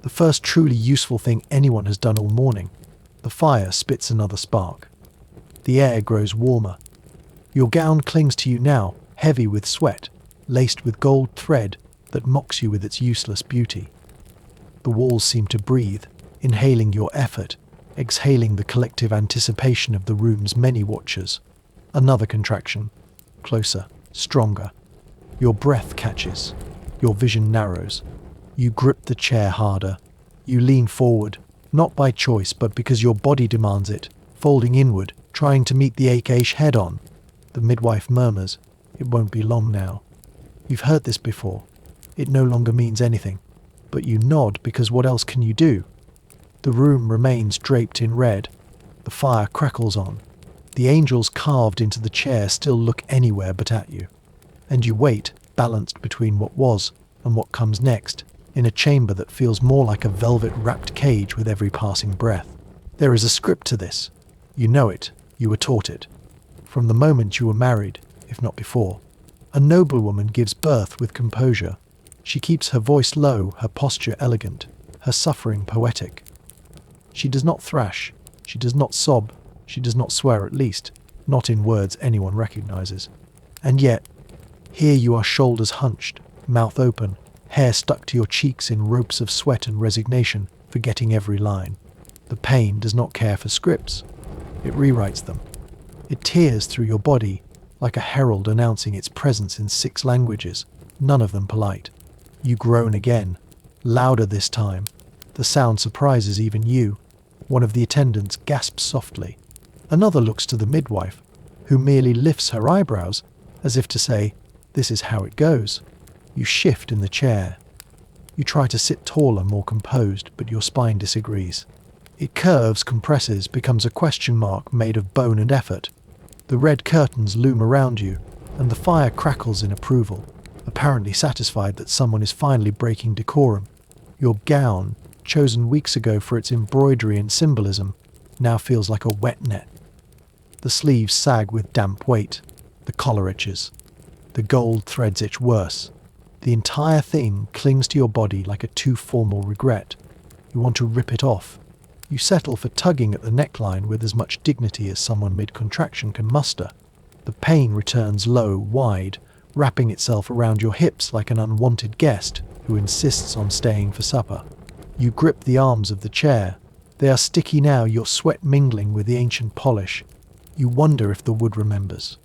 A: The first truly useful thing anyone has done all morning. The fire spits another spark. The air grows warmer. Your gown clings to you now, heavy with sweat, laced with gold thread that mocks you with its useless beauty. The walls seem to breathe, inhaling your effort, exhaling the collective anticipation of the room's many watchers. Another contraction. Closer, stronger. Your breath catches. Your vision narrows. You grip the chair harder. You lean forward, not by choice but because your body demands it, folding inward, trying to meet the ache head-on. The midwife murmurs, "It won't be long now." You've heard this before. It no longer means anything. But you nod because what else can you do? The room remains draped in red. The fire crackles on. The angels carved into the chair still look anywhere but at you. And you wait, balanced between what was and what comes next, in a chamber that feels more like a velvet-wrapped cage with every passing breath. There is a script to this. You know it. You were taught it. From the moment you were married, if not before. A noblewoman gives birth with composure. She keeps her voice low, her posture elegant, her suffering poetic. She does not thrash. She does not sob. She does not swear, at least, not in words anyone recognizes. And yet, here you are, shoulders hunched, mouth open, hair stuck to your cheeks in ropes of sweat and resignation, forgetting every line. The pain does not care for scripts. It rewrites them. It tears through your body, like a herald announcing its presence in 6 languages, none of them polite. You groan again, louder this time. The sound surprises even you. One of the attendants gasps softly. Another looks to the midwife, who merely lifts her eyebrows, as if to say, "This is how it goes." You shift in the chair. You try to sit taller, more composed, but your spine disagrees. It curves, compresses, becomes a question mark made of bone and effort. The red curtains loom around you, and the fire crackles in approval, apparently satisfied that someone is finally breaking decorum. Your gown, chosen weeks ago for its embroidery and symbolism, now feels like a wet net. The sleeves sag with damp weight. The collar itches. The gold threads itch worse. The entire thing clings to your body like a too formal regret. You want to rip it off. You settle for tugging at the neckline with as much dignity as someone mid-contraction can muster. The pain returns low, wide, wrapping itself around your hips like an unwanted guest who insists on staying for supper. You grip the arms of the chair. They are sticky now, your sweat mingling with the ancient polish. You wonder if the wood remembers.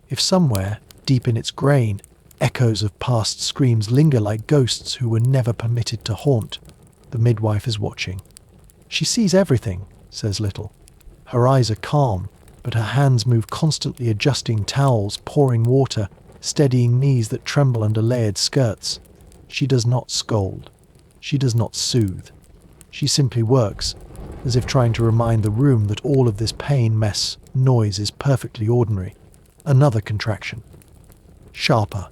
A: If somewhere, deep in its grain, echoes of past screams linger like ghosts who were never permitted to haunt. The midwife is watching. She sees everything, says little. Her eyes are calm, but her hands move constantly, adjusting towels, pouring water, steadying knees that tremble under layered skirts. She does not scold. She does not soothe. She simply works, as if trying to remind the room that all of this pain, mess, noise is perfectly ordinary. Another contraction. Sharper.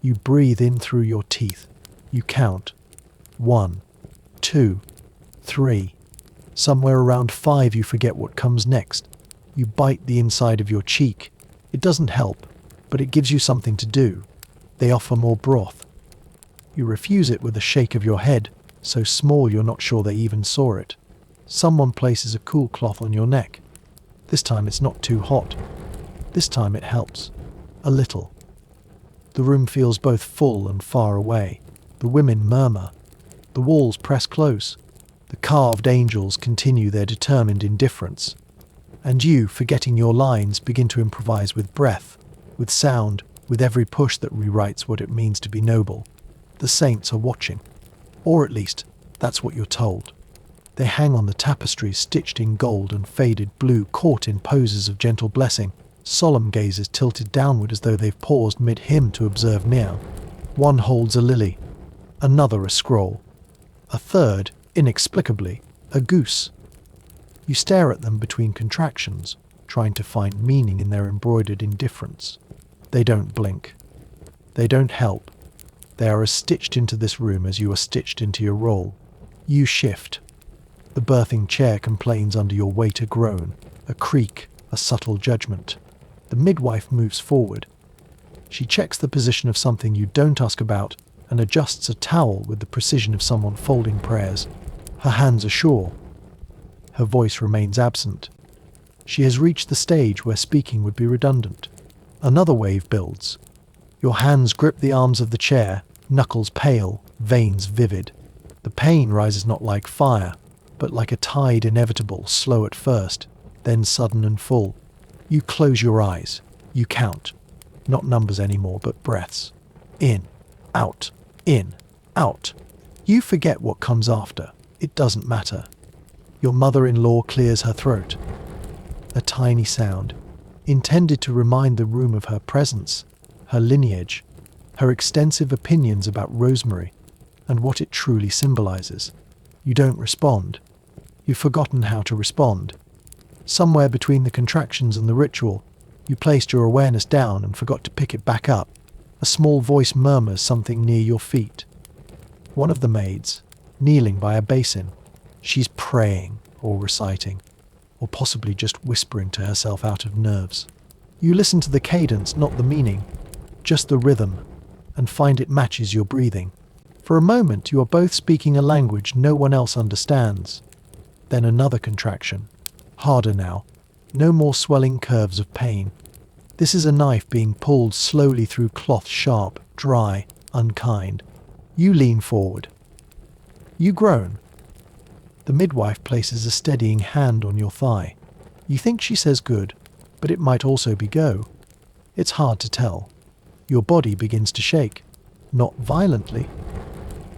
A: You breathe in through your teeth. You count. 1, 2, 3. Somewhere around 5 you forget what comes next. You bite the inside of your cheek. It doesn't help, but it gives you something to do. They offer more broth. You refuse it with a shake of your head, so small you're not sure they even saw it. Someone places a cool cloth on your neck. This time it's not too hot. This time it helps. A little. The room feels both full and far away. The women murmur. The walls press close. The carved angels continue their determined indifference. And you, forgetting your lines, begin to improvise with breath, with sound, with every push that rewrites what it means to be noble. The saints are watching. Or at least, that's what you're told. They hang on the tapestries stitched in gold and faded blue, caught in poses of gentle blessing, solemn gazes tilted downward as though they've paused mid-hymn to observe meow. One holds a lily, another a scroll, a third, inexplicably, a goose. You stare at them between contractions, trying to find meaning in their embroidered indifference. They don't blink. They don't help. They are as stitched into this room as you are stitched into your role. You shift. The birthing chair complains under your weight, a groan, a creak, a subtle judgment. The midwife moves forward. She checks the position of something you don't ask about and adjusts a towel with the precision of someone folding prayers. Her hands are sure. Her voice remains absent. She has reached the stage where speaking would be redundant. Another wave builds. Your hands grip the arms of the chair, knuckles pale, veins vivid. The pain rises not like fire, but like a tide, inevitable, slow at first, then sudden and full. You close your eyes. You count. Not numbers anymore, but breaths. In, out, in, out. You forget what comes after. It doesn't matter. Your mother-in-law clears her throat. A tiny sound, intended to remind the room of her presence, her lineage, her extensive opinions about rosemary, and what it truly symbolizes. You don't respond. You've forgotten how to respond. Somewhere between the contractions and the ritual, you placed your awareness down and forgot to pick it back up. A small voice murmurs something near your feet. One of the maids, kneeling by a basin, she's praying or reciting, or possibly just whispering to herself out of nerves. You listen to the cadence, not the meaning, just the rhythm, and find it matches your breathing. For a moment, you are both speaking a language no one else understands. Then another contraction. Harder now. No more swelling curves of pain. This is a knife being pulled slowly through cloth, sharp, dry, unkind. You lean forward. You groan. The midwife places a steadying hand on your thigh. You think she says good, but it might also be go. It's hard to tell. Your body begins to shake. Not violently.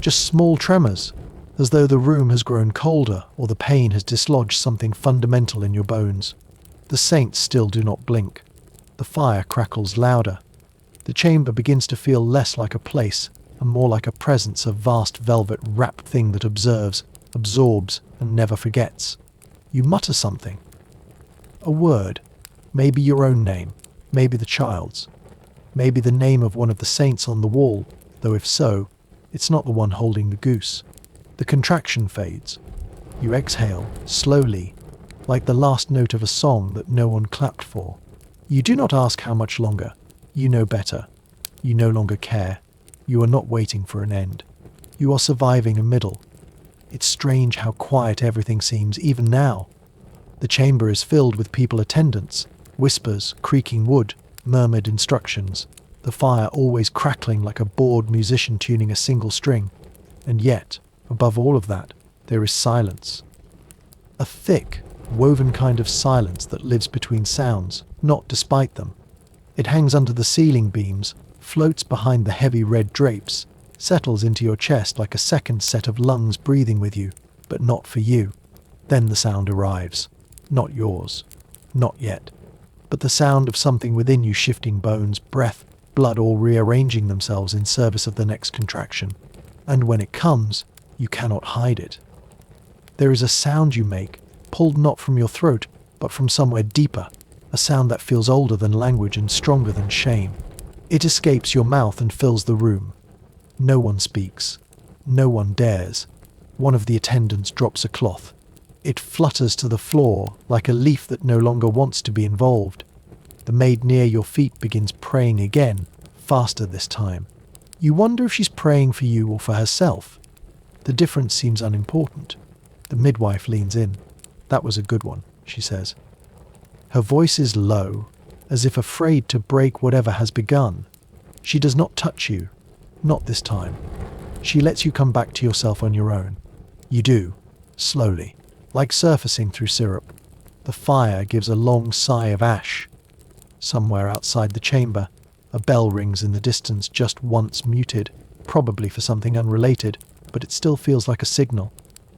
A: Just small tremors, as though the room has grown colder or the pain has dislodged something fundamental in your bones. The saints still do not blink. The fire crackles louder. The chamber begins to feel less like a place and more like a presence, a vast velvet-wrapped thing that observes, absorbs, and never forgets. You mutter something. A word. Maybe your own name. Maybe the child's. Maybe the name of one of the saints on the wall, though if so, it's not the one holding the goose. The contraction fades. You exhale, slowly, like the last note of a song that no one clapped for. You do not ask how much longer. You know better. You no longer care. You are not waiting for an end. You are surviving a middle. It's strange how quiet everything seems, even now. The chamber is filled with people attendants, whispers, creaking wood, murmured instructions, the fire always crackling like a bored musician tuning a single string. And yet, above all of that, there is silence. A thick, woven kind of silence that lives between sounds, not despite them. It hangs under the ceiling beams, floats behind the heavy red drapes, settles into your chest like a second set of lungs breathing with you, but not for you. Then the sound arrives. Not yours. Not yet. But the sound of something within you shifting bones, breath, blood all rearranging themselves in service of the next contraction. And when it comes, you cannot hide it. There is a sound you make, pulled not from your throat, but from somewhere deeper, a sound that feels older than language and stronger than shame. It escapes your mouth and fills the room. No one speaks. No one dares. One of the attendants drops a cloth. It flutters to the floor like a leaf that no longer wants to be involved. The maid near your feet begins praying again, faster this time. You wonder if she's praying for you or for herself. The difference seems unimportant. The midwife leans in. "That was a good one," she says. Her voice is low, as if afraid to break whatever has begun. She does not touch you. Not this time. She lets you come back to yourself on your own. You do, slowly, like surfacing through syrup. The fire gives a long sigh of ash. Somewhere outside the chamber, a bell rings in the distance, just once muted, probably for something unrelated, but it still feels like a signal.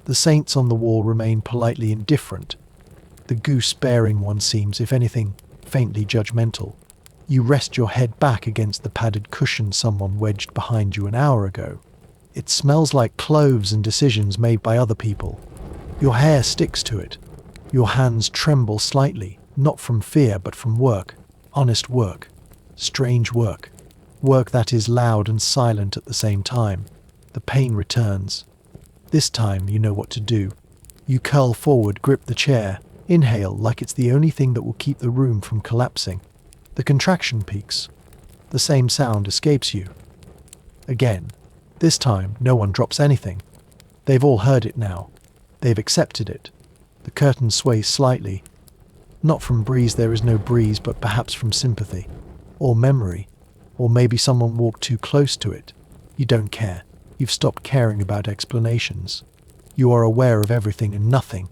A: The saints on the wall remain politely indifferent. The goose-bearing one seems, if anything, faintly judgmental. You rest your head back against the padded cushion someone wedged behind you an hour ago. It smells like cloves and decisions made by other people. Your hair sticks to it. Your hands tremble slightly, not from fear but from work. Honest work. Strange work. Work that is loud and silent at the same time. The pain returns. This time you know what to do. You curl forward, grip the chair, inhale like it's the only thing that will keep the room from collapsing. The contraction peaks. The same sound escapes you. Again. This time no one drops anything. They've all heard it now. They've accepted it. The curtain sways slightly. Not from breeze, there is no breeze, but perhaps from sympathy. Or memory. Or maybe someone walked too close to it. You don't care. You've stopped caring about explanations. You are aware of everything and nothing.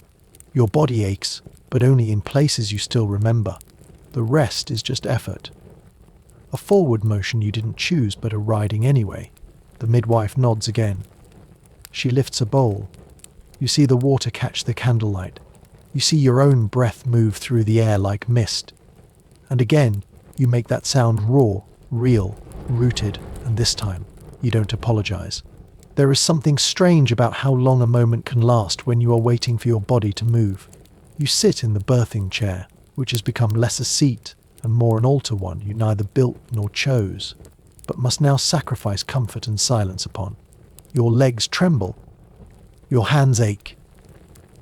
A: Your body aches, but only in places you still remember. The rest is just effort. A forward motion you didn't choose but are riding anyway. The midwife nods again. She lifts a bowl. You see the water catch the candlelight. You see your own breath move through the air like mist. And again, you make that sound raw, real, rooted, and this time, you don't apologize. There is something strange about how long a moment can last when you are waiting for your body to move. You sit in the birthing chair, which has become less a seat and more an altar one you neither built nor chose, but must now sacrifice comfort and silence upon. Your legs tremble. Your hands ache.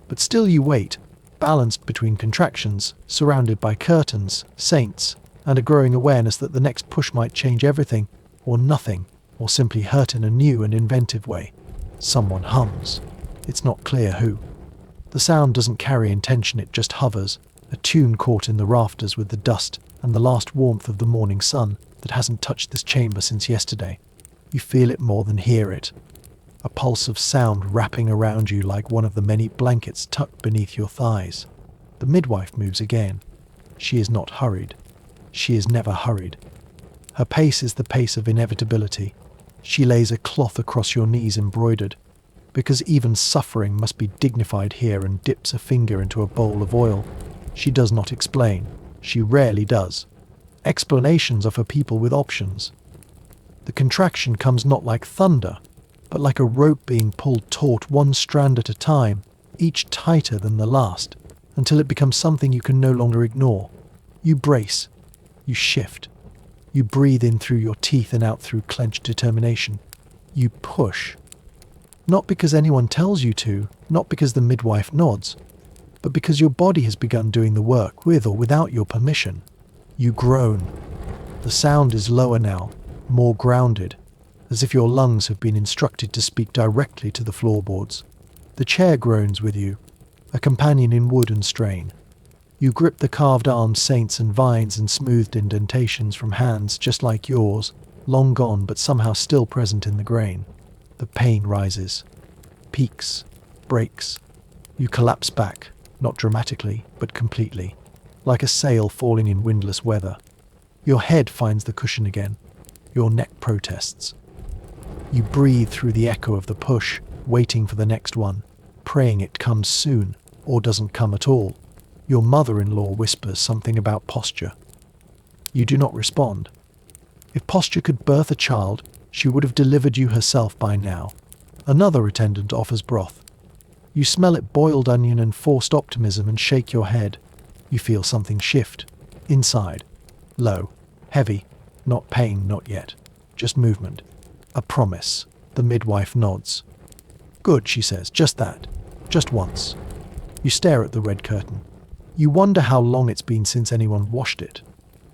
A: But still you wait, balanced between contractions, surrounded by curtains, saints, and a growing awareness that the next push might change everything, or nothing, or simply hurt in a new and inventive way. Someone hums. It's not clear who. The sound doesn't carry intention, it just hovers, a tune caught in the rafters with the dust and the last warmth of the morning sun that hasn't touched this chamber since yesterday. You feel it more than hear it. A pulse of sound wrapping around you like one of the many blankets tucked beneath your thighs. The midwife moves again. She is not hurried. She is never hurried. Her pace is the pace of inevitability. She lays a cloth across your knees embroidered, because even suffering must be dignified here, and dips a finger into a bowl of oil. She does not explain. She rarely does. Explanations are for people with options. The contraction comes not like thunder, but like a rope being pulled taut one strand at a time, each tighter than the last, until it becomes something you can no longer ignore. You brace. You shift. You breathe in through your teeth and out through clenched determination. You push. Not because anyone tells you to, not because the midwife nods, but because your body has begun doing the work with or without your permission. You groan. The sound is lower now, more grounded, as if your lungs have been instructed to speak directly to the floorboards. The chair groans with you, a companion in wood and strain. You grip the carved-armed saints and vines and smoothed indentations from hands just like yours, long gone but somehow still present in the grain. The pain rises, peaks, breaks. You collapse back, not dramatically, but completely, like a sail falling in windless weather. Your head finds the cushion again. Your neck protests. You breathe through the echo of the push, waiting for the next one, praying it comes soon, or doesn't come at all. Your mother-in-law whispers something about posture. You do not respond. If posture could birth a child, she would have delivered you herself by now. Another attendant offers broth. You smell it, boiled onion and forced optimism, and shake your head. You feel something shift. Inside. Low. Heavy. Not pain, not yet. Just movement. A promise. The midwife nods. Good, she says. Just that. Just once. You stare at the red curtain. You wonder how long it's been since anyone washed it.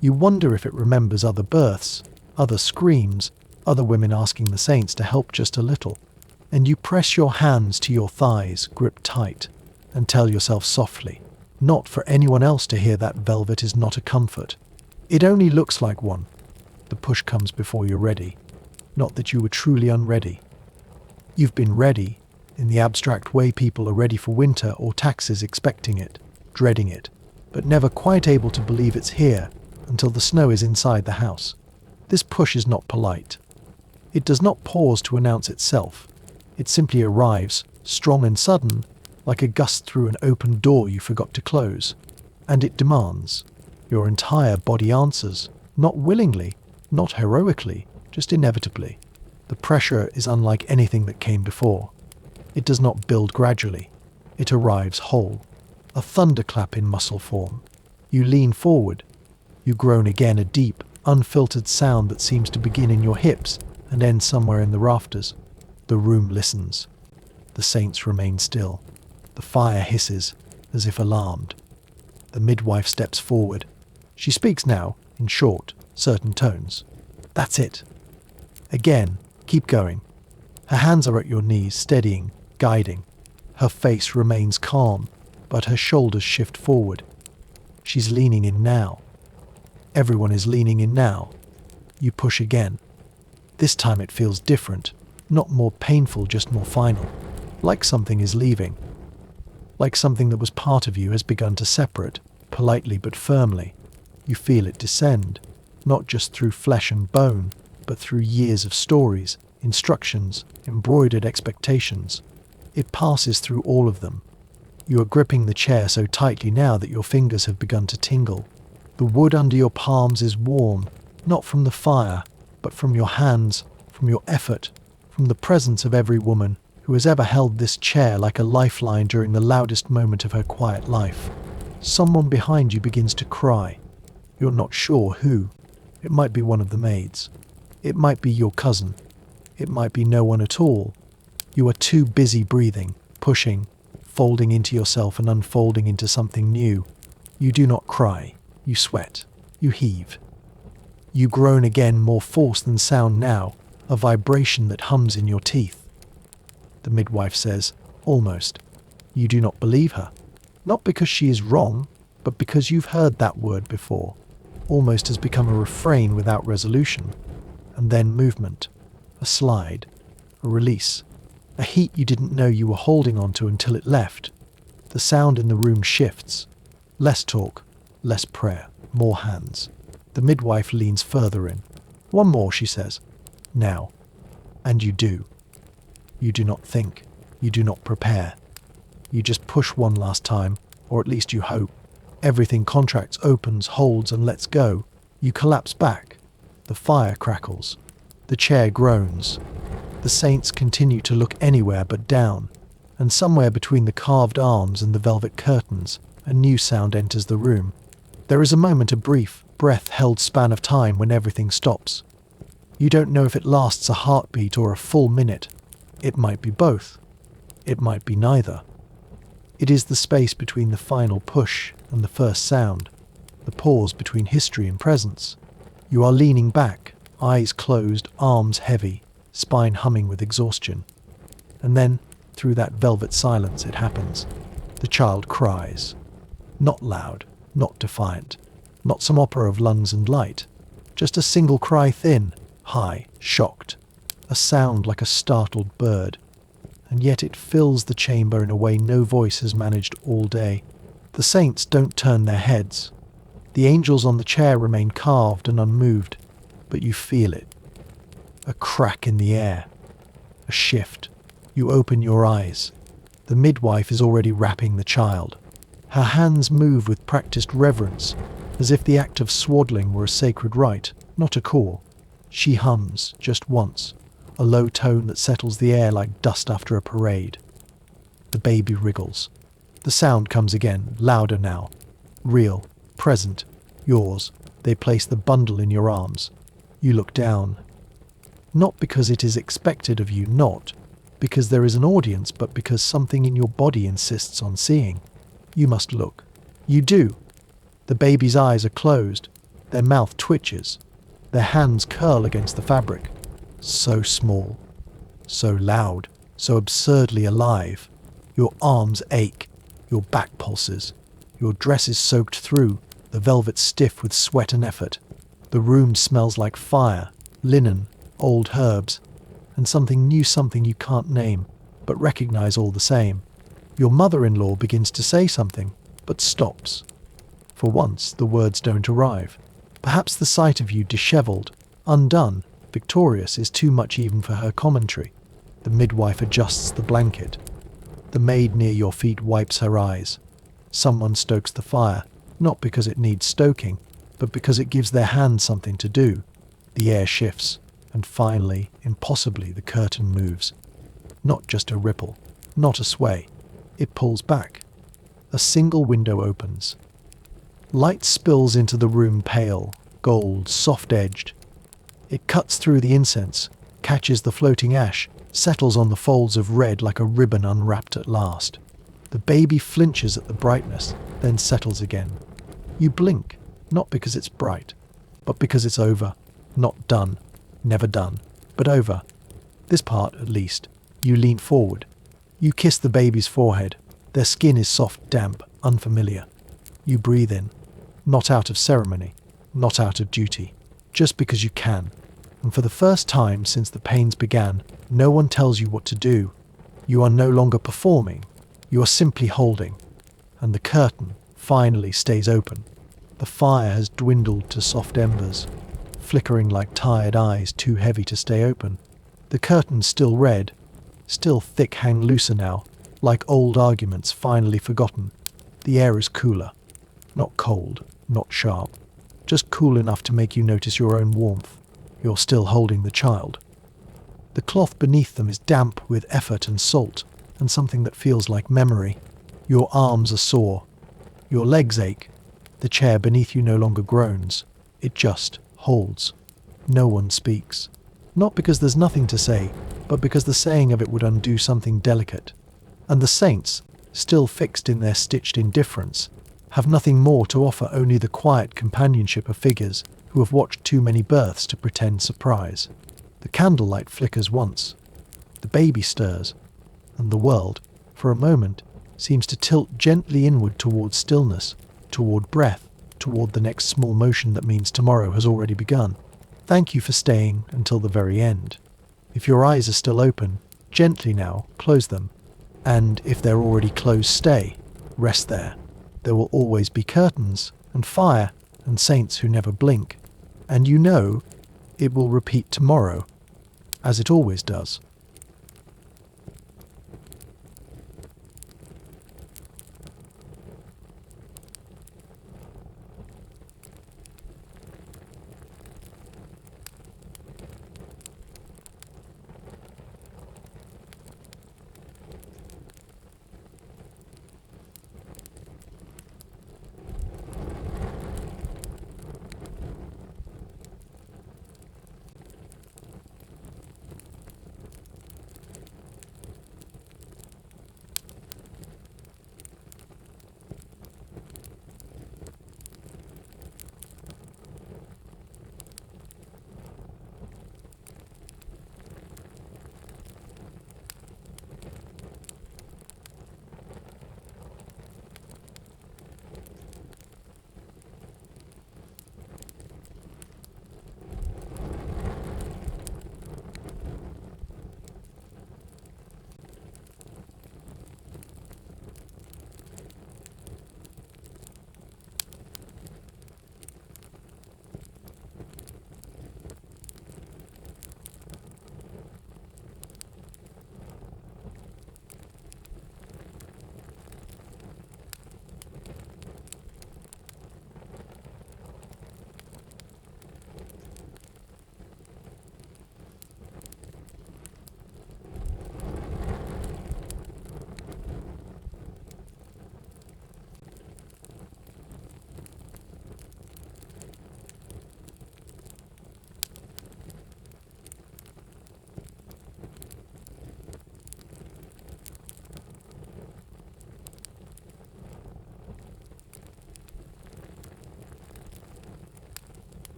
A: You wonder if it remembers other births, other screams, other women asking the saints to help just a little. And you press your hands to your thighs, grip tight, and tell yourself softly, not for anyone else to hear, that velvet is not a comfort. It only looks like one. The push comes before you're ready. Not that you were truly unready. You've been ready, in the abstract way people are ready for winter or taxes, expecting it, dreading it, but never quite able to believe it's here until the snow is inside the house. This push is not polite. It does not pause to announce itself. It simply arrives, strong and sudden, like a gust through an open door you forgot to close. And it demands. Your entire body answers, not willingly, not heroically, just inevitably. The pressure is unlike anything that came before. It does not build gradually. It arrives whole. A thunderclap in muscle form. You lean forward. You groan again, a deep, unfiltered sound that seems to begin in your hips and end somewhere in the rafters. The room listens. The saints remain still. The fire hisses, as if alarmed. The midwife steps forward. She speaks now, in short, certain tones. That's it. Again, keep going. Her hands are at your knees, steadying, guiding. Her face remains calm, but her shoulders shift forward. She's leaning in now. Everyone is leaning in now. You push again. This time it feels different. Not more painful, just more final. Like something is leaving. Like something that was part of you has begun to separate, politely but firmly. You feel it descend, not just through flesh and bone, but through years of stories, instructions, embroidered expectations. It passes through all of them. You are gripping the chair so tightly now that your fingers have begun to tingle. The wood under your palms is warm, not from the fire, but from your hands, from your effort, from the presence of every woman who has ever held this chair like a lifeline during the loudest moment of her quiet life. Someone behind you begins to cry. You're not sure who. It might be one of the maids. It might be your cousin. It might be no one at all. You are too busy breathing, pushing, folding into yourself and unfolding into something new. You do not cry. You sweat. You heave. You groan again, more force than sound now, a vibration that hums in your teeth. The midwife says, almost. You do not believe her. Not because she is wrong, but because you've heard that word before. Almost has become a refrain without resolution. And then movement. A slide. A release. A heat you didn't know you were holding onto until it left. The sound in the room shifts. Less talk. Less prayer. More hands. The midwife leans further in. "One more," she says. "Now." And you do. You do not think. You do not prepare. You just push one last time, or at least you hope. Everything contracts, opens, holds, and lets go. You collapse back. The fire crackles. The chair groans. The saints continue to look anywhere but down, and somewhere between the carved arms and the velvet curtains, a new sound enters the room. There is a moment, a brief, breath-held span of time when everything stops. You don't know if it lasts a heartbeat or a full minute. It might be both. It might be neither. It is the space between the final push and the first sound, the pause between history and presence. You are leaning back, eyes closed, arms heavy, spine humming with exhaustion. And then, through that velvet silence, it happens. The child cries. Not loud, not defiant, not some opera of lungs and light. Just a single cry, thin, high, shocked. A sound like a startled bird. And yet it fills the chamber in a way no voice has managed all day. The saints don't turn their heads. The angels on the chair remain carved and unmoved, but you feel it. A crack in the air. A shift. You open your eyes. The midwife is already wrapping the child. Her hands move with practiced reverence, as if the act of swaddling were a sacred rite, not a chore. She hums, just once, a low tone that settles the air like dust after a parade. The baby wriggles. The sound comes again, louder now. Real, present, yours. They place the bundle in your arms. You look down. Not because it is expected of you, not because there is an audience, but because something in your body insists on seeing. You must look. You do. The baby's eyes are closed. Their mouth twitches. Their hands curl against the fabric. So small. So loud. So absurdly alive. Your arms ache. Your back pulses. Your dress is soaked through, the velvet stiff with sweat and effort. The room smells like fire, linen, old herbs, and something new, something you can't name, but recognize all the same. Your mother-in-law begins to say something, but stops. For once, the words don't arrive. Perhaps the sight of you dishevelled, undone, victorious is too much even for her commentary. The midwife adjusts the blanket. The maid near your feet wipes her eyes. Someone stokes the fire, not because it needs stoking, but because it gives their hand something to do. The air shifts, and finally, impossibly, the curtain moves. Not just a ripple, not a sway. It pulls back. A single window opens. Light spills into the room, pale, gold, soft-edged. It cuts through the incense, catches the floating ash, settles on the folds of red like a ribbon unwrapped at last. The baby flinches at the brightness, then settles again. You blink, not because it's bright, but because it's over. Not done, never done, but over. This part, at least. You lean forward. You kiss the baby's forehead. Their skin is soft, damp, unfamiliar. You breathe in, not out of ceremony, not out of duty, just because you can. And for the first time since the pains began, no one tells you what to do. You are no longer performing. You are simply holding. And the curtain finally stays open. The fire has dwindled to soft embers, flickering like tired eyes too heavy to stay open. The curtain's still red, still thick, hang looser now, like old arguments finally forgotten. The air is cooler. Not cold, not sharp. Just cool enough to make you notice your own warmth. You're still holding the child. The cloth beneath them is damp with effort and salt, and something that feels like memory. Your arms are sore. Your legs ache. The chair beneath you no longer groans. It just holds. No one speaks. Not because there's nothing to say, but because the saying of it would undo something delicate. And the saints, still fixed in their stitched indifference, have nothing more to offer, only the quiet companionship of figures who have watched too many births to pretend surprise. The candlelight flickers once. The baby stirs. And the world, for a moment, seems to tilt gently inward toward stillness, toward breath, toward the next small motion that means tomorrow has already begun. Thank you for staying until the very end. If your eyes are still open, gently now, close them. And if they're already closed, stay. Rest there. There will always be curtains, and fire, and saints who never blink, and you know it will repeat tomorrow, as it always does.